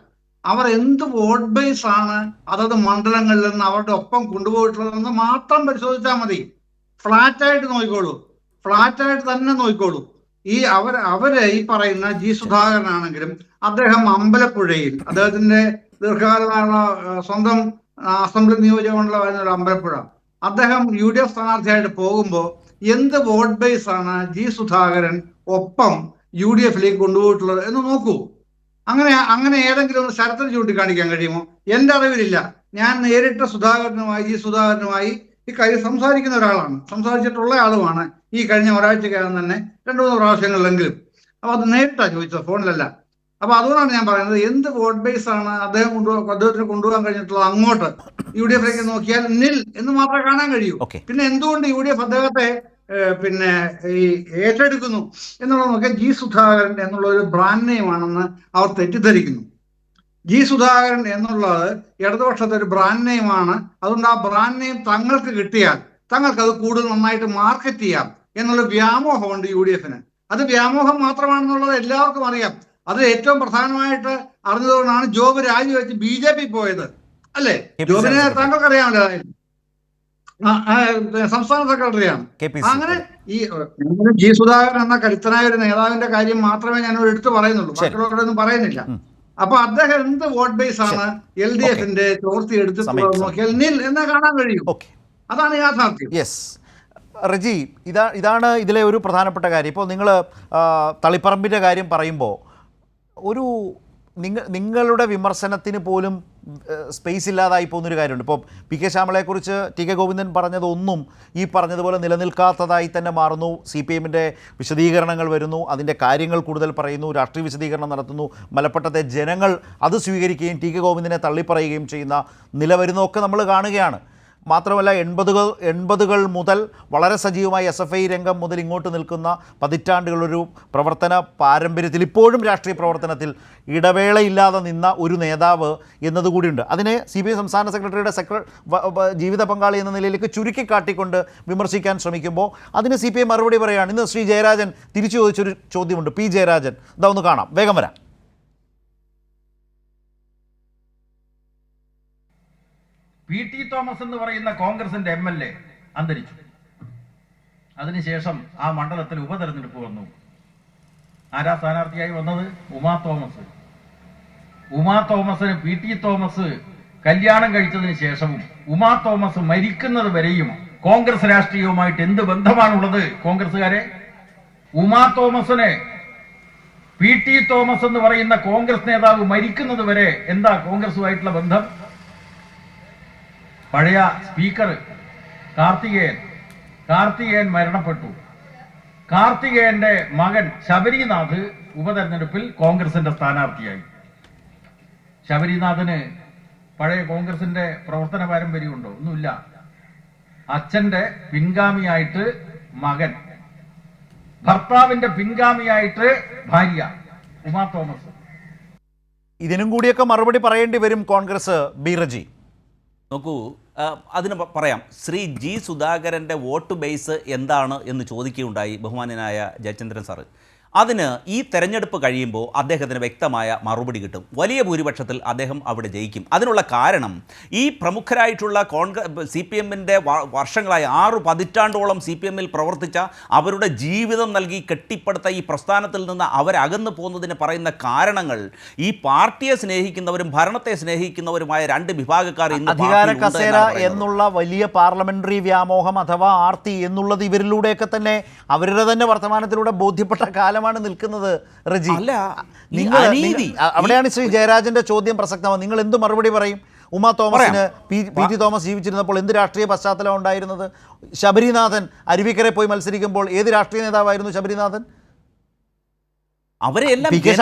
[SPEAKER 2] അവർ എന്ത് വോട്ട് ബേസ് ആണ് അതത് മണ്ഡലങ്ങളിൽ നിന്ന് അവരുടെ ഒപ്പം കൊണ്ടുപോയിട്ടുള്ളതെന്ന് മാത്രം പരിശോധിച്ചാൽ മതി. ഫ്ലാറ്റായിട്ട് നോക്കിക്കോളൂ, ഫ്ലാറ്റായിട്ട് തന്നെ നോക്കിക്കോളൂ. അവര് ഈ പറയുന്ന G. സുധാകരനാണെങ്കിലും അദ്ദേഹം അമ്പലപ്പുഴയിൽ, അദ്ദേഹത്തിന്റെ ദീർഘകാലമായുള്ള സ്വന്തം അസംബ്ലി നിയോജക മണ്ഡലമായിരുന്ന അമ്പലപ്പുഴ, അദ്ദേഹം UDF സ്ഥാനാർത്ഥിയായിട്ട് പോകുമ്പോൾ എന്ത് വോട്ട് ബേസ് ആണ് G. സുധാകരൻ ഒപ്പം UDFിലേക്ക് കൊണ്ടുപോയിട്ടുള്ളത് എന്ന് നോക്കൂ. അങ്ങനെ ഏതെങ്കിലും ഒന്ന് ശരത്തിന് ചൂണ്ടിക്കാണിക്കാൻ കഴിയുമോ? എന്റെ അറിവിലില്ല. ഞാൻ നേരിട്ട് G. സുധാകരനുമായി ഈ കാര്യം സംസാരിക്കുന്ന ഒരാളാണ്, സംസാരിച്ചിട്ടുള്ള ആളുമാണ്. ഈ കഴിഞ്ഞ ഒരാഴ്ചക്കകം തന്നെ 2-3 പ്രാവശ്യങ്ങളിലെങ്കിലും. അപ്പൊ അത് നേരിട്ടാണ് ചോദിച്ചത്, ഫോണിലല്ല. അപ്പൊ അതുകൊണ്ടാണ് ഞാൻ പറയുന്നത്, എന്ത് വോട്ട് ബേസ് ആണ് അദ്ദേഹത്തിന് കൊണ്ടുപോകാൻ കഴിഞ്ഞിട്ടുള്ളത് അങ്ങോട്ട് UDFിലേക്ക് നോക്കിയാൽ നിൽ എന്ന് മാത്രമേ കാണാൻ കഴിയൂ. പിന്നെ എന്തുകൊണ്ട് UDF അദ്ദേഹത്തെ പിന്നെ ഈ ഏറ്റെടുക്കുന്നു എന്നുള്ളത് നോക്കിയാൽ ജി സുധാകരൻ എന്നുള്ള ഒരു ബ്രാൻഡ് നെയിം ആണെന്ന് അവർ തെറ്റിദ്ധരിക്കുന്നു. ജി സുധാകരൻ എന്നുള്ളത് ഇടതുപക്ഷത്തെ ഒരു ബ്രാൻഡ് നെയിമാണ്. അതുകൊണ്ട് ആ ബ്രാൻഡ് നെയിം തങ്ങൾക്ക് കിട്ടിയാൽ തങ്ങൾക്ക് അത് കൂടുതൽ നന്നായിട്ട് മാർക്കറ്റ് ചെയ്യാം എന്നുള്ള വ്യാമോഹമുണ്ട് UDF-ന്. അത് വ്യാമോഹം മാത്രമാണെന്നുള്ളത് എല്ലാവർക്കും അറിയാം. അത് ഏറ്റവും പ്രധാനമായിട്ട് അറിഞ്ഞതുകൊണ്ടാണ് ജോബ് രാജിവെച്ച് BJP പോയത്, അല്ലേ? ജോബിനെ താങ്കൾക്ക് അറിയാമല്ലോ, സംസ്ഥാന സെക്രട്ടറിയാണ്. അങ്ങനെ ഈ ജി സുധാകരൻ എന്ന കരുത്തനായ ഒരു നേതാവിന്റെ കാര്യം മാത്രമേ ഞാൻ എടുത്തു പറയുന്നുള്ളൂ, മറ്റുള്ളവരൊന്നും പറയുന്നില്ല. അപ്പൊ അദ്ദേഹം എന്ത് വോട്ട് ബേസ് ആണ് LDF-ന്റെ ചോർത്തി എടുത്തിട്ടുള്ളത് നോക്കിയാൽ നിൽ എന്ന് കാണാൻ കഴിയും. അതാണ് യാഥാർത്ഥ്യം.
[SPEAKER 1] യെസ് റജി, ഇതാണ് ഇതിലെ ഒരു പ്രധാനപ്പെട്ട കാര്യം. ഇപ്പോൾ നിങ്ങൾ തളിപ്പറമ്പിൻ്റെ കാര്യം പറയുമ്പോൾ ഒരു നിങ്ങളുടെ വിമർശനത്തിന് പോലും സ്പേസ് ഇല്ലാതായി പോകുന്നൊരു കാര്യമുണ്ട്. ഇപ്പോൾ PK ശ്യാമളയെക്കുറിച്ച് TK ഗോവിന്ദൻ പറഞ്ഞതൊന്നും ഈ പറഞ്ഞതുപോലെ നിലനിൽക്കാത്തതായി തന്നെ മാറുന്നു. CPM-ൻ്റെ വിശദീകരണങ്ങൾ വരുന്നു, അതിൻ്റെ കാര്യങ്ങൾ കൂടുതൽ പറയുന്നു, രാഷ്ട്രീയ വിശദീകരണം നടത്തുന്നു, മലപ്പട്ടത്തെ ജനങ്ങൾ അത് സ്വീകരിക്കുകയും TK ഗോവിന്ദനെ തള്ളിപ്പറയുകയും ചെയ്യുന്ന നില വരുന്നതൊക്കെ നമ്മൾ കാണുകയാണ്. മാത്രമല്ല 80-കൾ മുതൽ വളരെ സജീവമായി SFI രംഗം മുതൽ ഇങ്ങോട്ട് നിൽക്കുന്ന പതിറ്റാണ്ടുകളൊരു പ്രവർത്തന പാരമ്പര്യത്തിൽ ഇപ്പോഴും രാഷ്ട്രീയ പ്രവർത്തനത്തിൽ ഇടവേളയില്ലാതെ നിന്ന ഒരു നേതാവ് എന്നതുകൂടിയുണ്ട്. അതിനെ CPI സംസ്ഥാന സെക്രട്ടറിയുടെ ജീവിത പങ്കാളി എന്ന നിലയിലേക്ക് ചുരുക്കിക്കാട്ടിക്കൊണ്ട് വിമർശിക്കാൻ ശ്രമിക്കുമ്പോൾ അതിന് CPI മറുപടി പറയുകയാണ്. ഇന്ന് ശ്രീ ജയരാജൻ തിരിച്ചു ചോദിച്ചൊരു ചോദ്യമുണ്ട്. P ജയരാജൻ, ഇതാ ഒന്ന് കാണാം, വേഗം വരാം.
[SPEAKER 6] PT തോമസ് എന്ന് പറയുന്ന കോൺഗ്രസിന്റെ MLA അന്തരിച്ചു. അതിനുശേഷം ആ മണ്ഡലത്തിൽ ഉപതെരഞ്ഞെടുപ്പ് വന്നു. ആരാ സ്ഥാനാർത്ഥിയായി വന്നത്? ഉമാ തോമസ്. ഉമാ തോമസിന് PT തോമസ് കല്യാണം കഴിച്ചതിന് ശേഷവും ഉമാ തോമസ് മരിക്കുന്നത് വരെയും കോൺഗ്രസ് രാഷ്ട്രീയവുമായിട്ട് എന്ത് ബന്ധമാണുള്ളത് കോൺഗ്രസുകാരെ? ഉമാ തോമസിന് PT തോമസ് എന്ന് പറയുന്ന കോൺഗ്രസ് നേതാവ് മരിക്കുന്നത് വരെ എന്താ കോൺഗ്രസുമായിട്ടുള്ള ബന്ധം? പഴയ സ്പീക്കർ കാർത്തികേയൻ മരണപ്പെട്ടു. കാർത്തികേയന്റെ മകൻ ശബരിനാഥ് ഉപതെരഞ്ഞെടുപ്പിൽ കോൺഗ്രസിന്റെ സ്ഥാനാർത്ഥിയായി. ശബരിനാഥന് പഴയ കോൺഗ്രസിന്റെ പ്രവർത്തന പാരമ്പര്യമുണ്ടോ? ഒന്നുമില്ല. അച്ഛന്റെ പിൻഗാമിയായിട്ട് മകൻ, ഭർത്താവിന്റെ പിൻഗാമിയായിട്ട് ഭാര്യ ഉമാ തോമസ്.
[SPEAKER 1] ഇതിനും കൂടിയൊക്കെ മറുപടി പറയേണ്ടി വരും കോൺഗ്രസ്. ബി
[SPEAKER 3] നോക്കൂ, അതിന് പറയാം. ശ്രീ ജി സുധാകരൻ്റെ വോട്ട് ബേസ് എന്താണ് എന്ന് ചോദിക്കുകയുണ്ടായി ബഹുമാന്യനായ ജയചന്ദ്രൻ സാറ്. അതിന് ഈ തെരഞ്ഞെടുപ്പ് കഴിയുമ്പോൾ അദ്ദേഹത്തിന് വ്യക്തമായ മറുപടി കിട്ടും. വലിയ ഭൂരിപക്ഷത്തിൽ അദ്ദേഹം അവിടെ ജയിക്കും. അതിനുള്ള കാരണം ഈ പ്രമുഖരായിട്ടുള്ള CPM-ൻ്റെ വർഷങ്ങളായി 6 പതിറ്റാണ്ടോളം CPM-ൽ പ്രവർത്തിച്ച അവരുടെ ജീവിതം നൽകി കെട്ടിപ്പടുത്ത ഈ പ്രസ്ഥാനത്തിൽ നിന്ന് അവരകന്നു പോകുന്നതിന് പറയുന്ന കാരണങ്ങൾ ഈ പാർട്ടിയെ സ്നേഹിക്കുന്നവരും ഭരണത്തെ സ്നേഹിക്കുന്നവരുമായ 2 വിഭാഗക്കാർ ഇന്ന്
[SPEAKER 1] അധികാര കസേര എന്നുള്ള വലിയ പാർലമെന്ററി വ്യാമോഹം അഥവാ ആർത്തി എന്നുള്ളത് ഇവരിലൂടെയൊക്കെ തന്നെ അവരുടെ തന്നെ വർത്തമാനത്തിലൂടെ ബോധ്യപ്പെട്ട കാലം നിൽക്കുന്നത്. റജി, അവിടെയാണ് ശ്രീ ജയരാജന്റെ ചോദ്യം പ്രസക്തമാണ്. നിങ്ങൾ എന്ത് മറുപടി പറയും? ഉമാ തോമസിന് PT തോമസ് ജീവിച്ചിരുന്നപ്പോൾ എന്ത് രാഷ്ട്രീയ പശ്ചാത്തലം ഉണ്ടായിരുന്നത്? ശബരിനാഥൻ അരുവിക്കരെ പോയി മത്സരിക്കുമ്പോൾ ഏത് രാഷ്ട്രീയ നേതാവായിരുന്നു ശബരിനാഥൻ?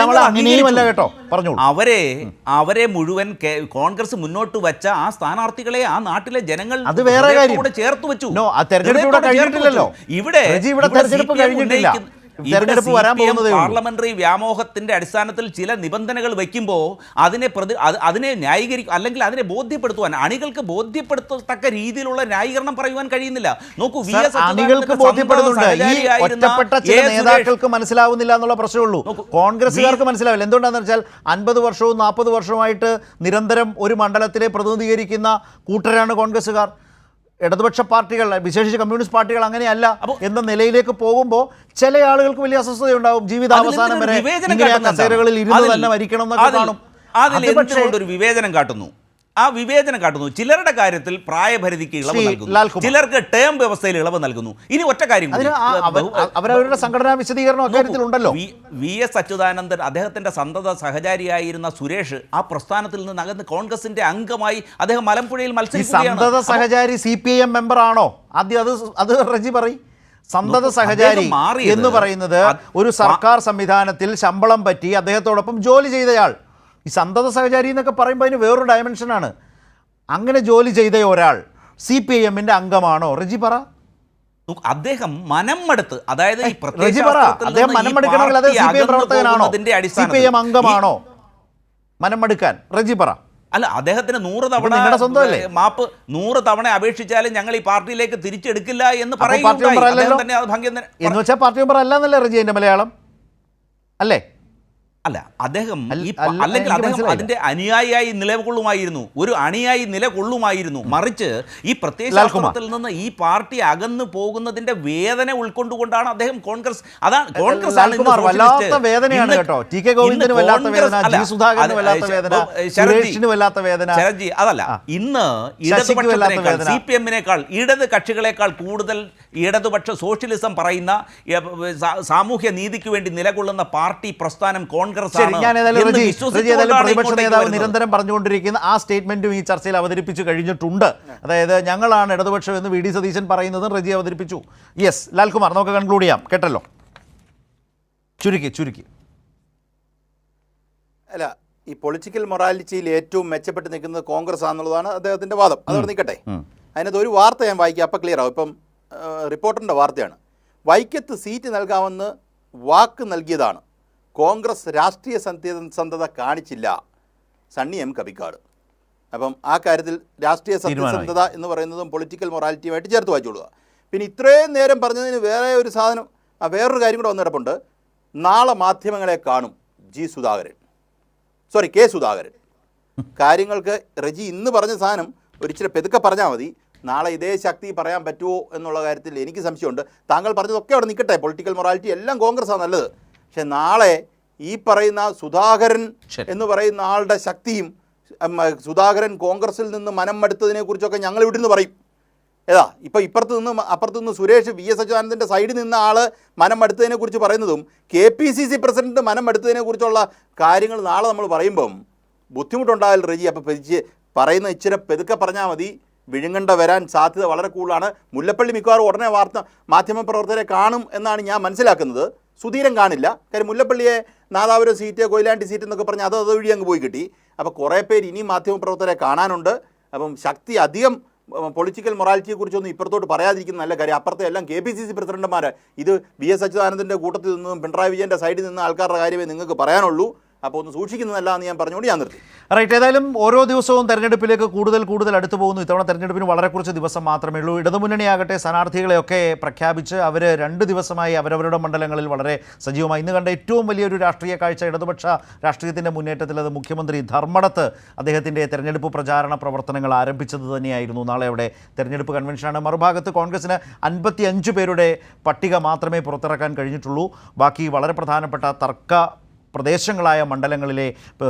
[SPEAKER 3] അവരെ മുഴുവൻ കോൺഗ്രസ് മുന്നോട്ട് വെച്ച ആ സ്ഥാനാർത്ഥികളെ ആ നാട്ടിലെ ജനങ്ങൾ
[SPEAKER 1] അത് വേറെ കാര്യം
[SPEAKER 3] ചേർത്ത് വെച്ചു.
[SPEAKER 1] ഇവിടെ തെരഞ്ഞെടുപ്പ് കഴിഞ്ഞിട്ടില്ല.
[SPEAKER 3] പാർലമെന്ററി വ്യാമോഹത്തിന്റെ അടിസ്ഥാനത്തിൽ ചില നിബന്ധനകൾ വയ്ക്കുമ്പോൾ അതിനെ ന്യായീകരിക്കും, അല്ലെങ്കിൽ അതിനെ ബോധ്യപ്പെടുത്തുവാൻ അണികൾക്ക് ബോധ്യപ്പെടുത്തത്തക്ക രീതിയിലുള്ള ന്യായീകരണം പറയുവാൻ കഴിയുന്നില്ല. നോക്കൂ,
[SPEAKER 1] അണികൾക്ക് ബോധ്യപ്പെടുന്നുണ്ട്, ഈ ഒറ്റപ്പെട്ട ചില നേതാക്കൾക്ക് മനസ്സിലാവുന്നില്ല എന്നുള്ള പ്രശ്നമുള്ളൂ. കോൺഗ്രസുകാർക്ക് മനസ്സിലാവില്ല. എന്തുകൊണ്ടാണെന്ന് വെച്ചാൽ 50 വർഷവും 40 വർഷവുമായിട്ട് നിരന്തരം ഒരു മണ്ഡലത്തിലെ പ്രതിനിധീകരിക്കുന്ന കൂട്ടരാണ് കോൺഗ്രസുകാർ. ഇടതുപക്ഷ പാർട്ടികൾ, വിശേഷിച്ച് കമ്മ്യൂണിസ്റ്റ് പാർട്ടികൾ അങ്ങനെയല്ല എന്ന നിലയിലേക്ക് പോകുമ്പോൾ ചില ആളുകൾക്ക് വലിയ അസ്വസ്ഥതയുണ്ടാവും. ജീവിതാവസാനം വരെ കസേരകളിൽ ഇരുന്ന് തന്നെ മരിക്കണം എന്നൊക്കെ കാണും.
[SPEAKER 3] അതിൽ വിവേചനം കാട്ടുന്നു. ആ വിവേചനം കാട്ടുന്നു. ചിലരുടെ കാര്യത്തിൽ പ്രായപരിധിക്ക് ഇളവ് നൽകുന്നു, ചിലർക്ക് ടേം വ്യവസ്ഥയിൽ ഇളവ് നൽകുന്നു. ഇനി ഒറ്റ കാര്യം,
[SPEAKER 1] അവരവരുടെ സംഘടനാ വിശദീകരണം അക്കാര്യത്തിൽ ഉണ്ടല്ലോ.
[SPEAKER 3] VS അച്യുതാനന്ദൻ, അദ്ദേഹത്തിന്റെ സന്തത സഹചാരിയായിരുന്ന സുരേഷ് ആ പ്രസ്ഥാനത്തിൽ നിന്ന് അകന്ന് കോൺഗ്രസിന്റെ അംഗമായി അദ്ദേഹം മലമ്പുഴയിൽ മത്സരിക്കുകയാണ്.
[SPEAKER 1] സന്തത സഹചാരി CPM മെമ്പർ ആണോ? ആദ്യം അത് റജി പറയും. സന്തത സഹചാരി എന്ന് പറയുന്നത് ഒരു സർക്കാർ സംവിധാനത്തിൽ ശമ്പളം പറ്റി അദ്ദേഹത്തോടൊപ്പം ജോലി ചെയ്തയാൾ. ഈ സന്തത സഹചാരി എന്നൊക്കെ പറയുമ്പോൾ അതിന് വേറൊരു ഡയമെൻഷനാണ്. അങ്ങനെ ജോലി ചെയ്ത ഒരാൾ CPM-ൻ്റെ അംഗമാണോ? റജി പറ.
[SPEAKER 3] അദ്ദേഹം മനംമടുത്ത്, അതായത് ഈ
[SPEAKER 1] റജി പറ, അദ്ദേഹം മനമെടുക്കണമെങ്കിൽ അത് CPM പ്രവർത്തകനാണോ, CPM അംഗമാണോ മനമെടുക്കാൻ? റജി പറ.
[SPEAKER 3] അല്ല, അദ്ദേഹത്തിന് 100 തവണ
[SPEAKER 1] നിങ്ങളുടെ സ്വന്തമല്ലേ?
[SPEAKER 3] മാപ്പ് 100 തവണ അപേക്ഷിച്ചാലും ഞങ്ങൾ ഈ പാർട്ടിയിലേക്ക് തിരിച്ചെടുക്കില്ല എന്ന്
[SPEAKER 1] പാർട്ടി മെമ്പർ അല്ലല്ലോ എന്ന് വെച്ചാൽ പാർട്ടി മെമ്പർ അല്ലെന്നല്ലേ റജി എന്റെ മലയാളം അല്ലേ?
[SPEAKER 3] അല്ല, അദ്ദേഹം
[SPEAKER 1] അല്ല,
[SPEAKER 3] അല്ലെങ്കിൽ
[SPEAKER 1] എനിക്ക്
[SPEAKER 3] അദ്ദേഹം
[SPEAKER 1] മനസ്സിലായില്ല.
[SPEAKER 3] അതിന്റെ അനുയായിയായി നിലകൊള്ളുമായിരുന്നു, ഒരു അണിയായി നിലകൊള്ളുമായിരുന്നു. മറിച്ച് ഈ പ്രത്യേക
[SPEAKER 1] ലാൽകുമാർ.
[SPEAKER 3] ശാസ്ത്രത്തിൽ നിന്ന് ഈ പാർട്ടി അകന്നു പോകുന്നതിന്റെ വേദന ഉൾക്കൊണ്ടുകൊണ്ടാണ് അദ്ദേഹം കോൺഗ്രസ്, അതാണ് കോൺഗ്രസ് ആണ് ഇന്ന്
[SPEAKER 1] ലാൽകുമാർ
[SPEAKER 3] സോഷ്യലിസ്റ്റ്.
[SPEAKER 1] വല്ലാത്ത വേദനയാണ് കേട്ടോ. ടി കെ ഗോവിന്ദന് വല്ലാത്ത വേദന, ജി സുധാകരന് വല്ലാത്ത വേദന, സുരേഷിന് വല്ലാത്ത വേദന.
[SPEAKER 3] ശരത്ജി, അതല്ല, ഇന്ന് ഇടതുപക്ഷത്തിനേക്കാൾ CPM-നേക്കാൾ ഇടത് കക്ഷികളെക്കാൾ കൂടുതൽ ഇടതുപക്ഷ സോഷ്യലിസം പറയുന്ന സാമൂഹ്യ നീതിക്ക് വേണ്ടി നിലകൊള്ളുന്ന പാർട്ടി പ്രസ്ഥാനം കോൺഗ്രസ്
[SPEAKER 1] ശരി, ഞാൻ ഏതായാലും
[SPEAKER 3] എന്ന്
[SPEAKER 1] റജി
[SPEAKER 3] വിശ്വസിച്ചുകൊണ്ടാണ്
[SPEAKER 1] പ്രതിപക്ഷ
[SPEAKER 3] ഇങ്ങോട്ടേക്ക്
[SPEAKER 1] നേതാവ്
[SPEAKER 3] വരുന്നത്.
[SPEAKER 1] നിരന്തരം പറഞ്ഞുകൊണ്ടിരിക്കുന്ന ആ സ്റ്റേറ്റ്മെന്റും ഈ ചർച്ചയിൽ അവതരിപ്പിച്ചു കഴിഞ്ഞിട്ടുണ്ട്. അതായത് ഞങ്ങളാണ് ഇടതുപക്ഷം എന്ന് VD സതീശൻ പറയുന്നതും റജി അവതരിപ്പിച്ചു. യെസ്, ലാൽകുമാർ, നമുക്ക് കൺക്ലൂഡ് ചെയ്യാം. കേട്ടല്ലോ, ചുരുക്കി.
[SPEAKER 5] അല്ല, ഈ പൊളിറ്റിക്കൽ മൊറാലിറ്റിയിൽ ഏറ്റവും മെച്ചപ്പെട്ട് നിൽക്കുന്നത് കോൺഗ്രസ് ആണെന്നുള്ളതാണ് അദ്ദേഹത്തിൻ്റെ വാദം. അതോടെ നിൽക്കട്ടെ. അതിനകത്ത് ഒരു വാർത്ത ഞാൻ വായിക്കാം, അപ്പം ക്ലിയർ ആവും. ഇപ്പം റിപ്പോർട്ടറിൻ്റെ വാർത്തയാണ്. വൈക്കത്ത് സീറ്റ് നൽകാമെന്ന് വാക്ക് നൽകിയതാണ്, കോൺഗ്രസ് രാഷ്ട്രീയ സത്യസന്ധത കാണിച്ചില്ല, സണ്ണി M കവിക്കാട്. അപ്പം ആ കാര്യത്തിൽ രാഷ്ട്രീയ സത്യസന്ധത എന്ന് പറയുന്നതും പൊളിറ്റിക്കൽ മൊറാലിറ്റിയുമായിട്ട് ചേർത്ത് വായിച്ചോളുക. പിന്നെ ഇത്രയും നേരം പറഞ്ഞതിന് വേറെ ഒരു സാധനം, വേറൊരു കാര്യം കൂടെ വന്നിടപ്പുണ്ട്. നാളെ മാധ്യമങ്ങളെ കാണും കെ സുധാകരൻ. കാര്യങ്ങൾക്ക് റജി ഇന്ന് പറഞ്ഞ സാധനം ഒരിച്ചിരി പെതുക്കെ പറഞ്ഞാൽ മതി. നാളെ ഇതേ ശക്തി പറയാൻ പറ്റുമോ എന്നുള്ള കാര്യത്തിൽ എനിക്ക് സംശയമുണ്ട്. താങ്കൾ പറഞ്ഞതൊക്കെ അവിടെ നിൽക്കട്ടെ, പൊളിറ്റിക്കൽ മൊറാലിറ്റി എല്ലാം കോൺഗ്രസ്സാണ് നല്ലത്. പക്ഷെ നാളെ ഈ പറയുന്ന സുധാകരൻ എന്ന് പറയുന്ന ആളുടെ ശക്തിയും സുധാകരൻ കോൺഗ്രസിൽ നിന്ന് മനം മടുത്തതിനെ കുറിച്ചൊക്കെ ഞങ്ങൾ ഇവിടെ നിന്ന് പറയും. ഏതാ ഇപ്പം അപ്പുറത്ത് നിന്ന് സുരേഷ് VS അച്യുതാനന്ദൻ്റെ സൈഡിൽ നിന്ന ആൾ മനം മടുത്തതിനെ കുറിച്ച് പറയുന്നതും KPCC പ്രസിഡന്റ് മനം മടുത്തതിനെ കുറിച്ചുള്ള കാര്യങ്ങൾ നാളെ നമ്മൾ പറയുമ്പം ബുദ്ധിമുട്ടുണ്ടായാൽ റജി. അപ്പം പറയുന്ന ഇച്ചിരി പെതുക്കെ പറഞ്ഞാൽ മതി. വിഴുങ്ങണ്ട വരാൻ സാധ്യത വളരെ കൂടുതലാണ്. മുല്ലപ്പള്ളി മിക്കവാറും ഉടനെ മാധ്യമപ്രവർത്തകരെ കാണും എന്നാണ് ഞാൻ മനസ്സിലാക്കുന്നത്. സുധീരൻ കാണില്ല. കാര്യം മുല്ലപ്പള്ളിയെ നാദാപുരം സീറ്റ്, കൊയിലാണ്ടി സീറ്റ് എന്നൊക്കെ പറഞ്ഞ് അത് വഴി അങ്ങ് പോയി കിട്ടി. അപ്പോൾ കുറേ പേര് ഇനിയും മാധ്യമപ്രവർത്തകരെ കാണാനുണ്ട്. അപ്പം ശക്തി അധികം പൊളിറ്റിക്കൽ മൊറാലിറ്റിയെക്കുറിച്ചൊന്നും ഇപ്പുറത്തോട്ട് പറയാതിരിക്കുന്ന നല്ല കാര്യം. അപ്പുറത്തെ എല്ലാം KPCC പ്രസിഡന്റുമാർ, ഇത് VS അച്യുതാനന്ദൻ്റെ കൂട്ടത്തിൽ നിന്നും പിണറായി വിജയൻ്റെ സൈഡിൽ നിന്ന് ആൾക്കാരുടെ കാര്യമേ നിങ്ങൾക്ക് പറയാനുള്ളൂ. അപ്പോൾ ഒന്ന് സൂക്ഷിക്കുന്നതല്ലാന്ന് ഞാൻ പറഞ്ഞുകൊണ്ട് ഞാൻ നിർത്തി.
[SPEAKER 1] റൈറ്റ്. ഏതായാലും ഓരോ ദിവസവും തെരഞ്ഞെടുപ്പിലേക്ക് കൂടുതൽ അടുത്ത് പോകുന്നു. ഇത്തവണ തെരഞ്ഞെടുപ്പിന് വളരെ കുറച്ച് ദിവസം മാത്രമേ ഉള്ളൂ. ഇടതുമുന്നണിയാകട്ടെ സ്ഥാനാർത്ഥികളെയൊക്കെ പ്രഖ്യാപിച്ച് അവർ 2 ദിവസമായി അവരവരുടെ മണ്ഡലങ്ങളിൽ വളരെ സജീവമായി. ഇന്ന് കണ്ട ഏറ്റവും വലിയൊരു രാഷ്ട്രീയ കാഴ്ച ഇടതുപക്ഷ രാഷ്ട്രീയത്തിൻ്റെ മുന്നേറ്റത്തിൽ അത് മുഖ്യമന്ത്രി ധർമ്മടത്ത് അദ്ദേഹത്തിൻ്റെ തെരഞ്ഞെടുപ്പ് പ്രചാരണ പ്രവർത്തനങ്ങൾ ആരംഭിച്ചത് തന്നെയായിരുന്നു. നാളെ അവിടെ തെരഞ്ഞെടുപ്പ് കൺവെൻഷനാണ്. മറുഭാഗത്ത് കോൺഗ്രസിന് 55 പേരുടെ പട്ടിക മാത്രമേ പുറത്തിറക്കാൻ കഴിഞ്ഞിട്ടുള്ളൂ. ബാക്കി വളരെ പ്രധാനപ്പെട്ട തർക്ക പ്രദേശങ്ങളായ മണ്ഡലങ്ങളിലെ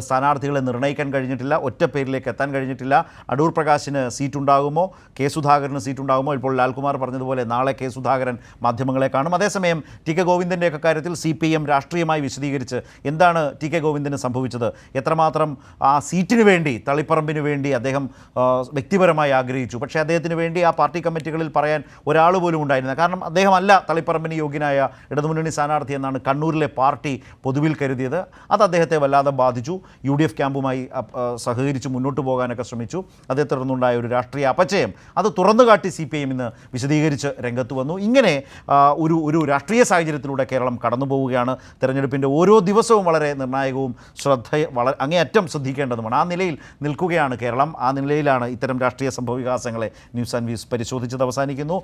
[SPEAKER 1] സ്ഥാനാർത്ഥികളെ നിർണ്ണയിക്കാൻ കഴിഞ്ഞിട്ടില്ല. ഒറ്റ പേരിലേക്ക് എത്താൻ കഴിഞ്ഞിട്ടില്ല. അടൂർ പ്രകാശിന് സീറ്റുണ്ടാകുമോ, കെ സുധാകരന് സീറ്റുണ്ടാകുമോ? ഇപ്പോൾ ലാൽകുമാർ പറഞ്ഞതുപോലെ നാളെ കെ സുധാകരൻ മാധ്യമങ്ങളെ കാണും. അതേസമയം ടി കെ ഗോവിന്ദൻ്റെയൊക്കെ കാര്യത്തിൽ CPM രാഷ്ട്രീയമായി വിശദീകരിച്ച് എന്താണ് ടി കെ ഗോവിന്ദന് സംഭവിച്ചത്, എത്രമാത്രം ആ സീറ്റിന് വേണ്ടി, തളിപ്പറമ്പിന് വേണ്ടി അദ്ദേഹം വ്യക്തിപരമായി ആഗ്രഹിച്ചു. പക്ഷേ അദ്ദേഹത്തിന് വേണ്ടി ആ പാർട്ടി കമ്മിറ്റികളിൽ പറയാൻ ഒരാൾ പോലും ഉണ്ടായിരുന്നില്ല. കാരണം അദ്ദേഹമല്ല തളിപ്പറമ്പിന് യോഗ്യനായ ഇടതുമുന്നണി സ്ഥാനാർത്ഥി എന്നാണ് കണ്ണൂരിലെ പാർട്ടി പൊതുവിൽ കരുതിയത്. അത് അദ്ദേഹത്തെ വല്ലാതെ ബാധിച്ചു. UDF ക്യാമ്പുമായി സഹകരിച്ച് മുന്നോട്ട് പോകാനൊക്കെ ശ്രമിച്ചു. അതേ തുടർന്നുണ്ടായ ഒരു രാഷ്ട്രീയ അപചയം അത് തുറന്നു കാട്ടി CPM ഇന്ന് വിശദീകരിച്ച് രംഗത്ത് വന്നു. ഇങ്ങനെ ഒരു രാഷ്ട്രീയ സാഹചര്യത്തിലൂടെ കേരളം കടന്നു പോവുകയാണ്. തെരഞ്ഞെടുപ്പിൻ്റെ ഓരോ ദിവസവും വളരെ നിർണായകവും അങ്ങേയറ്റം ശ്രദ്ധിക്കേണ്ടതുമാണ്. ആ നിലയിൽ നിൽക്കുകയാണ് കേരളം. ആ നിലയിലാണ് ഇത്തരം രാഷ്ട്രീയ സംഭവവികാസങ്ങളെ ന്യൂസ് ആൻഡ് വ്യൂസ് പരിശോധിച്ചത് അവസാനിക്കുന്നു.